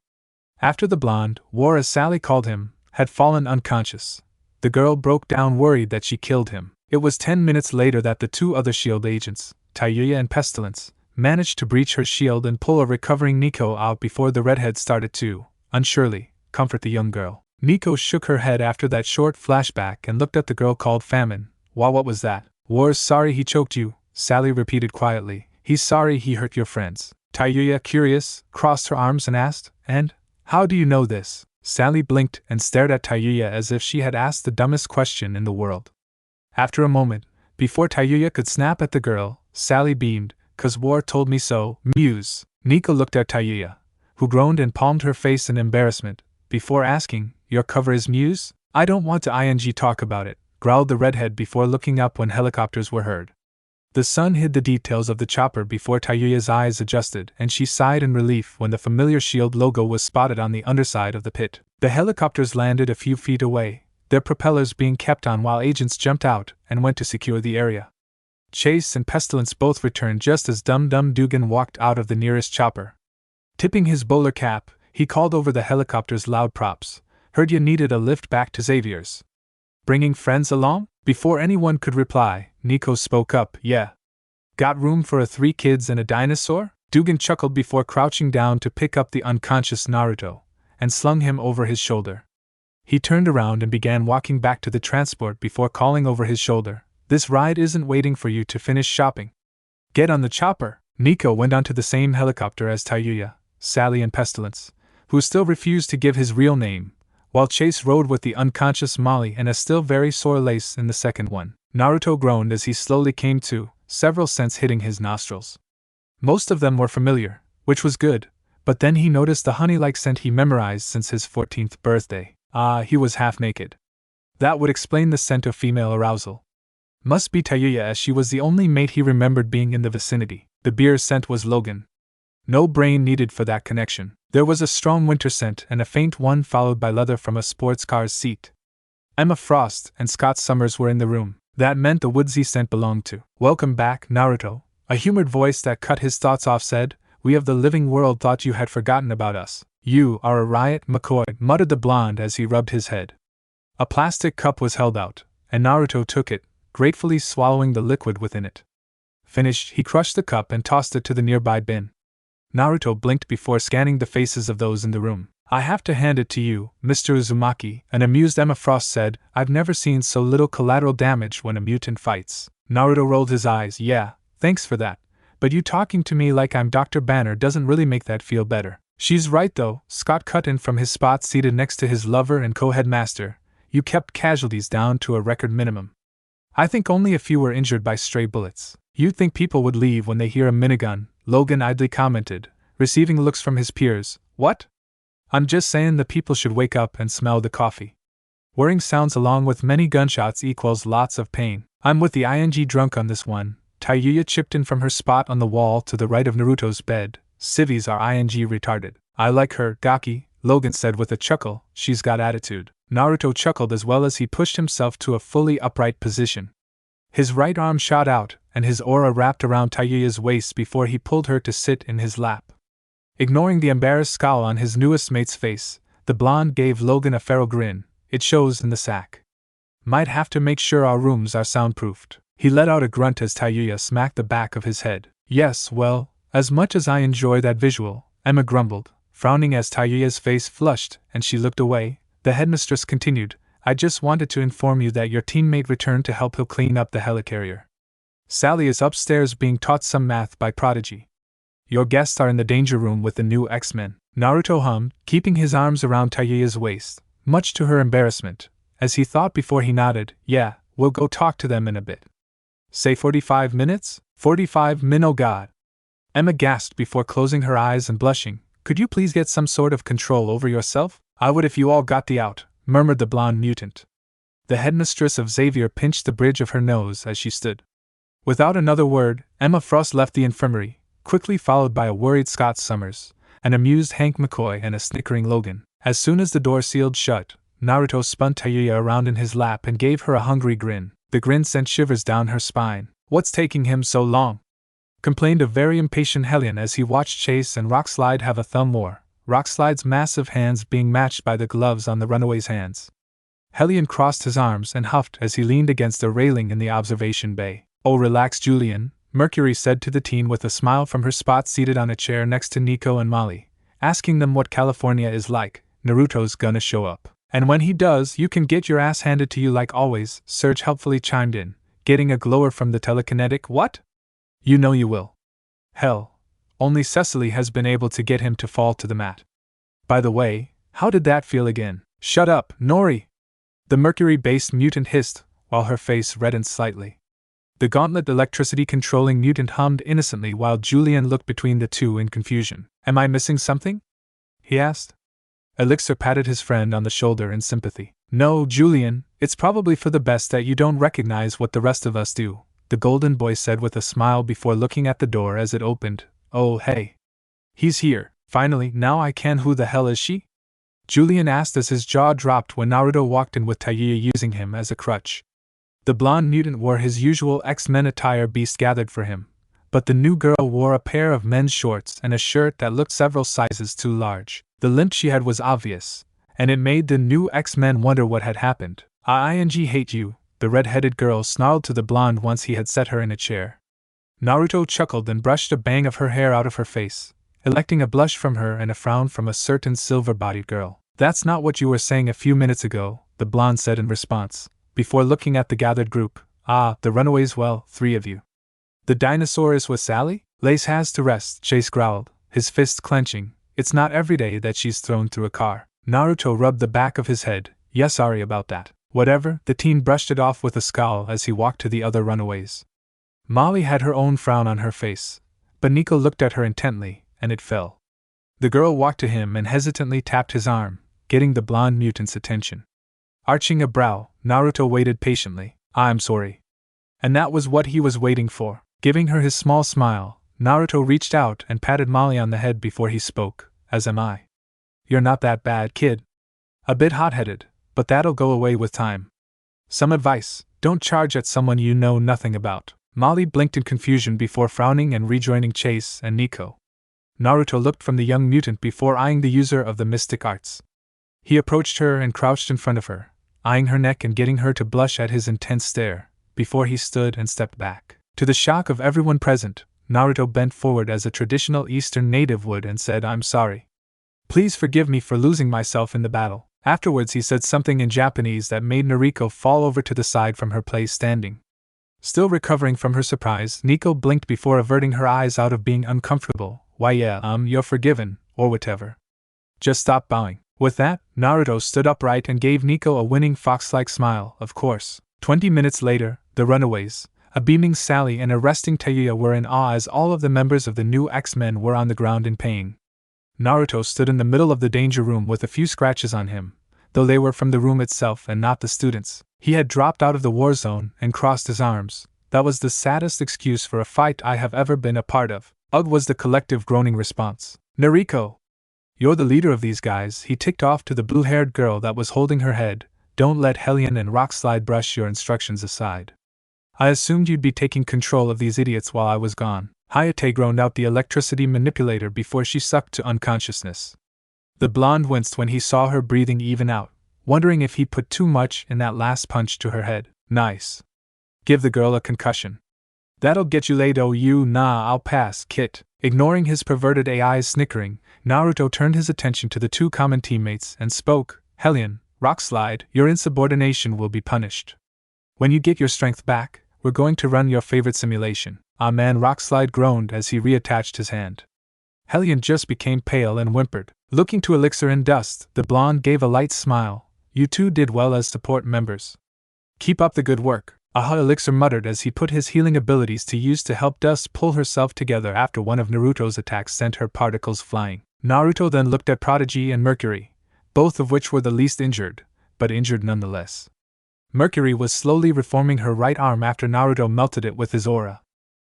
After the blonde, War as Sally called him, had fallen unconscious, the girl broke down worried that she killed him. It was 10 minutes later that the two other S.H.I.E.L.D. agents, Tayuya and Pestilence, managed to breach her shield and pull a recovering Nico out before the redhead started to, unsurely, comfort the young girl. Nico shook her head after that short flashback and looked at the girl called Famine. What was that? War's sorry he choked you, Sally repeated quietly. He's sorry he hurt your friends. Tayuya, curious, crossed her arms and asked, And? How do you know this? Sally blinked and stared at Tayuya as if she had asked the dumbest question in the world. After a moment, before Tayuya could snap at the girl, Sally beamed, "'Cause War told me so, Muse." Nico looked at Tayuya, who groaned and palmed her face in embarrassment, before asking, "Your cover is Muse?" "I don't want to talk about it," growled the redhead before looking up when helicopters were heard. The sun hid the details of the chopper before Tayuya's eyes adjusted, and she sighed in relief when the familiar S.H.I.E.L.D. logo was spotted on the underside of the pit. The helicopters landed a few feet away, their propellers being kept on while agents jumped out and went to secure the area. Chase and Pestilence both returned just as Dum Dum Dugan walked out of the nearest chopper. Tipping his bowler cap, he called over the helicopter's loud props, "Heard you needed a lift back to Xavier's. Bringing friends along?" Before anyone could reply, Nico spoke up, "Yeah. Got room for 3 kids and a dinosaur?" Dugan chuckled before crouching down to pick up the unconscious Naruto, and slung him over his shoulder. He turned around and began walking back to the transport before calling over his shoulder, "This ride isn't waiting for you to finish shopping. Get on the chopper." Nico went onto the same helicopter as Tayuya, Sally and Pestilence, who still refused to give his real name, while Chase rode with the unconscious Molly and a still very sore Lace in the second one. Naruto groaned as he slowly came to, several scents hitting his nostrils. Most of them were familiar, which was good, but then he noticed the honey-like scent he memorized since his 14th birthday. He was half naked. That would explain the scent of female arousal. Must be Tayuya, as she was the only mate he remembered being in the vicinity. The beer scent was Logan. No brain needed for that connection. There was a strong winter scent and a faint one followed by leather from a sports car's seat. Emma Frost and Scott Summers were in the room. That meant the woodsy scent belonged to. "Welcome back, Naruto," a humored voice that cut his thoughts off said. "We of the living world thought you had forgotten about us." "You are a riot, McCoy," muttered the blonde as he rubbed his head. A plastic cup was held out, and Naruto took it, gratefully swallowing the liquid within it. Finished, he crushed the cup and tossed it to the nearby bin. Naruto blinked before scanning the faces of those in the room. "I have to hand it to you, Mr. Uzumaki," an amused Emma Frost said. "I've never seen so little collateral damage when a mutant fights." Naruto rolled his eyes. "Yeah, thanks for that. But you talking to me like I'm Dr. Banner doesn't really make that feel better." "She's right though," Scott cut in from his spot seated next to his lover and co-headmaster. "You kept casualties down to a record minimum. I think only a few were injured by stray bullets." "You'd think people would leave when they hear a minigun," Logan idly commented, receiving looks from his peers. "What?" "I'm just saying the people should wake up and smell the coffee. Whirring sounds along with many gunshots equals lots of pain." "I'm with the ing drunk on this one," Tayuya chipped in from her spot on the wall to the right of Naruto's bed. "Civvies are ing retarded." "I like her, Gaki," Logan said with a chuckle. "She's got attitude." Naruto chuckled as well as he pushed himself to a fully upright position. His right arm shot out, and his aura wrapped around Tayuya's waist before he pulled her to sit in his lap. Ignoring the embarrassed scowl on his newest mate's face, the blonde gave Logan a feral grin. "It shows in the sack. Might have to make sure our rooms are soundproofed." He let out a grunt as Tayuya smacked the back of his head. "Yes, well, as much as I enjoy that visual," Emma grumbled, frowning as Tayuya's face flushed and she looked away. The headmistress continued, "I just wanted to inform you that your teammate returned to help. He'll clean up the helicarrier. Sally is upstairs being taught some math by Prodigy. Your guests are in the danger room with the new X-Men." Naruto hummed, keeping his arms around Tayuya's waist, much to her embarrassment, as he thought before he nodded. "Yeah, we'll go talk to them in a bit." "Say 45 minutes? 45 min, oh god." Emma gasped before closing her eyes and blushing. "Could you please get some sort of control over yourself?" "I would if you all got the out," murmured the blonde mutant. The headmistress of Xavier pinched the bridge of her nose as she stood. Without another word, Emma Frost left the infirmary, quickly followed by a worried Scott Summers, an amused Hank McCoy and a snickering Logan. As soon as the door sealed shut, Naruto spun Tayuya around in his lap and gave her a hungry grin. The grin sent shivers down her spine. "What's taking him so long?" complained a very impatient Hellion as he watched Chase and Rockslide have a thumb war, Rockslide's massive hands being matched by the gloves on the Runaways' hands. Hellion crossed his arms and huffed as he leaned against a railing in the observation bay. "Oh, relax, Julian," Mercury said to the teen with a smile from her spot seated on a chair next to Nico and Molly, asking them what California is like. "Naruto's gonna show up. And when he does, you can get your ass handed to you like always," Serge helpfully chimed in, getting a glower from the telekinetic. "What? You know you will." "Hell, only Cecily has been able to get him to fall to the mat. By the way, how did that feel again?" "Shut up, Nori!" the Mercury-based mutant hissed, while her face reddened slightly. The gauntlet electricity-controlling mutant hummed innocently while Julian looked between the two in confusion. "Am I missing something?" he asked. Elixir patted his friend on the shoulder in sympathy. "No, Julian, it's probably for the best that you don't recognize what the rest of us do," the golden boy said with a smile before looking at the door as it opened. "Oh, hey. He's here, finally. Now I can. Who the hell is she?" Julian asked as his jaw dropped when Naruto walked in with Tayuya using him as a crutch. The blonde mutant wore his usual X-Men attire Beast gathered for him, but the new girl wore a pair of men's shorts and a shirt that looked several sizes too large. The limp she had was obvious, and it made the new X-Men wonder what had happened. "I hate you," the red-headed girl snarled to the blonde once he had set her in a chair. Naruto chuckled and brushed a bang of her hair out of her face, electing a blush from her and a frown from a certain silver-bodied girl. "That's not what you were saying a few minutes ago," the blonde said in response, before looking at the gathered group. "Ah, the Runaways, well, 3 of you. The dinosaur is with Sally?" "Lace has to rest," Chase growled, his fists clenching. "It's not every day that she's thrown through a car." Naruto rubbed the back of his head. "Yeah, sorry about that." "Whatever," the teen brushed it off with a scowl as he walked to the other Runaways. Molly had her own frown on her face, but Nico looked at her intently, and it fell. The girl walked to him and hesitantly tapped his arm, getting the blonde mutant's attention. Arching a brow, Naruto waited patiently. "I'm sorry. And that was what he was waiting for. Giving her his small smile, Naruto reached out and patted Molly on the head before he spoke, as am I. You're not that bad, kid. A bit hot-headed, but that'll go away with time. Some advice: don't charge at someone you know nothing about. Molly blinked in confusion before frowning and rejoining Chase and Nico. Naruto looked from the young mutant before eyeing the user of the mystic arts. He approached her and crouched in front of her, eyeing her neck and getting her to blush at his intense stare, before he stood and stepped back. To the shock of everyone present, Naruto bent forward as a traditional Eastern native would and said, "I'm sorry. Please forgive me for losing myself in the battle." Afterwards he said something in Japanese that made Noriko fall over to the side from her place standing. Still recovering from her surprise, Nico blinked before averting her eyes out of being uncomfortable. "Why yeah, you're forgiven, or whatever. Just stop bowing." With that, Naruto stood upright and gave Nico a winning fox-like smile, of course. 20 minutes later, the Runaways, a beaming Sally and a resting Tayuya were in awe as all of the members of the new X-Men were on the ground in pain. Naruto stood in the middle of the danger room with a few scratches on him, though they were from the room itself and not the students. He had dropped out of the war zone and crossed his arms. "That was the saddest excuse for a fight I have ever been a part of." "Ugh," was the collective groaning response. "Noriko, you're the leader of these guys," he ticked off to the blue-haired girl that was holding her head. "Don't let Helion and Rockslide brush your instructions aside. I assumed you'd be taking control of these idiots while I was gone." Hayate groaned out the electricity manipulator before she sucked to unconsciousness. The blonde winced when he saw her breathing even out, wondering if he put too much in that last punch to her head. "Nice. Give the girl a concussion. That'll get you laid." "Oh, you nah, I'll pass, Kit." Ignoring his perverted AI's snickering, Naruto turned his attention to the two common teammates and spoke. "Helion, Rockslide, your insubordination will be punished. When you get your strength back, we're going to run your favorite simulation." "Ah man," Rockslide groaned as he reattached his hand. Helion just became pale and whimpered. Looking to Elixir and Dust, the blonde gave a light smile. "You two did well as support members. Keep up the good work." "Aha," Elixir muttered as he put his healing abilities to use to help Dust pull herself together after one of Naruto's attacks sent her particles flying. Naruto then looked at Prodigy and Mercury, both of which were the least injured, but injured nonetheless. Mercury was slowly reforming her right arm after Naruto melted it with his aura.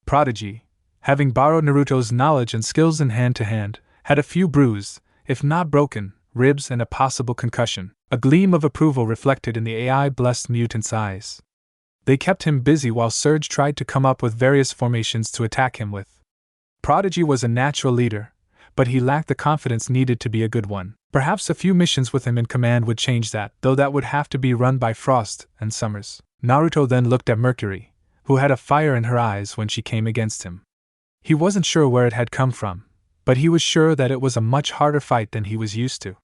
Prodigy, having borrowed Naruto's knowledge and skills in hand-to-hand, had a few bruised, if not broken, ribs and a possible concussion. A gleam of approval reflected in the AI-blessed mutant's eyes. They kept him busy while Surge tried to come up with various formations to attack him with. Prodigy was a natural leader, but he lacked the confidence needed to be a good one. Perhaps a few missions with him in command would change that, though that would have to be run by Frost and Summers. Naruto then looked at Mercury, who had a fire in her eyes when she came against him. He wasn't sure where it had come from, but he was sure that it was a much harder fight than he was used to.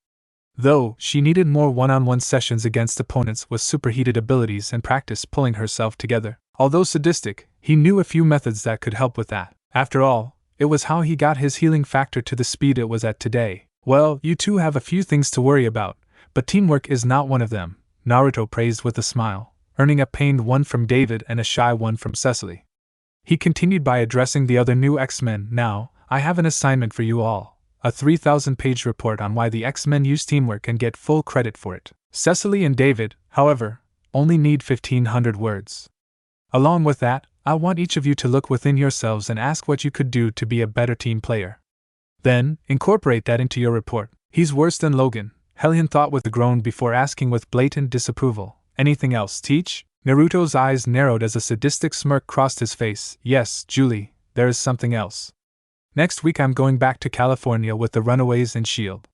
Though, she needed more one-on-one sessions against opponents with superheated abilities and practice pulling herself together. Although sadistic, he knew a few methods that could help with that. After all, it was how he got his healing factor to the speed it was at today. "Well, you two have a few things to worry about, but teamwork is not one of them," Naruto praised with a smile, earning a pained one from David and a shy one from Cecily. He continued by addressing the other new X-Men. "Now, I have an assignment for you all. A 3,000-page report on why the X-Men use teamwork and get full credit for it. Cecily and David, however, only need 1,500 words. Along with that, I want each of you to look within yourselves and ask what you could do to be a better team player. Then, incorporate that into your report." "He's worse than Logan," Helion thought with a groan before asking with blatant disapproval. "Anything else, Teach?" Naruto's eyes narrowed as a sadistic smirk crossed his face. "Yes, Julie, there is something else. Next week I'm going back to California with the Runaways and S.H.I.E.L.D.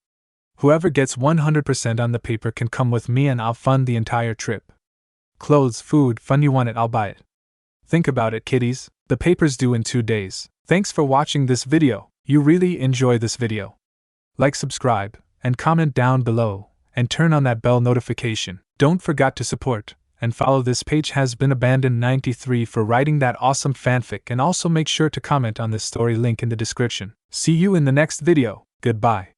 Whoever gets 100% on the paper can come with me and I'll fund the entire trip. Clothes, food, fun, you want it, I'll buy it. Think about it, kiddies, the paper's due in 2 days. Thanks for watching this video. You really enjoy this video. Like, subscribe, and comment down below, and turn on that bell notification. Don't forget to support and follow. This page has been abandoned 93 for writing that awesome fanfic, and also make sure to comment on this story, link in the description. See you in the next video. Goodbye.